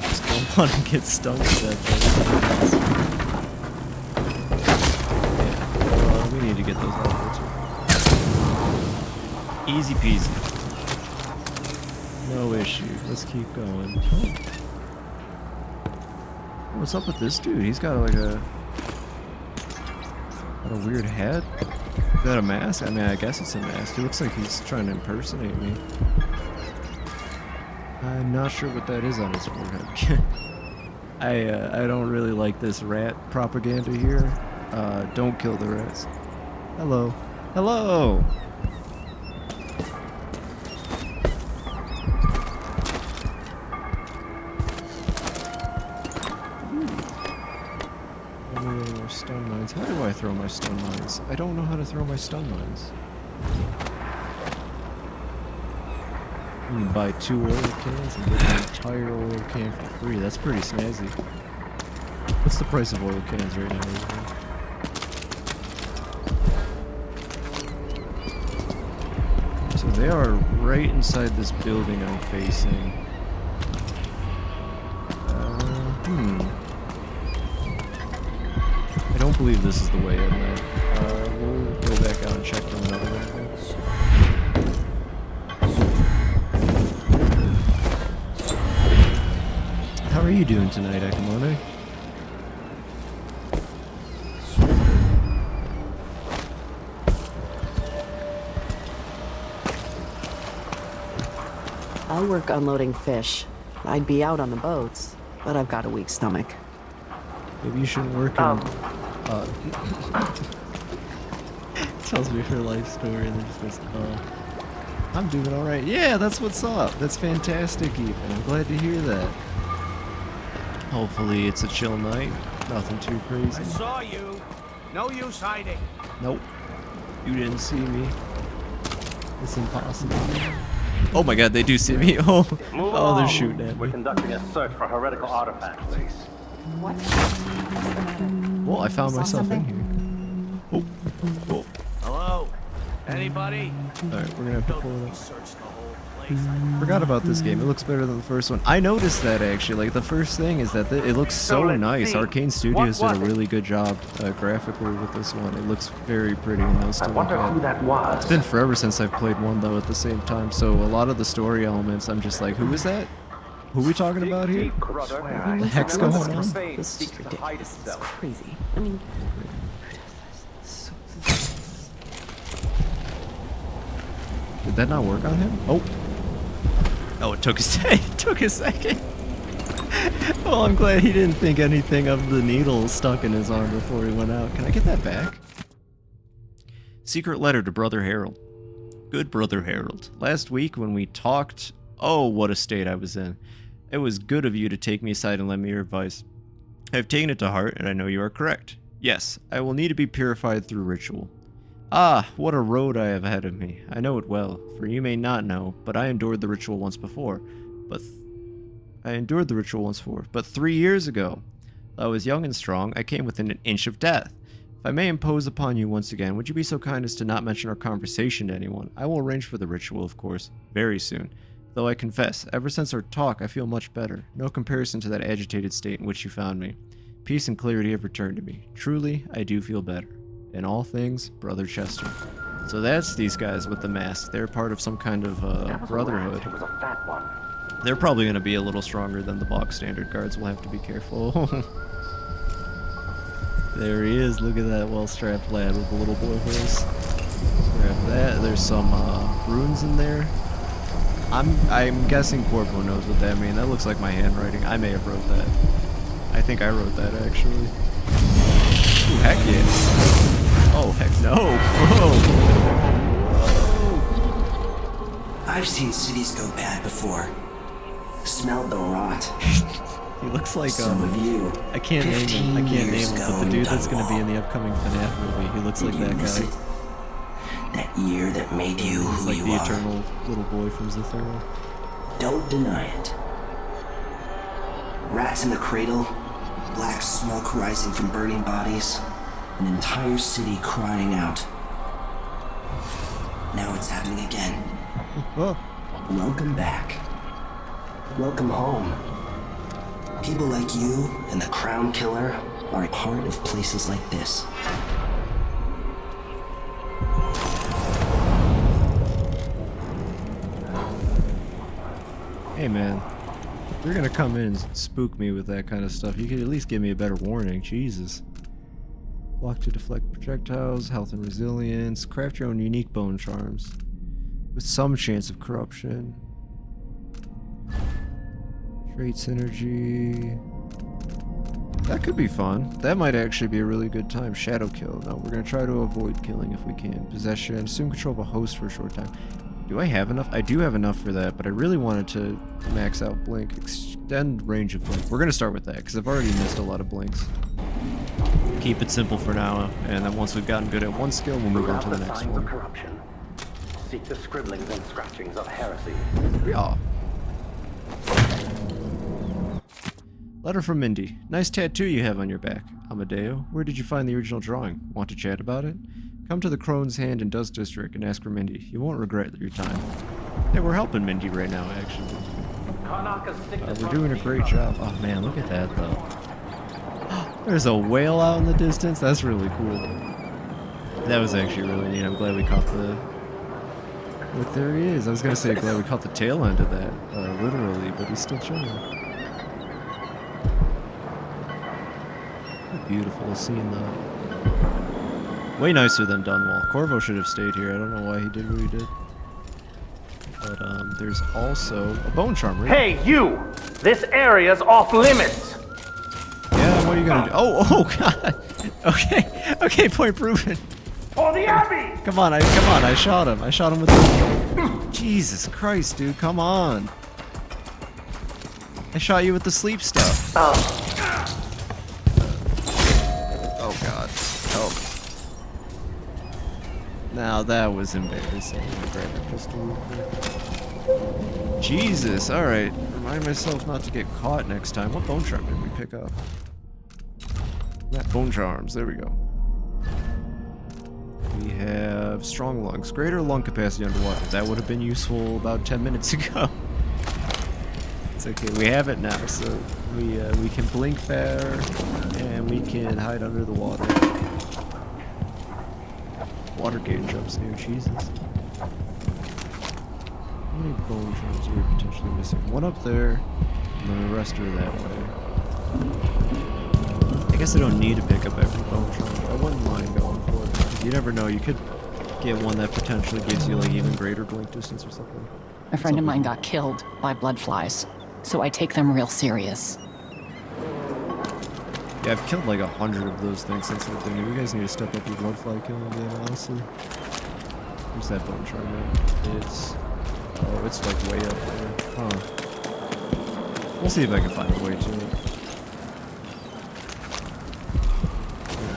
Just don't want to get stung to that thing. We need to get those out too. Easy peasy. No issue. Let's keep going. What's up with this dude? He's got like a Got a weird hat? Is that a mask? I mean, I guess it's a mask. He looks like he's trying to impersonate me. I'm not sure what that is on his forehead. I don't really like this rat propaganda here. Don't kill the rats. Hello. Hello! More stun mines. How do I throw my stun mines? I don't know how to throw my stun mines. You can buy 2 oil cans and get an entire oil can for free. That's pretty snazzy. What's the price of oil cans right now? So they are right inside this building I'm facing. I don't believe this is the way in there. We'll go back out and check for another one. How are you doing tonight, Akamone? I work unloading fish. I'd be out on the boats, but I've got a weak stomach. Maybe you shouldn't work in... Tells me her life story and then just goes, I'm doing alright. Yeah, that's what's up. That's fantastic, Ethan. I'm glad to hear that. Hopefully it's a chill night. Nothing too crazy. I saw you. No use hiding. Nope. You didn't see me. It's impossible. Oh my god, they do see me. Oh, they're shooting at me. We're conducting a search for heretical artifacts. What? What's the matter? Well, I found myself in here. Oh. Hello? Anybody? Alright, we're gonna have to pull it up. Forgot about this game. It looks better than the first one. I noticed that actually. Like the first thing is that it looks so nice. Arcane Studios did a really good job graphically with this one. It looks very pretty and nice to look at. Who that was? It's been forever since I've played one though at the same time. So a lot of the story elements, I'm just like, who is that? Who are we talking about here? What the heck's going on? This is ridiculous. It's crazy. I mean, did that not work on him? Oh. Oh, it took a second. Well, I'm glad he didn't think anything of the needle stuck in his arm before he went out. Can I get that back? Secret letter to Brother Harold. Good Brother Harold. Last week when we talked, oh, what a state I was in. It was good of you to take me aside and lend me your advice. I have taken it to heart, and I know you are correct. Yes, I will need to be purified through ritual. Ah, what a road I have ahead of me. I know it well, for you may not know, but I endured the ritual once before. But 3 years ago. Though I was young and strong, I came within an inch of death. If I may impose upon you once again, would you be so kind as to not mention our conversation to anyone? I will arrange for the ritual, of course, very soon. Though I confess, ever since our talk, I feel much better. No comparison to that agitated state in which you found me. Peace and clarity have returned to me. Truly, I do feel better. In all things, Brother Chester. So that's these guys with the mask. They're part of some kind of brotherhood. It was a fat one. They're probably going to be a little stronger than the bog standard guards. We'll have to be careful. There he is. Look at that well-strapped lad with the little boy voice. Grab that. There's some runes in there. I'm guessing Corporal knows what that means. That looks like my handwriting. I may have wrote that. I think I wrote that actually. Ooh, heck yeah. Oh, heck no. Whoa. I've seen cities go bad before. Smelled the rot. He looks like some of you. I can't name him. But the dude that's going to be in the upcoming FNAF movie, he looks like that guy. That year that made you who like you the are. eternal little boy from Zithero. Don't deny it. Rats in the cradle, black smoke rising from burning bodies, an entire city crying out. Now it's happening again. Welcome back. Welcome home. People like you and the Crown Killer are a part of places like this. Hey man, if you're gonna come in and spook me with that kind of stuff, you could at least give me a better warning. Jesus. Block to deflect projectiles, health and resilience. Craft your own unique bone charms. With some chance of corruption. Trait synergy. That could be fun. That might actually be a really good time. Shadow kill. No, we're going to try to avoid killing if we can. Possession. Assume control of a host for a short time. Do I have enough? I do have enough for that, but I really wanted to max out blink. Extend range of blink. We're going to start with that, because I've already missed a lot of blinks. Keep it simple for now, and then once we've gotten good at one skill, we'll move on to the next one. Corruption. Seek the scribblings and scratchings of heresy. Yeah. Letter from Mindy. Nice tattoo you have on your back. Amadeo, where did you find the original drawing? Want to chat about it? Come to the Crone's Hand in Dust District and ask for Mindy. You won't regret your time. Hey, we're helping Mindy right now, actually. We're doing a great job. Oh man, look at that though. There's a whale out in the distance. That's really cool. That was actually really neat. I'm glad we caught the... Look, there he is. I was going to say glad we caught the tail end of that, literally, but he's still chilling. What a beautiful scene, though. Way nicer than Dunwall. Corvo should have stayed here. I don't know why he did what he did. But, there's also a bone charm, right? Hey, you! This area's off limits! Yeah, what are you gonna do? Oh, God! Okay, point proven. For the Abbey! Come on, I shot him. I shot him with the... Jesus Christ, dude, come on. I shot you with the sleep stuff. Oh, God. Help. Now that was embarrassing. Grab my pistol real quick. Jesus, alright. Remind myself not to get caught next time. What bone charm did we pick up? Bone charms, there we go. We have strong lungs. Greater lung capacity underwater. That would have been useful about 10 minutes ago. It's okay, we have it now, so we can blink fair, and we can hide under the water. Water gate jumps near, Jesus. How many bone charms are we potentially missing? One up there, and then the rest are that way. I guess I don't need to pick up every bone charm, but I wouldn't mind going for it. You never know, you could get one that potentially gives you like even greater blink distance or something. A friend of mine got killed by blood flies, so I take them real serious. Yeah, I've killed like 100 of those things since the thing. You guys need to step up your blood fly killing game, honestly. Where's that bone charm at? It's... Oh, it's like way up there. Huh. We'll see if I can find a way to it.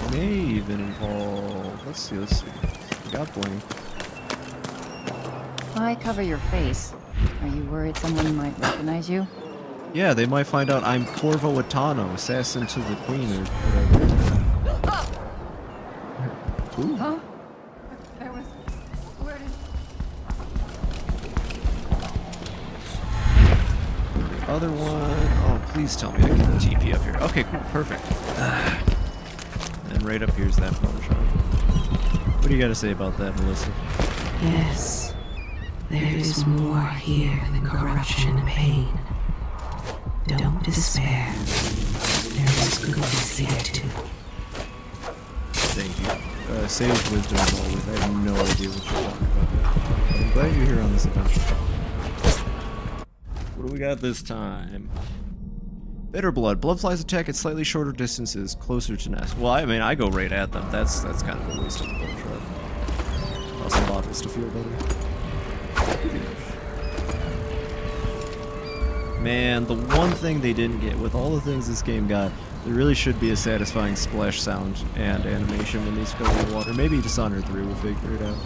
It may even involve... Let's see. We got blink. Why cover your face? Are you worried someone might recognize you? Yeah, they might find out I'm Corvo Atano, assassin to the queen or whatever. Ooh. Huh? There was... Where did... The other one... Oh, please tell me I can TP up here. Okay, cool, perfect. And right up here's that bone charm. What do you got to say about that, Melissa? Yes. There is more here than corruption and pain. Don't despair. There is goodness here too. Thank you. Sage wisdom as always. I have no idea what you're talking about. But I'm glad you're here on this adventure. What do we got this time? Bitter blood. Bloodflies attack at slightly shorter distances, closer to nest. Well, I mean, I go right at them. That's kind of a waste of the bone shot. Awesome bottles to feel better. Man, the one thing they didn't get with all the things this game got, there really should be a satisfying splash sound and animation when these go in the water. Maybe Dishonored 3 will figure it out.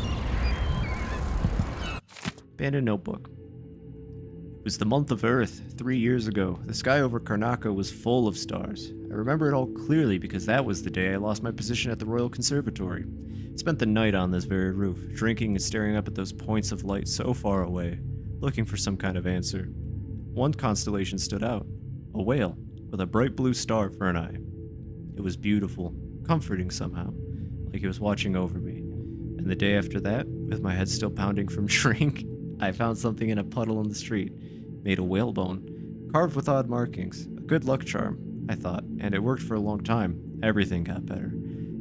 Abandoned notebook. It was the month of Earth, 3 years ago. The sky over Karnaca was full of stars. I remember it all clearly because that was the day I lost my position at the Royal Conservatory. I spent the night on this very roof, drinking and staring up at those points of light so far away, looking for some kind of answer. One constellation stood out, a whale, with a bright blue star for an eye. It was beautiful, comforting somehow, like it was watching over me. And the day after that, with my head still pounding from drink, I found something in a puddle in the street, made of whalebone, carved with odd markings. A good luck charm, I thought, and it worked for a long time. Everything got better.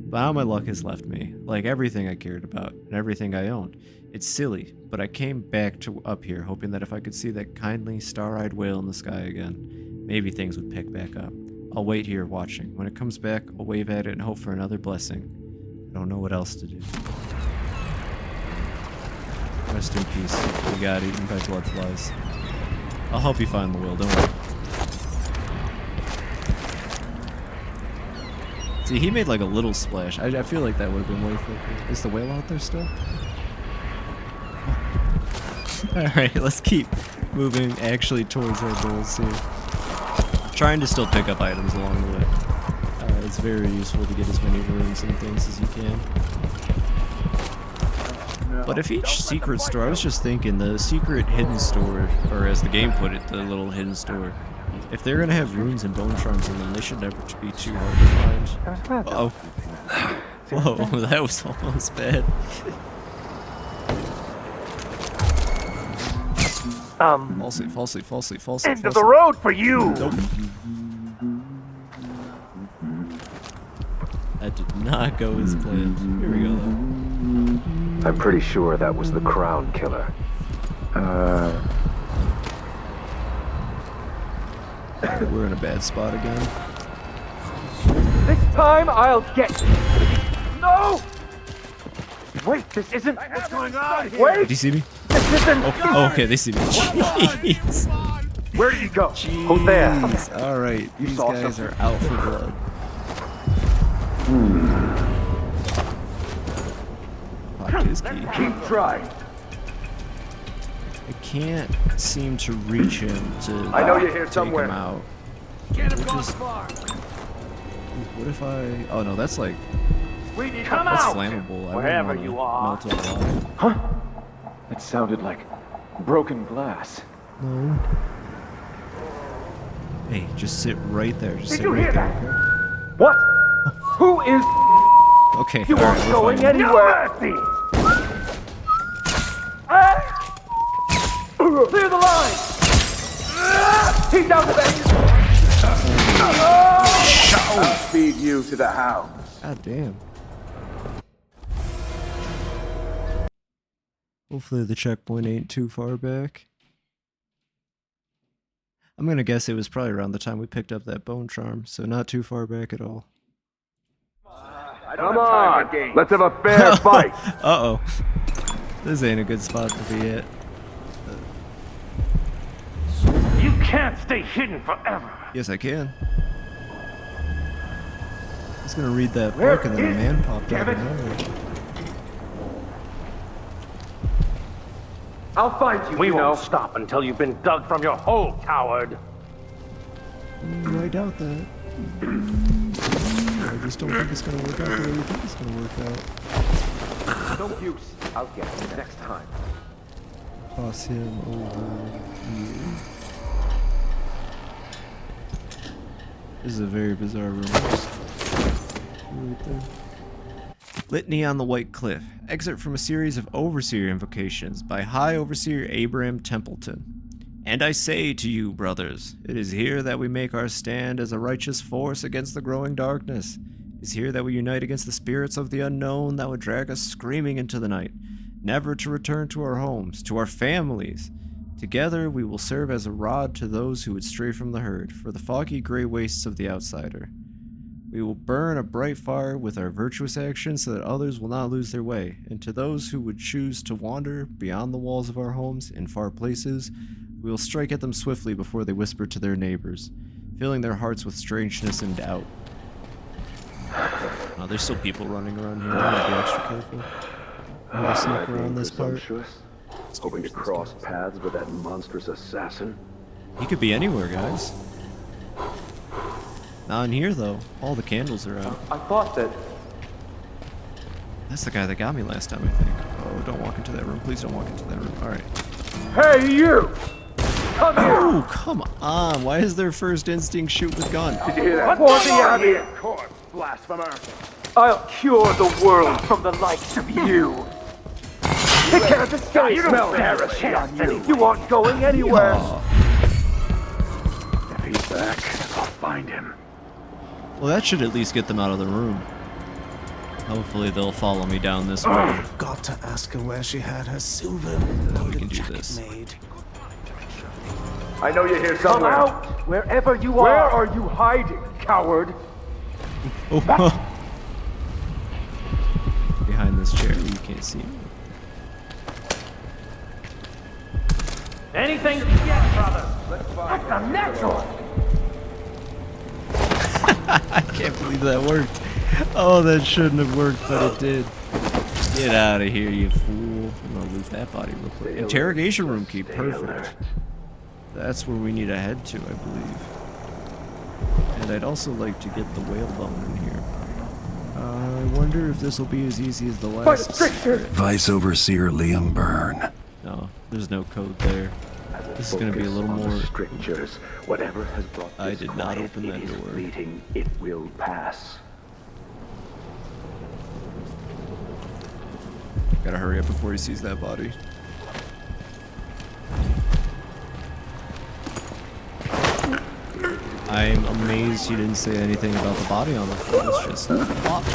But now my luck has left me, like everything I cared about and everything I owned. It's silly, but I came back to up here hoping that if I could see that kindly, star-eyed whale in the sky again, maybe things would pick back up. I'll wait here watching. When it comes back, I'll wave at it and hope for another blessing. I don't know what else to do. Rest in peace. We got eaten by bloodflies. I'll help you find the whale, don't worry. See, he made like a little splash. I feel like that would have been way quicker. Is the whale out there still? Alright, let's keep moving actually towards our goals here. Trying to still pick up items along the way. It's very useful to get as many runes and things as you can. But if each secret store, I was just thinking, the secret hidden store, or as the game put it, the little hidden store, if they're gonna have runes and bone charms in them, they should never be too hard to find. Uh-oh. Whoa, that was almost bad. Falsely. End of the road for you! Nope. That did not go as planned. Here we go, though. I'm pretty sure that was the crown killer. We're in a bad spot again. This time I'll get you. No! Wait, this isn't... What's going on here? Wait! Did you see me? This isn't... Oh, okay, they see me. Jeez. Where did you go? Who's there? Alright, these guys are out for blood. Pocket is key. Keep trying. I can't seem to reach him to I know you're here take somewhere. him out. Can't have gone far. What if I... Oh no, that's like... We need come that's out. flammable. Wherever I you are. melt it alive. Huh? That sounded like broken glass. No. Hey, just sit right there. Just Did sit you right hear there. that? Okay? What? Who is... Okay, You alright, aren't we're going fine. anywhere! Clear the line! He's out of there! I'll feed you to the house. God damn. Hopefully the checkpoint ain't too far back. I'm gonna guess it was probably around the time we picked up that bone charm, so not too far back at all. Come on, let's have a fair fight. Uh-oh. This ain't a good spot to be at. You can't stay hidden forever. Yes, I can. I was gonna read that book and then a man popped out of nowhere. I'll find you. We won't stop until you've been dug from your hole, coward. I doubt that. I just don't think it's gonna work out the way you think it's gonna work out. No use. I'll get you next time. Toss him over here. This is a very bizarre room. Right there. Litany on the White Cliff. Excerpt from a series of Overseer invocations by High Overseer Abraham Templeton. And I say to you, brothers, it is here that we make our stand as a righteous force against the growing darkness. It is here that we unite against the spirits of the unknown that would drag us screaming into the night, never to return to our homes, to our families. Together we will serve as a rod to those who would stray from the herd, for the foggy gray wastes of the outsider. We will burn a bright fire with our virtuous actions so that others will not lose their way, and to those who would choose to wander beyond the walls of our homes in far places, we will strike at them swiftly before they whisper to their neighbors, filling their hearts with strangeness and doubt. Oh, there's still people running around here. I'm gonna be extra careful. I'm gonna sneak around this part. Hoping to cross paths with that monstrous assassin. He could be anywhere, guys. Not in here, though. All the candles are out. I thought that... That's the guy that got me last time, I think. Oh, don't walk into that room. Please don't walk into that room. Alright. Hey, you! Come here! Oh, come on. Why is their first instinct shoot with gun? Did you hear that? For the Abbey! Corpse, blasphemer! I'll cure the world from the likes of you! It can't escape! You smell heresy on you! You aren't going anywhere! If he's back, I'll find him. Well, that should at least get them out of the room. Hopefully they'll follow me down this way. Got to ask her where she had her silver We can do this. made. I know you're here somewhere. Come out, wherever you are. Where are you hiding, coward? Oh. Behind this chair, you can't see me. Anything to get, brother. That's unnatural. I can't believe that worked. Oh, that shouldn't have worked, but it did. Get out of here, you fool. I'm gonna loot that body real quick. Interrogation room key, perfect. That's where we need to head to, I believe. And I'd also like to get the whale bone in here. I wonder if this will be as easy as the last. Vice Overseer Liam Byrne. No, there's no code there. This is going to be a little more. Strictures, whatever has brought I did not open that door. Fleeting, it will pass. Gotta hurry up before he sees that body. I'm amazed he didn't say anything about the body on the floor. It's just plop.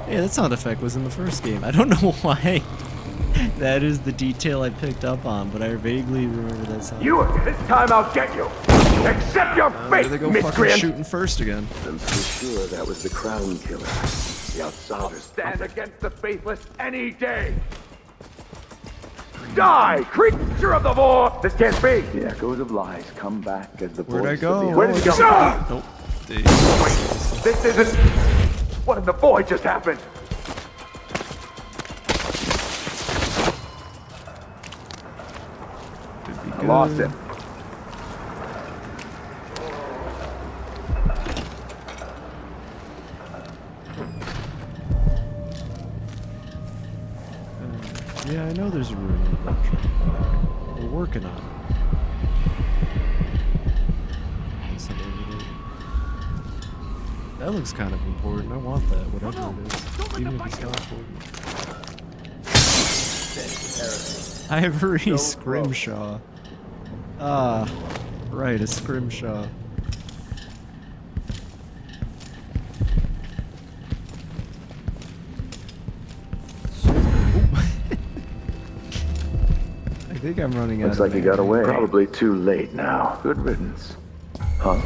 Yeah, that sound effect was in the first game. I don't know why. That is the detail I picked up on, but I vaguely remember that sound. This time I'll get you. Accept your fate, there they go, miscreant. fucking shooting first again. I'm pretty sure that was the crown killer. The outsiders Stand against the faithless any day. Die, creature of the void! This can't be! The echoes of lies come back as the Where'd I voice go? of the... Where did he go? Nope. Wait, this isn't... What in the void just happened? I lost him. Yeah, I know there's a room in the bunker. We're working on it. That looks kind of important. I want that, whatever it is. Even if it's not important. Ivory Scrimshaw. Ah, right, a Scrimshaw. I think I'm running out. Looks like he got away. Probably too late now. Good riddance. Huh?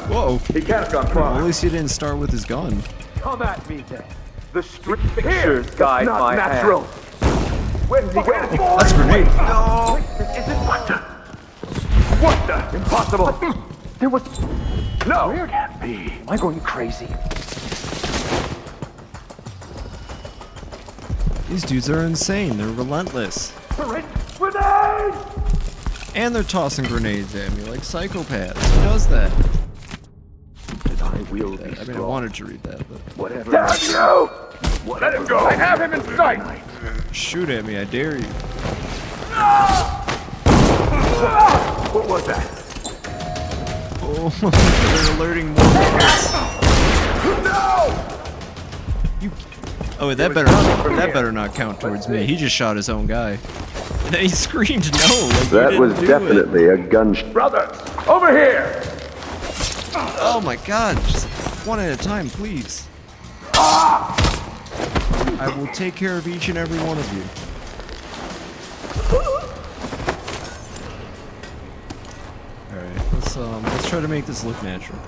Whoa! He can't have gone far. Well, at least he didn't start with his gun. Come at me then. The strictures guide my natural. Where did he go? That's a grenade. No! This isn't what the... What the? Impossible! There was... No! It can't be. Am I going crazy? These dudes are insane. They're relentless. Grenade! And they're tossing grenades at me like psychopaths. Who does that? I will be I mean, I wanted to read that, but... Whatever. Damn you! Let him go! I have him in sight! Shoot at me, I dare you. What was that? Oh, they're alerting more players. No! You... Oh, that better not count towards me. He just shot his own guy. And then he screamed no, like that was definitely a gunshot. Brothers, over here! Oh my god, just one at a time, please. I will take care of each and every one of you. Alright, let's try to make this look natural.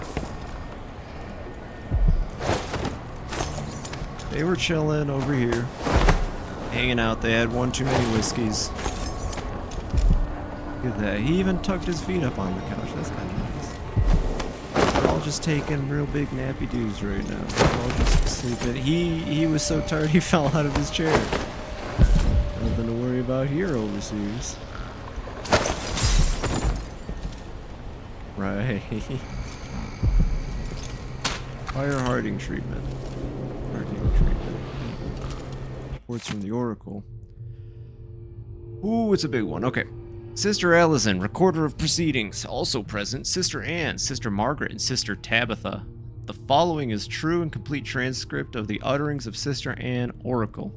They were chilling over here, hanging out. They had one too many whiskeys. Look at that. He even tucked his feet up on the couch. That's kind of nice. They're all just taking real big nappy dudes right now. They're all just sleeping. He was so tired he fell out of his chair. Nothing to worry about here, overseers. Right. Fire hardening treatment. Reports from the Oracle. Ooh, it's a big one. Okay. Sister Allison, recorder of proceedings. Also present, Sister Anne, Sister Margaret, and Sister Tabitha. The following is true and complete transcript of the utterings of Sister Anne, Oracle.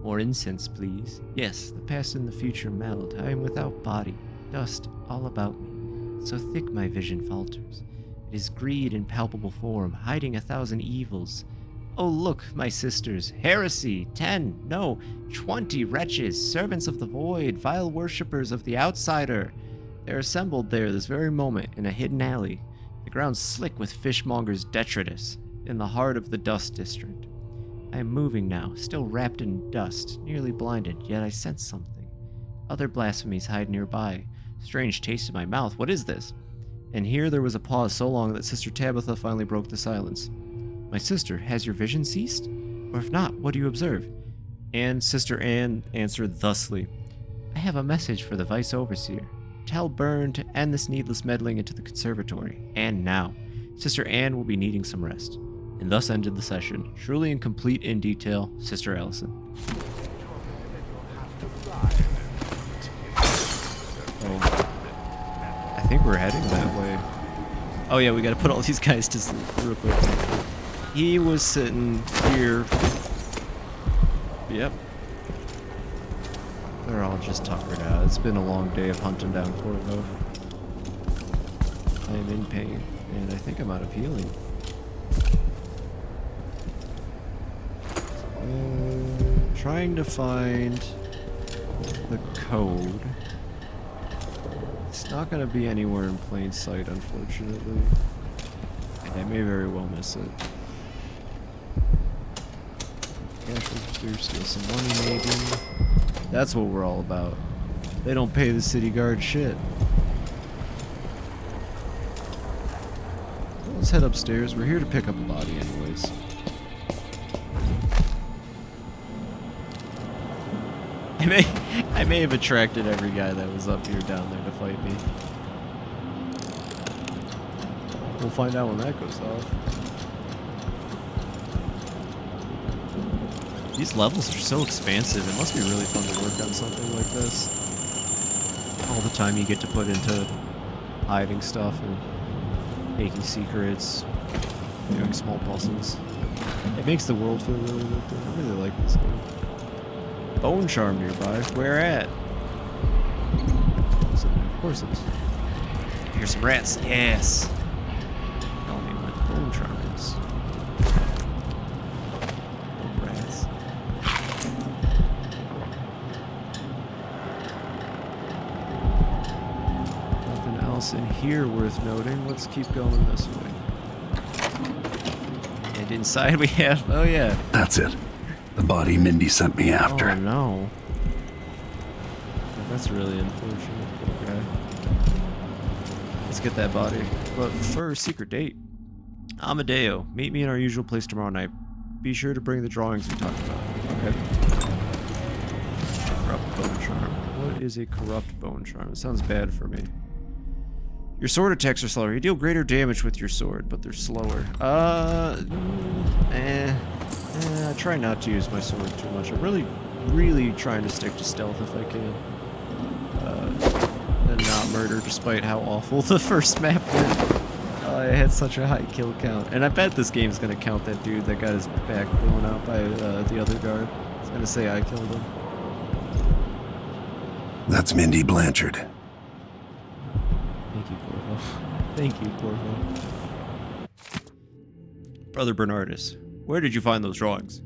More incense, please. Yes, the past and the future meld. I am without body, dust all about me. So thick my vision falters. It is greed in palpable form, hiding 1,000 evils. Oh, look, my sisters. Heresy. 10, no, 20 wretches, servants of the void, vile worshippers of the outsider. They're assembled there this very moment in a hidden alley. The ground's slick with fishmonger's detritus, in the heart of the dust district. I am moving now, still wrapped in dust, nearly blinded, yet I sense something. Other blasphemies hide nearby. Strange taste in my mouth. What is this? And here there was a pause so long that Sister Tabitha finally broke the silence. My sister, has your vision ceased? Or if not, what do you observe? And Sister Anne answered thusly, I have a message for the Vice Overseer. Tell Byrne to end this needless meddling into the conservatory, and now. Sister Anne will be needing some rest. And thus ended the session, truly and complete in detail, Sister Allison. Oh, I think we're heading that way. Oh yeah, we gotta put all these guys to sleep real quick. He was sitting here. Yep. They're all just tuckered out. It's been a long day of hunting down Corvo. I am in pain, and I think I'm out of healing. Trying to find the code. It's not going to be anywhere in plain sight, unfortunately. And I may very well miss it. Cash register, steal some money maybe. That's what we're all about. They don't pay the city guard shit. Well, let's head upstairs. We're here to pick up a body anyways. I may have attracted every guy that was up here down there to fight me. We'll find out when that goes off. These levels are so expansive. It must be really fun to work on something like this. All the time you get to put into hiding stuff and making secrets, doing small puzzles. It makes the world feel really good. I really like this game. Bone charm nearby. Where at? Of course it is. Here's some rats. Yes. Tell me what the bone charm is. Oh, rats. Nothing else in here worth noting. Let's keep going this way. And inside we have. Oh yeah. That's it. The body Mindy sent me after. Oh no. That's really unfortunate. Okay. Let's get that body. But first, secret date. Amadeo, meet me in our usual place tomorrow night. Be sure to bring the drawings we talked about. Okay. Corrupt bone charm. What is a corrupt bone charm? It sounds bad for me. Your sword attacks are slower. You deal greater damage with your sword, but they're slower. I try not to use my sword too much. I'm really trying to stick to stealth if I can. And not murder, despite how awful the first map went. I had such a high kill count. And I bet this game's gonna count that dude that got his back blown out by the other guard. It's gonna say I killed him. That's Mindy Blanchard. Thank you, Corvo. Thank you, Corvo. Brother Bernardus, where did you find those drawings?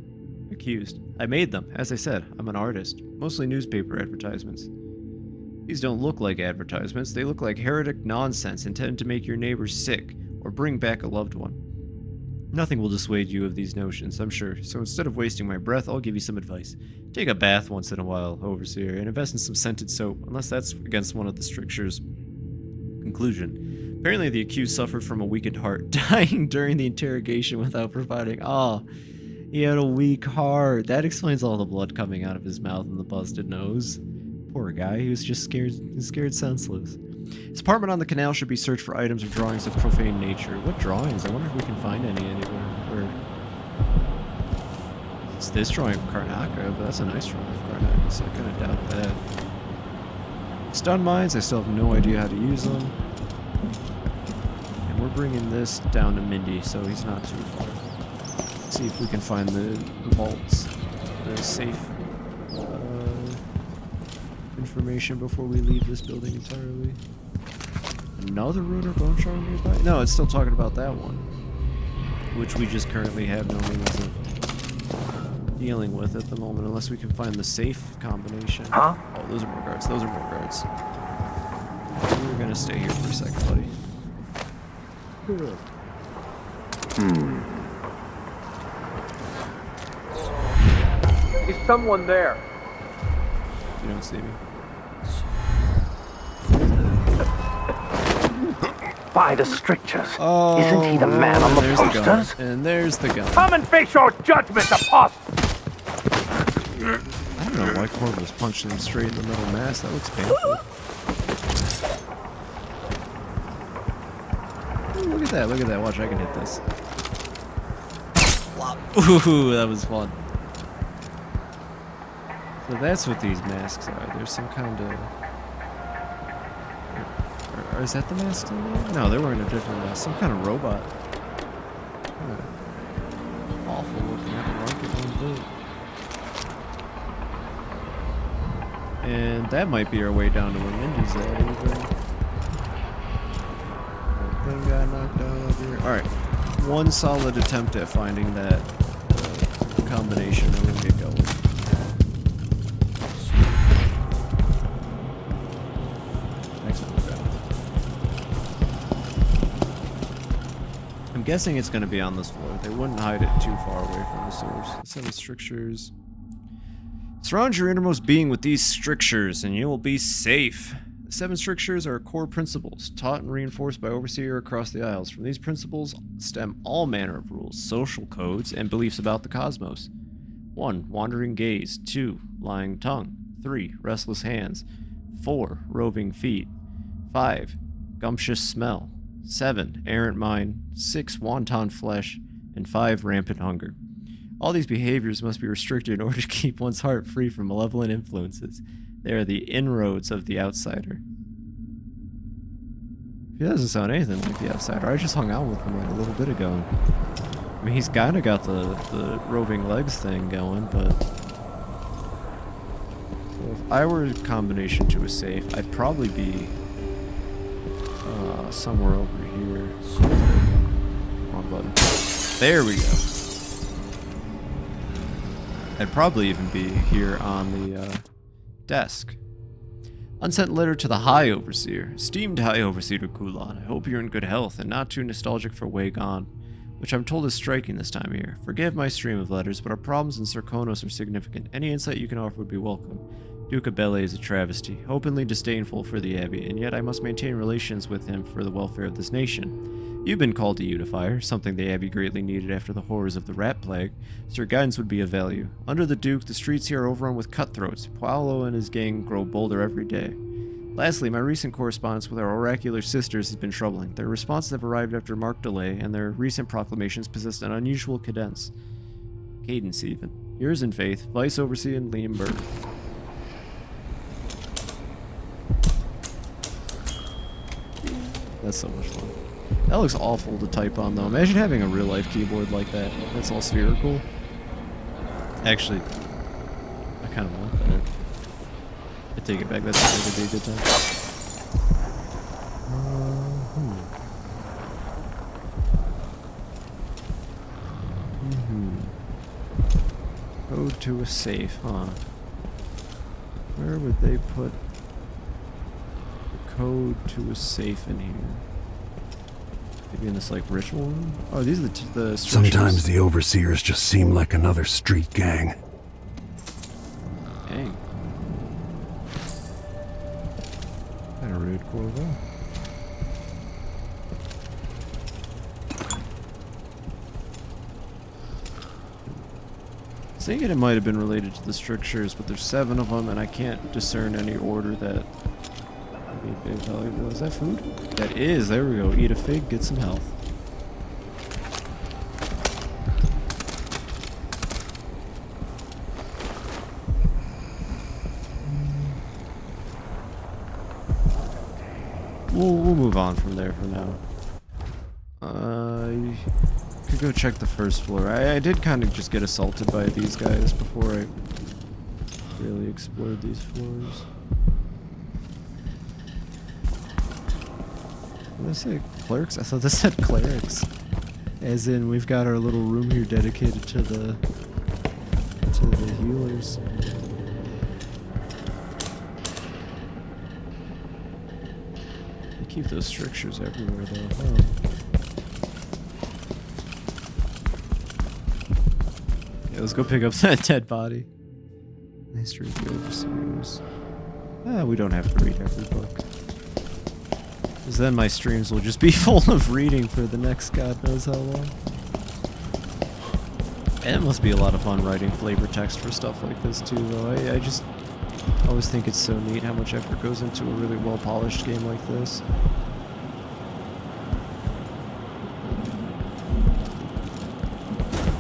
Accused. I made them. As I said, I'm an artist. Mostly newspaper advertisements. These don't look like advertisements. They look like heretic nonsense intended to make your neighbors sick or bring back a loved one. Nothing will dissuade you of these notions, I'm sure. So instead of wasting my breath, I'll give you some advice. Take a bath once in a while, Overseer, and invest in some scented soap, unless that's against one of the strictures. Conclusion. Apparently the accused suffered from a weakened heart, dying during the interrogation without providing... Oh, he had a weak heart. That explains all the blood coming out of his mouth and the busted nose. Poor guy, he was just scared senseless. His apartment on the canal should be searched for items or drawings of profane nature. What drawings? I wonder if we can find any anywhere. It's this drawing of Karnaka, but that's a nice drawing of Karnaka, so I kind of doubt that. Stun mines, I still have no idea how to use them. And we're bringing this down to Mindy, so he's not too far. Let's see if we can find the vaults, the safe information before we leave this building entirely. Another rune or bone charm nearby? No, it's still talking about that one. which we just currently have no means of dealing with at the moment, unless we can find the safe combination. Huh? Oh, those are more guards. Those are more guards. We're gonna stay here for a second, buddy. Is someone there? You don't see me. By the strictures. Oh, Isn't he the man on the there's posters? The gun. And there's the gun. Come and face your judgment, apostle! I don't know why Corvus punched him straight in the middle mass. That looks painful. Ooh, look at that, look at that. Watch, I can hit this. Ooh, that was fun. So that's what these masks are. There's some kind of... Or is that the mask? No, they're wearing a different mask. Some kind of robot. Awful looking. I don't like it one bit. And that might be our way down to where Mindy's at. That thing got knocked out over here. Alright. One solid attempt at finding that combination and we'll get going. I'm guessing it's going to be on this floor. They wouldn't hide it too far away from the source. 7 strictures. Surround your innermost being with these strictures, and you will be safe. The 7 strictures are core principles, taught and reinforced by Overseer across the Isles. From these principles stem all manner of rules, social codes, and beliefs about the cosmos. 1. Wandering gaze. 2. Lying tongue. 3. Restless hands. 4. Roving feet. 5. Gumptious smell. 7. Errant mind. 6. Wanton flesh. And 5. Rampant hunger. All these behaviors must be restricted in order to keep one's heart free from malevolent influences. They are the inroads of the outsider. He doesn't sound anything like the outsider. I just hung out with him like a little bit ago. I mean, he's kind of got the roving legs thing going, but... So if I were a combination to a safe, I'd probably be somewhere over here. Wrong button. There we go. I'd probably even be here on the desk. Unsent letter to the High Overseer. Esteemed High Overseer Kulan, I hope you're in good health and not too nostalgic for way gone, which I'm told is striking this time of year. Forgive my stream of letters, but our problems in Sarkonos are significant. Any insight you can offer would be welcome. Duke of Bele is a travesty, openly disdainful for the Abbey, and yet I must maintain relations with him for the welfare of this nation. You've been called a unifier, something the Abbey greatly needed after the horrors of the Rat Plague, so your guidance would be of value. Under the Duke, the streets here are overrun with cutthroats. Paolo and his gang grow bolder every day. Lastly, my recent correspondence with our oracular sisters has been troubling. Their responses have arrived after a marked delay, and their recent proclamations possessed an unusual cadence. Cadence, even. Yours in faith, Vice Overseer Liam Burke. That's so much fun. That looks awful to type on, though. Imagine having a real-life keyboard like that. That's all spherical. Actually, I kind of want that. I take it back. That sounds like it'd be a good time. Code to a safe, huh? Where would they put the code to a safe in here? Maybe in this, like, ritual room? Oh, these are the structures. Sometimes the Overseers just seem like another street gang. Dang. Kind of rude, Corvo. Thinking it might have been related to the strictures, but there's 7 of them, and I can't discern any order that would be valuable. Is that food? That is. There we go. Eat a fig, get some health. We'll move on from there for now. Could go check the first floor. I did kind of just get assaulted by these guys before I really explored these floors. Did I say clerics? I thought this said clerics. As in, we've got our little room here dedicated to the healers. They keep those strictures everywhere, though. Huh? Yeah, let's go pick up that dead body. History of the Overseers. We don't have to read every book. Because then my streams will just be full of reading for the next god knows how long. And it must be a lot of fun writing flavor text for stuff like this too, though. I just always think it's so neat how much effort goes into a really well-polished game like this.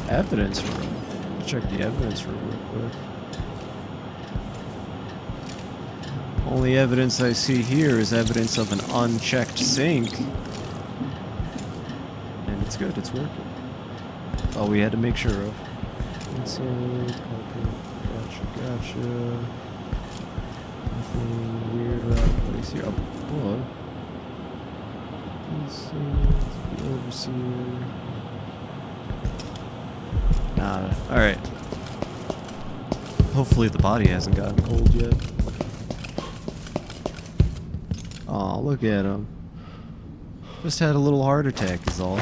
Evidence room. Check the evidence room real quick. Only evidence I see here is evidence of an unchecked sink. And it's good, it's working. All we had to make sure of. Inside, gotcha. Nothing weird about the place here. A book. Inside, the Overseer. Nada. Alright. Hopefully the body hasn't gotten cold yet. Aw, look at him. Just had a little heart attack is all.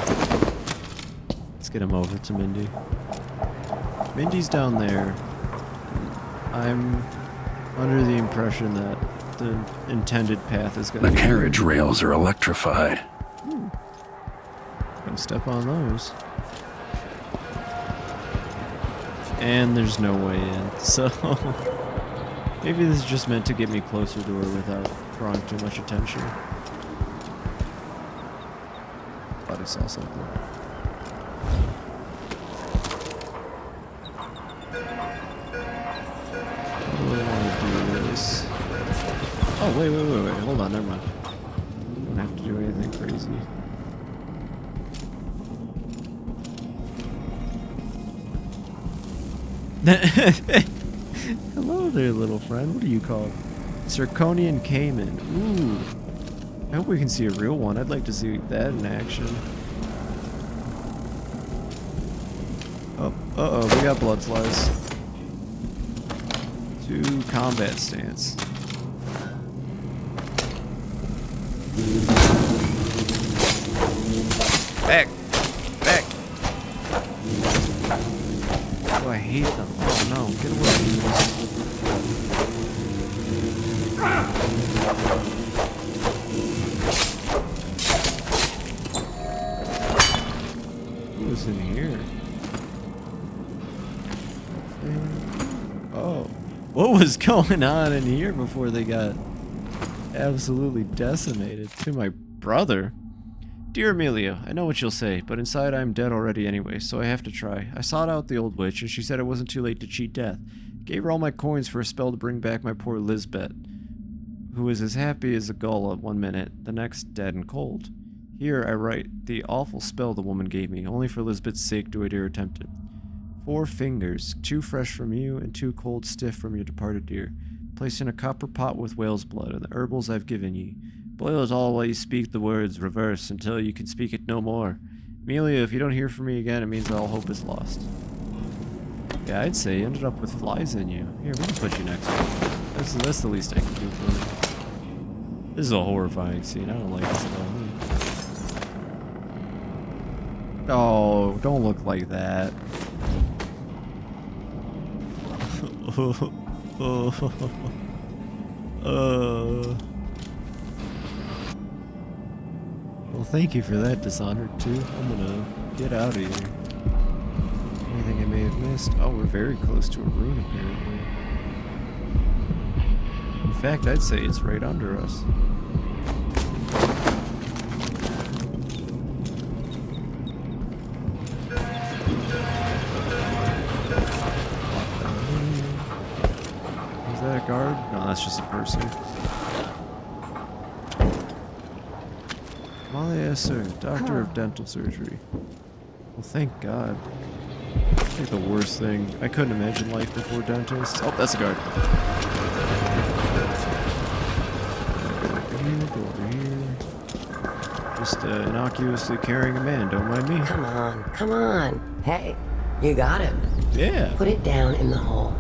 Let's get him over to Mindy. Mindy's down there. I'm under the impression that the intended path is gonna The carriage rails are electrified. Don't step on those. And there's no way in, so maybe this is just meant to get me closer to her without drawing too much attention. Thought I saw something. How do I want to do this? Oh, wait, hold on, never mind. Don't have to do anything crazy. Hello there, little friend. What are you called? Zirconian Cayman. Ooh. I hope we can see a real one. I'd like to see that in action. Oh, uh-oh, we got blood slice. To combat stance. Back! Back! Oh, I hate them. Oh no, get away. Who's in here? Oh. What was going on in here before they got absolutely decimated? To my brother? Dear Emilio, I know what you'll say, but inside I'm dead already anyway, so I have to try. I sought out the old witch, and she said it wasn't too late to cheat death. Gave her all my coins for a spell to bring back my poor Lisbeth, who was as happy as a gull at 1 minute, the next dead and cold. Here I write the awful spell the woman gave me, only for Lisbeth's sake do I dare attempt it. 4 fingers, 2 fresh from you, and 2 cold stiff from your departed dear, placed in a copper pot with whale's blood, and the herbals I've given ye. Boil it all while you speak the words, reverse, until you can speak it no more. Emilio, if you don't hear from me again, it means all hope is lost. Yeah, I'd say you ended up with flies in you. Here, we can put you next week. That's the least I can do for you. This is a horrifying scene. I don't like this at all. Oh, don't look like that. Well, thank you for that, Dishonored, too. I'm gonna get out of here. Anything I may have missed? Oh, we're very close to a ruin, apparently. In fact, I'd say it's right under us. Is that a guard? No, that's just a person. Yes, sir. Doctor of dental surgery. Well, thank God. I think the worst thing. I couldn't imagine life before dentist. Oh, that's a guard. Go over here. Just innocuously carrying a man, don't mind me. Come on, come on. Hey, you got it. Yeah. Put it down in the hole.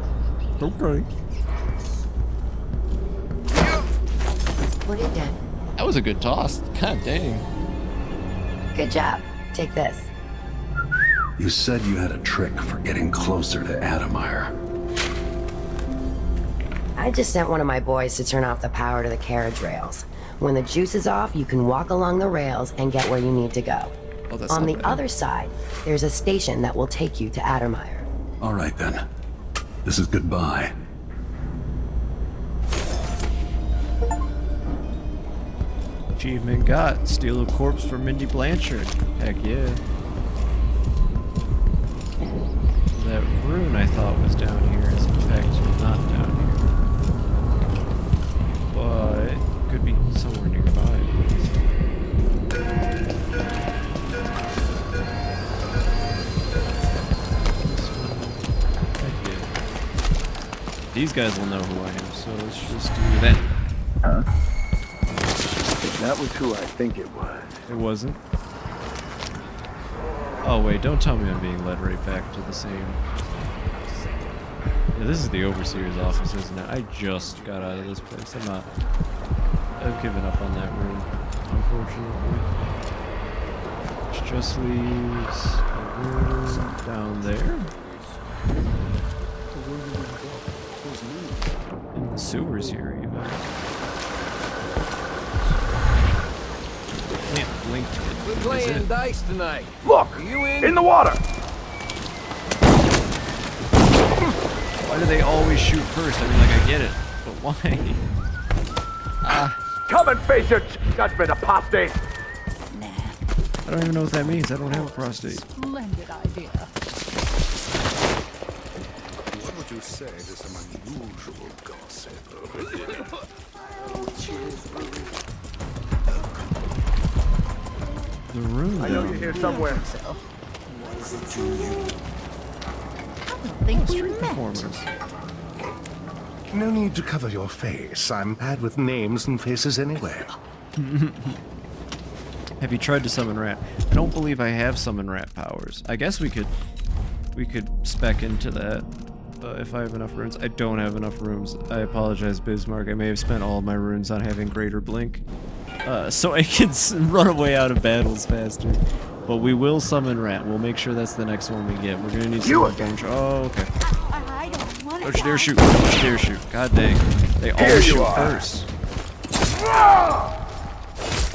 Okay. Put it down. That was a good toss. God dang. Good job. Take this. You said you had a trick for getting closer to Adamire. I just sent one of my boys to turn off the power to the carriage rails. When the juice is off, you can walk along the rails and get where you need to go. Oh, that's On not the bad. other side, there's a station that will take you to Adamire. All right then. This is goodbye. Achievement got. Steal a corpse from Mindy Blanchard. Heck yeah. That rune I thought was down here is in fact not down here. But it could be somewhere nearby. Heck yeah. These guys will know who I am, so let's just do that. Huh? That was who I think it was. It wasn't. Oh wait, don't tell me I'm being led right back to the same... Yeah, this is the Overseer's office, isn't it? I just got out of this place. I've given up on that room, unfortunately. Which just leaves a room down there. In the sewers here, even. Can't blink it. We're playing dice tonight. Look! Are you in? In the water! Why do they always shoot first? I mean, like, I get it, but why? Come and face your judgment, apostate! I don't even know what that means. I don't have a prostate. Splendid idea. What would you say to some unusual gossip over here? The room. I know you're here somewhere. Think we Street met. performers. No need to cover your face. I'm bad with names and faces anyway. Have you tried to summon rat? I don't believe I have summon rat powers. I guess we could spec into that if I have enough runes. I don't have enough runes. I apologize, Bismarck. I may have spent all of my runes on having greater blink, so I can run away out of battles faster. But we will summon rat. We'll make sure that's the next one we get. We're gonna need some bone. Oh, okay. I don't want Don't you dare shoot. Don't you dare shoot. God dang. They always shoot first.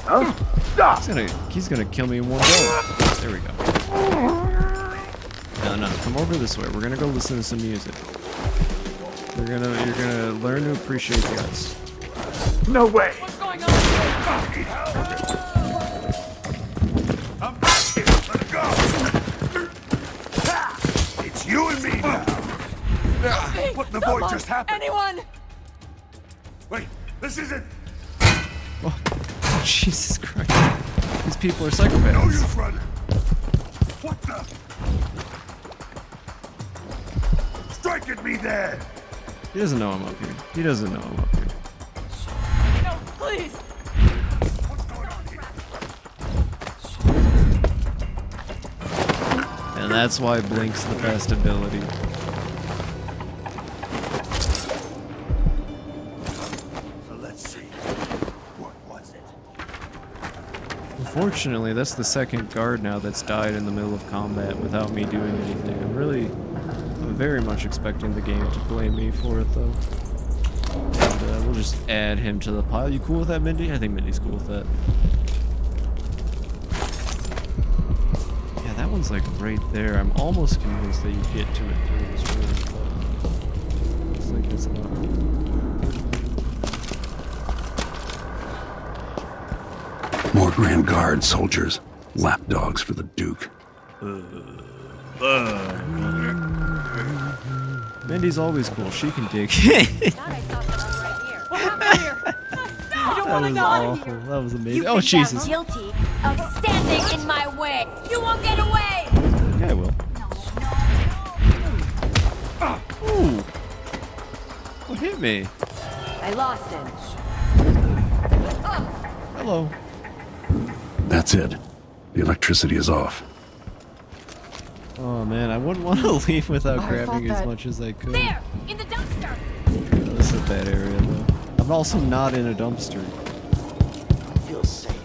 Huh? Stop! He's gonna kill me in one go. There we go. No, come over this way. We're gonna go listen to some music. You're gonna learn to appreciate the arts. No way! What's going on? I'm back here! Let's go! It's you and me now! What in the void just happened? Anyone? Wait, this isn't... Oh, Jesus Christ. These people are psychopaths. No use running! What the... Strike at me then! He doesn't know I'm up here. He doesn't know I'm up here. No, please. What's going on here? And that's why Blink's the best ability. So let's see. What was it? Unfortunately, that's the second guard now that's died in the middle of combat without me doing anything. I'm very much expecting the game to blame me for it, though. And we'll just add him to the pile. You cool with that, Mindy? I think Mindy's cool with that. Yeah, that one's like right there. I'm almost convinced that you get to it through this room, but looks like it's not. More Grand Guard soldiers. Lapdogs for the Duke. Mindy's always cool. She can dig. That was awful. That was amazing. Oh, Jesus. Guilty of standing in my way. You won't get away. Yeah, I will. Ooh. What hit me? I lost him. Hello. That's it. The electricity is off. Oh man, I wouldn't want to leave without grabbing as much as I could. There! In the dumpster! Oh, this is a bad area though. I'm also not in a dumpster. Feel safe.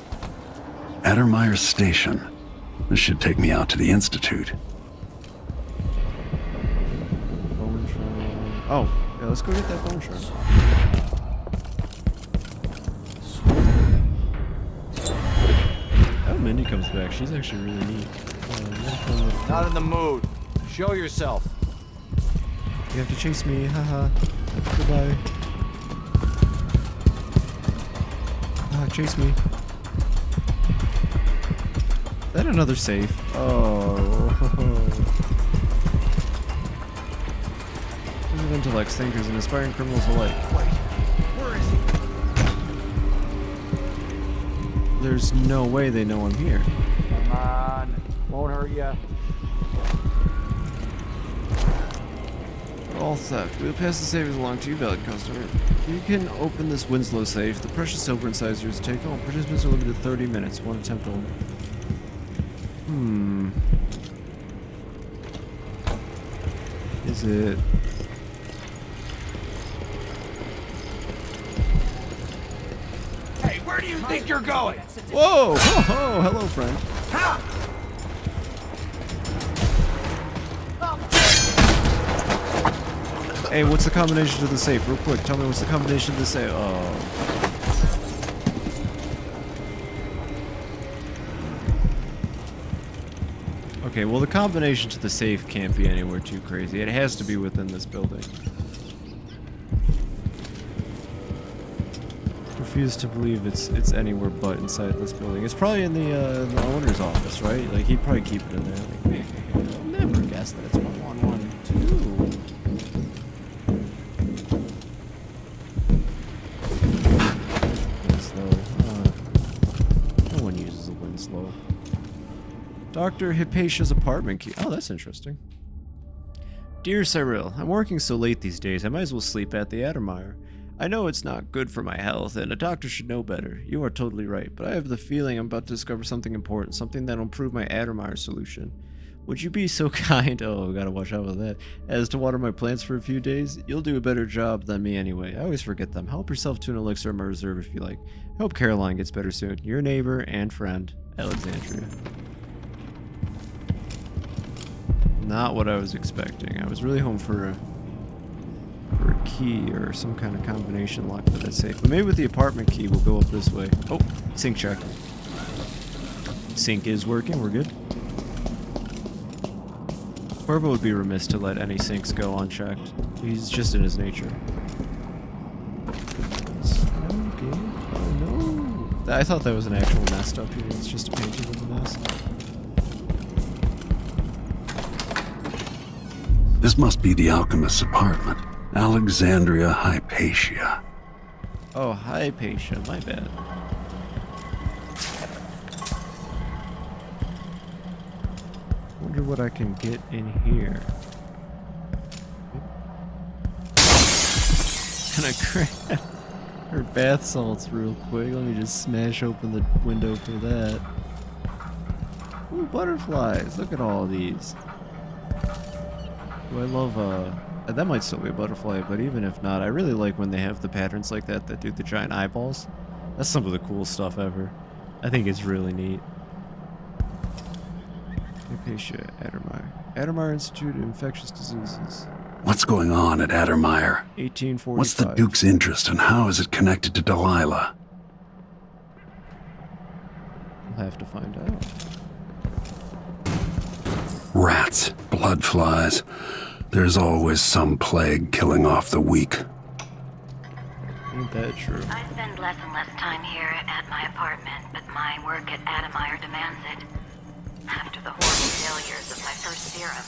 Addermire Station. This should take me out to the Institute. Bone shard. Oh, yeah, let's go get that bone shard. Oh, Mindy comes back. She's actually really neat. Not in the mood. Show yourself. You have to chase me, haha. Goodbye. Ah, chase me. Is that another safe? Oh. These are intellects, thinkers, and aspiring criminals alike. Wait, where is he? There's no way they know I'm here. Come on. Won't hurt ya. All theft. We'll pass the savings along to you, valid customer. You can open this Winslow safe. The precious silver inside is yours to take home. Participants are limited to 30 minutes. One attempt only. Is it... Hey, where do you think you're going? Whoa! Oh, hello, friend. Ha! Hey, what's the combination to the safe? Real quick, tell me what's the combination to the safe. Oh. Okay, well the combination to the safe can't be anywhere too crazy. It has to be within this building. Refuse to believe it's anywhere but inside this building. It's probably in the owner's office, right? Like he'd probably keep it in there. Like, I'll never guess that it's 1112. No one uses a Winslow. Dr. Hypatia's apartment key. Oh, that's interesting. Dear Cyril, I'm working so late these days, I might as well sleep at the Addermire. I know it's not good for my health, and a doctor should know better. You are totally right, but I have the feeling I'm about to discover something important, something that'll improve my Addermire solution. Would you be so kind, oh, gotta watch out with that, as to water my plants for a few days? You'll do a better job than me anyway. I always forget them. Help yourself to an elixir in my reserve if you like. I hope Caroline gets better soon. Your neighbor and friend, Alexandria. Not what I was expecting. I was really hoping for a key or some kind of combination lock to that safe. But maybe with the apartment key, we'll go up this way. Oh, sink check. Sink is working. We're good. Corvo would be remiss to let any sinks go unchecked. He's just in his nature. Okay. Oh no. I thought that was an actual nest up here. It's just a painting of the nest. This must be the alchemist's apartment. Alexandria Hypatia. Oh, Hypatia. My bad. Wonder what I can get in here. Gonna grab her bath salts real quick. Let me just smash open the window for that. Ooh, butterflies. Look at all these. Ooh, I love, that might still be a butterfly, but even if not, I really like when they have the patterns like that do the giant eyeballs. That's some of the coolest stuff ever. I think it's really neat. Hypatia, Addermire. Addermire Institute of Infectious Diseases. What's going on at Addermire? 1845. What's the Duke's interest and how is it connected to Delilah? We'll have to find out. Rats, blood flies. There's always some plague killing off the weak. Ain't that true? I spend less and less time here at my apartment, but my work at Addermire demands it. After the horrible failures of my first serum,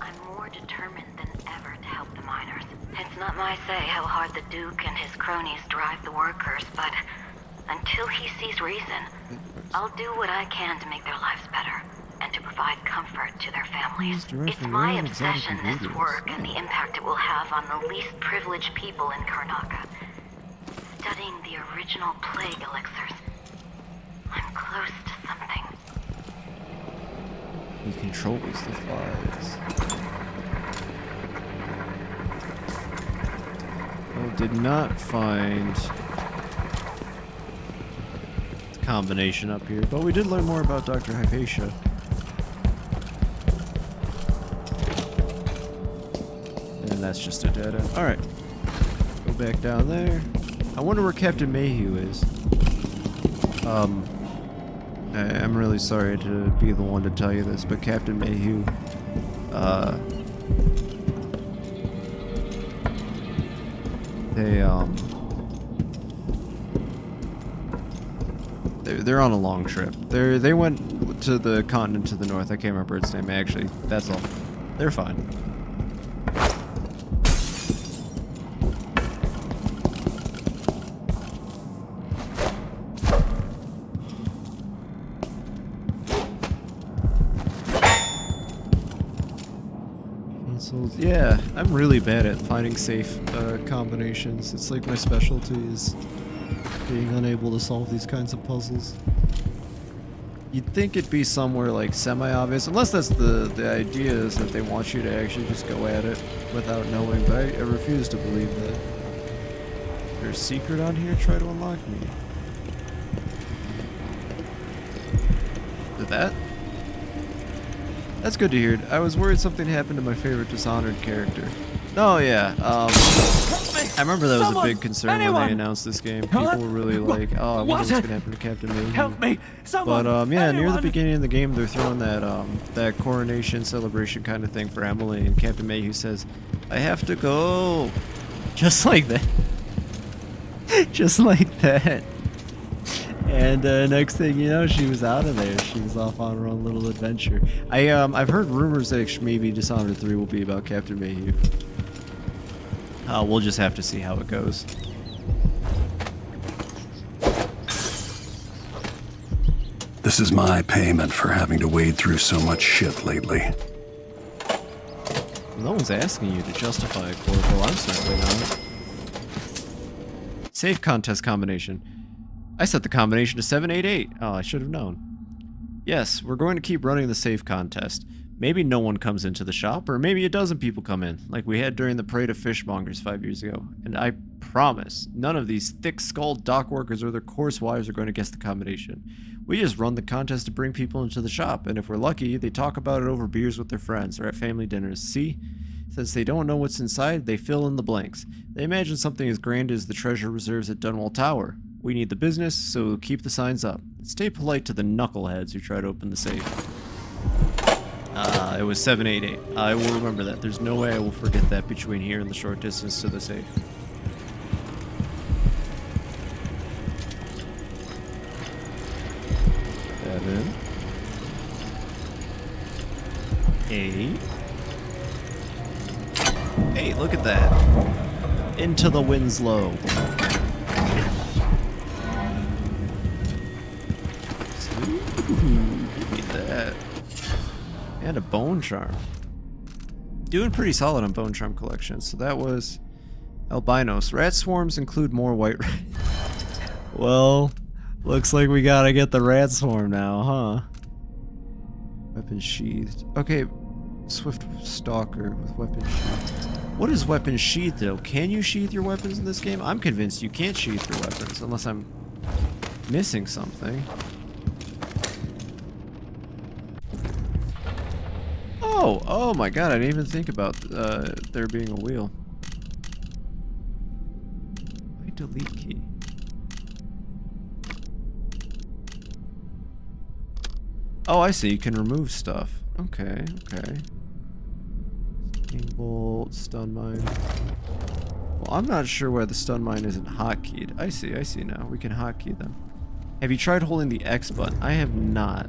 I'm more determined than ever to help the miners. It's not my say how hard the Duke and his cronies drive the workers, but until he sees reason, I'll do what I can to make their lives better and to provide comfort to their families. It's my obsession, this work, and the impact it will have on the least privileged people in Karnaca. Studying the original plague elixirs. I'm close close to something. He controls the flies. Well, did not find the combination up here, but we did learn more about Dr. Hypatia. And that's just a dead end. Alright. Go back down there. I wonder where Captain Mayhew is. I'm really sorry to be the one to tell you this, but Captain Mayhew, they're on a long trip. They went to the continent to the north. I can't remember its name, actually. That's all. They're fine. Yeah, I'm really bad at finding safe combinations. It's like my specialty is being unable to solve these kinds of puzzles. You'd think it'd be somewhere like semi-obvious, unless that's the idea is that they want you to actually just go at it without knowing, but I refuse to believe that. There's a secret on here? Try to unlock me. Did that? That's good to hear. I was worried something happened to my favorite Dishonored character. Oh yeah, I remember that was a big concern when they announced this game. People were really like, oh, I wonder what's gonna happen to Captain Mayhew. Help me! Someone! But yeah, near the beginning of the game, they're throwing that coronation celebration kind of thing for Emily, and Captain Mayhew says, "I have to go," just like that, just like that. And next thing you know, she was out of there. She was off on her own little adventure. I've heard rumors that maybe Dishonored 3 will be about Captain Mayhew. We'll just have to see how it goes. This is my payment for having to wade through so much shit lately. No one's asking you to justify a Corporal. I'm certainly not. Safe contest combination. I set the combination to 788. Oh, I should have known. Yes, we're going to keep running the safe contest. Maybe no one comes into the shop, or maybe a dozen people come in, like we had during the parade of fishmongers 5 years ago. And I promise, none of these thick-skulled dock workers or their coarse wives are going to guess the combination. We just run the contest to bring people into the shop, and if we're lucky, they talk about it over beers with their friends or at family dinners. See? Since they don't know what's inside, they fill in the blanks. They imagine something as grand as the treasure reserves at Dunwall Tower. We need the business, so keep the signs up. Stay polite to the knuckleheads who try to open the safe. It was 788. I will remember that. There's no way I will forget that between here and the short distance to the safe. Seven. 8. Hey, look at that. Into the Winslow. Give me that. And a bone charm. Doing pretty solid on bone charm collections. So that was albinos. Rat swarms include more white rat. Well, looks like we gotta get the rat swarm now, huh? Weapon sheathed. Okay, swift stalker with weapon sheathed. What is weapon sheathed though? Can you sheath your weapons in this game? I'm convinced you can't sheath your weapons unless I'm missing something. Oh my god, I didn't even think about there being a wheel. Why delete key? Oh, I see, you can remove stuff. Okay, okay. Bolt, stun mine. Well, I'm not sure why the stun mine isn't hotkeyed. I see now. We can hotkey them. Have you tried holding the X button? I have not.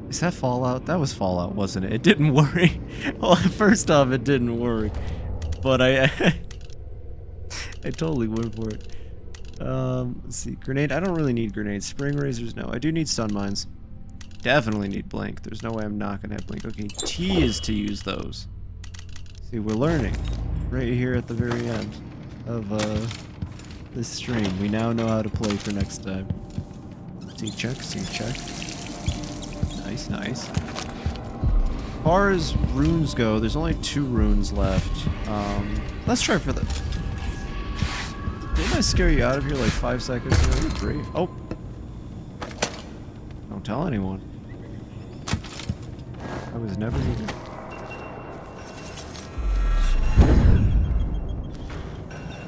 Is that Fallout? That was Fallout, wasn't it? It didn't work. Well, first off, it didn't work. But I totally went for it. Let's see. Grenade. I don't really need grenades. Spring razors, no. I do need stun mines. Definitely need blink. There's no way I'm not gonna have blink. Okay, T is to use those. See, we're learning. Right here at the very end of this stream. We now know how to play for next time. Seek check, seek check. Nice, nice. As far as runes go, there's only 2 runes left. Let's try for the... Didn't I scare you out of here like 5 seconds ago? You're brave. Oh! Don't tell anyone. I was never here.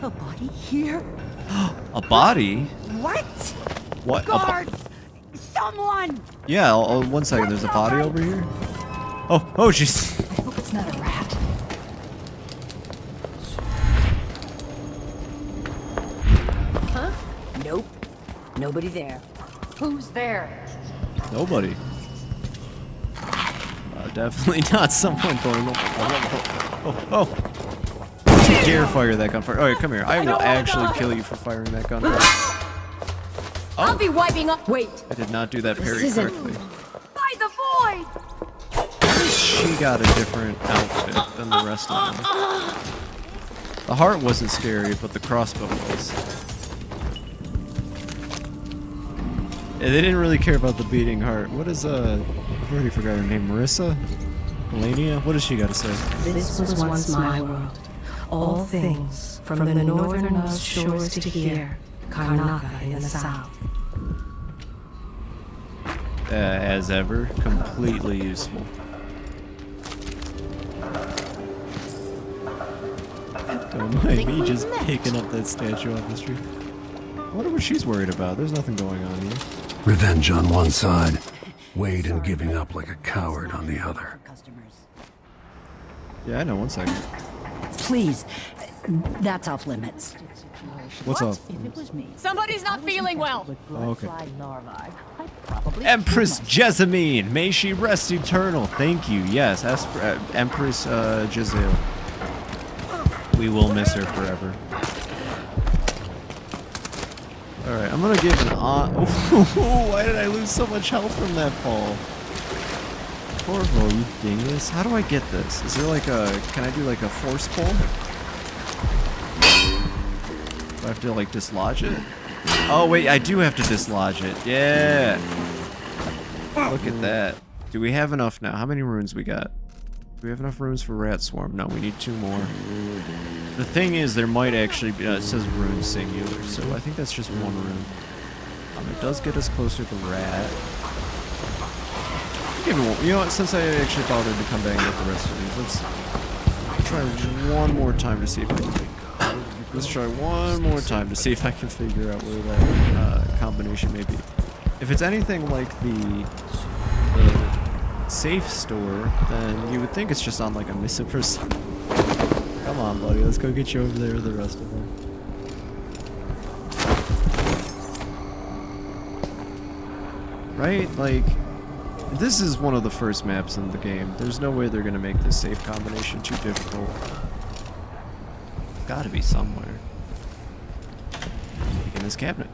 A body here? A body? What? What? Guards! Someone! Yeah, 1 second. There's a body over here? Oh, jeez. I hope it's not a rat. Huh? Nope. Nobody there. Who's there? Nobody. Definitely not someone going. Oh. Don't you dare fire that gunfire. Alright, come here. I will actually kill you for firing that gunfire. I'll be wiping up. Wait. I did not do that very correctly. By the void. She got a different outfit than the rest of them. The heart wasn't scary, but the crossbow was. Yeah, they didn't really care about the beating heart. What is I've already forgot her name. Marissa? Melania? What does she got to say? This was once my world. All things, from the northernmost shores to here, Karnaka in the south. As ever, completely useful. Don't mind me just picking up that statue off the street. I wonder what she's worried about. There's nothing going on here. Revenge on one side, Wade and giving up like a coward on the other. Yeah, I know. 1 second. Please, that's off limits. What's up? Somebody's not feeling well. Oh, okay. Empress Jessamine, may she rest eternal. Thank you. Yes, Empress Jezeel. We will miss her forever. Alright, I'm gonna give an why did I lose so much health from that fall? Corvo, you dingus. How do I get this? Is there like a... Can I do like a force pull? Do I have to like dislodge it? Oh wait, I do have to dislodge it. Yeah! Look at that. Do we have enough now? How many runes we got? Do we have enough runes for Rat Swarm? No, we need 2 more. The thing is, there might actually be... it says rune singular, so I think that's just 1 rune. It does get us closer to Rat. You know what, since I actually bothered to come back and get the rest of these, let's try one more time to see if I can... Let's try one more time to see if I can figure out where that combination may be. If it's anything like the safe store, then you would think it's just on like a missing person. Come on, buddy, let's go get you over there with the rest of them. Right? Like, this is one of the first maps in the game. There's no way they're gonna make this safe combination too difficult. Gotta be somewhere. Like in this cabinet.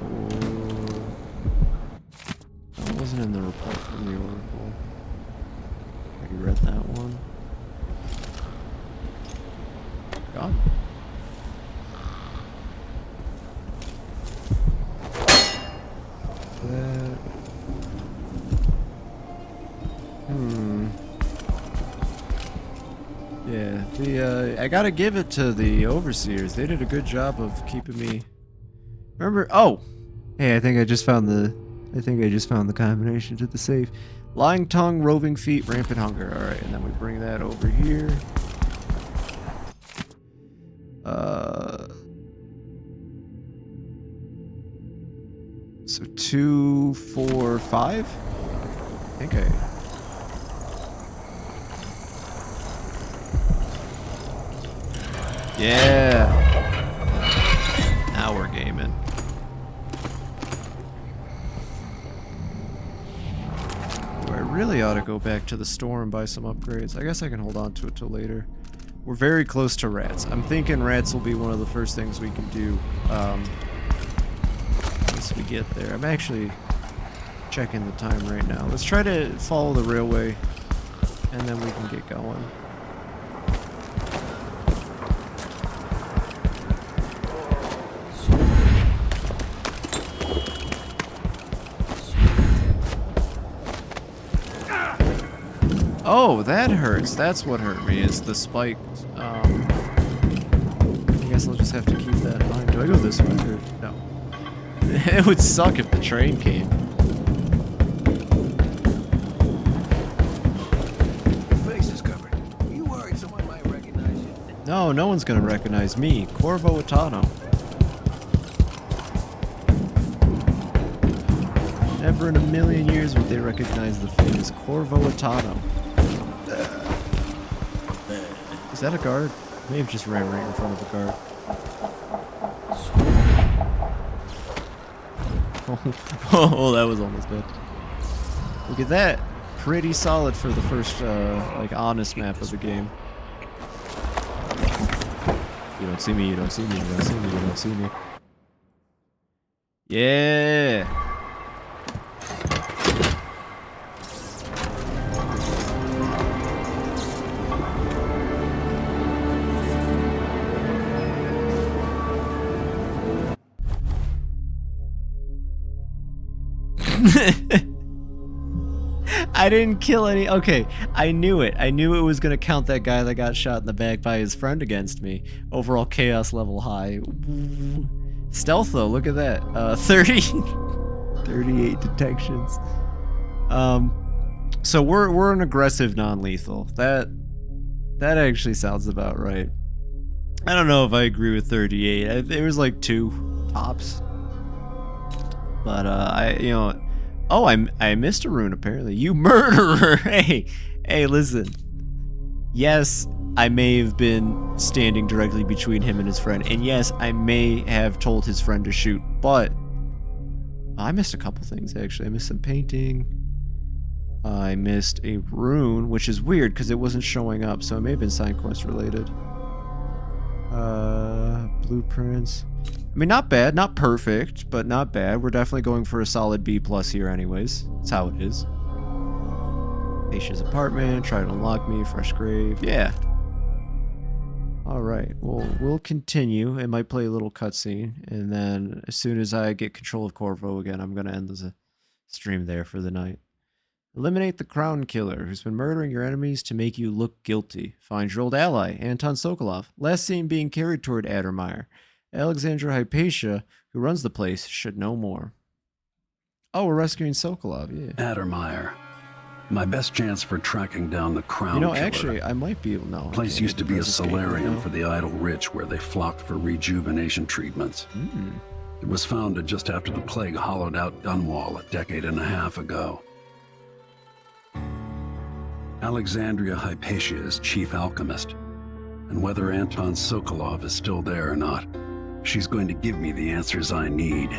Oh. That wasn't in the report from the Oracle. Have you read that one? God. That. Yeah, I gotta give it to the overseers. They did a good job of keeping me. Remember? Oh, hey, I think I just found the combination to the safe. Lying tongue, roving feet, rampant hunger. All right, and then we bring that over here. So 2, 4, 5. I think Yeah. Now we're gaming. I really ought to go back to the store and buy some upgrades. I guess I can hold on to it till later. We're very close to rats. I'm thinking rats will be one of the first things we can do once we get there. I'm actually checking the time right now. Let's try to follow the railway and then we can get going. Oh, that hurts. That's what hurt me, is the spiked, I guess I'll just have to keep that in mind. Do I go this way or no? It would suck if the train came. Your face is covered. Are you worried someone might recognize you? No, no one's gonna recognize me. Corvo Atano. Never in a million years would they recognize the famous Corvo Atano. Is that a guard? I may have just ran right in front of a guard. Oh, that was almost bad. Look at that. Pretty solid for the first, like, honest map of the game. You don't see me, you don't see me, you don't see me, you don't see me. Yeah! I didn't kill any. Okay, I knew it. I knew it was gonna count that guy that got shot in the back by his friend against me. Overall chaos level high. Stealth though, look at that. 38 detections. So we're an aggressive non-lethal. That actually sounds about right. I don't know if I agree with 38. There was like 2 tops. But oh, I missed a rune apparently. You murderer! Hey, listen. Yes, I may have been standing directly between him and his friend, and yes, I may have told his friend to shoot, but I missed a couple things actually. I missed some painting. I missed a rune, which is weird because it wasn't showing up, so it may have been side quest related. Blueprints. I mean, not bad, not perfect, but not bad. We're definitely going for a solid B+ here anyways. That's how it is. Patient's apartment, try to unlock me, fresh grave, yeah. Alright, well, we'll continue. It might play a little cutscene, and then as soon as I get control of Corvo again, I'm going to end the stream there for the night. Eliminate the Crown Killer, who's been murdering your enemies to make you look guilty. Find your old ally, Anton Sokolov, last seen being carried toward Addermire. Alexandra Hypatia, who runs the place, should know more. Oh, we're rescuing Sokolov, yeah. Addermire. My best chance for tracking down the Crown Killer. Actually, I might be able to know. The place used to be a solarium for the idle rich where they flocked for rejuvenation treatments. It was founded just after the plague hollowed out Dunwall a decade and a half ago. Alexandria Hypatia is chief alchemist, and whether Anton Sokolov is still there or not, she's going to give me the answers I need.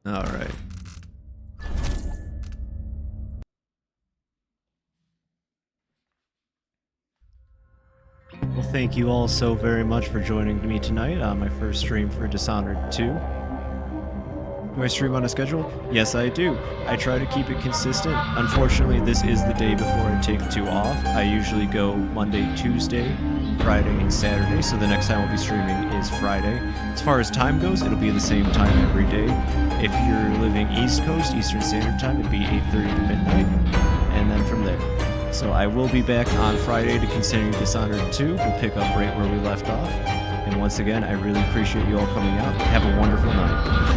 All right. Well, thank you all so very much for joining me tonight on my first stream for Dishonored 2. Do I stream on a schedule? Yes, I do. I try to keep it consistent. Unfortunately, this is the day before I take 2 off. I usually go Monday, Tuesday, Friday, and Saturday, so the next time I'll be streaming is Friday. As far as time goes, it'll be the same time every day. If you're living East Coast, Eastern Standard Time, it'd be 8:30 to midnight, and then from there. So I will be back on Friday to continue Dishonored 2. We'll pick up right where we left off. And once again, I really appreciate you all coming out. Have a wonderful night.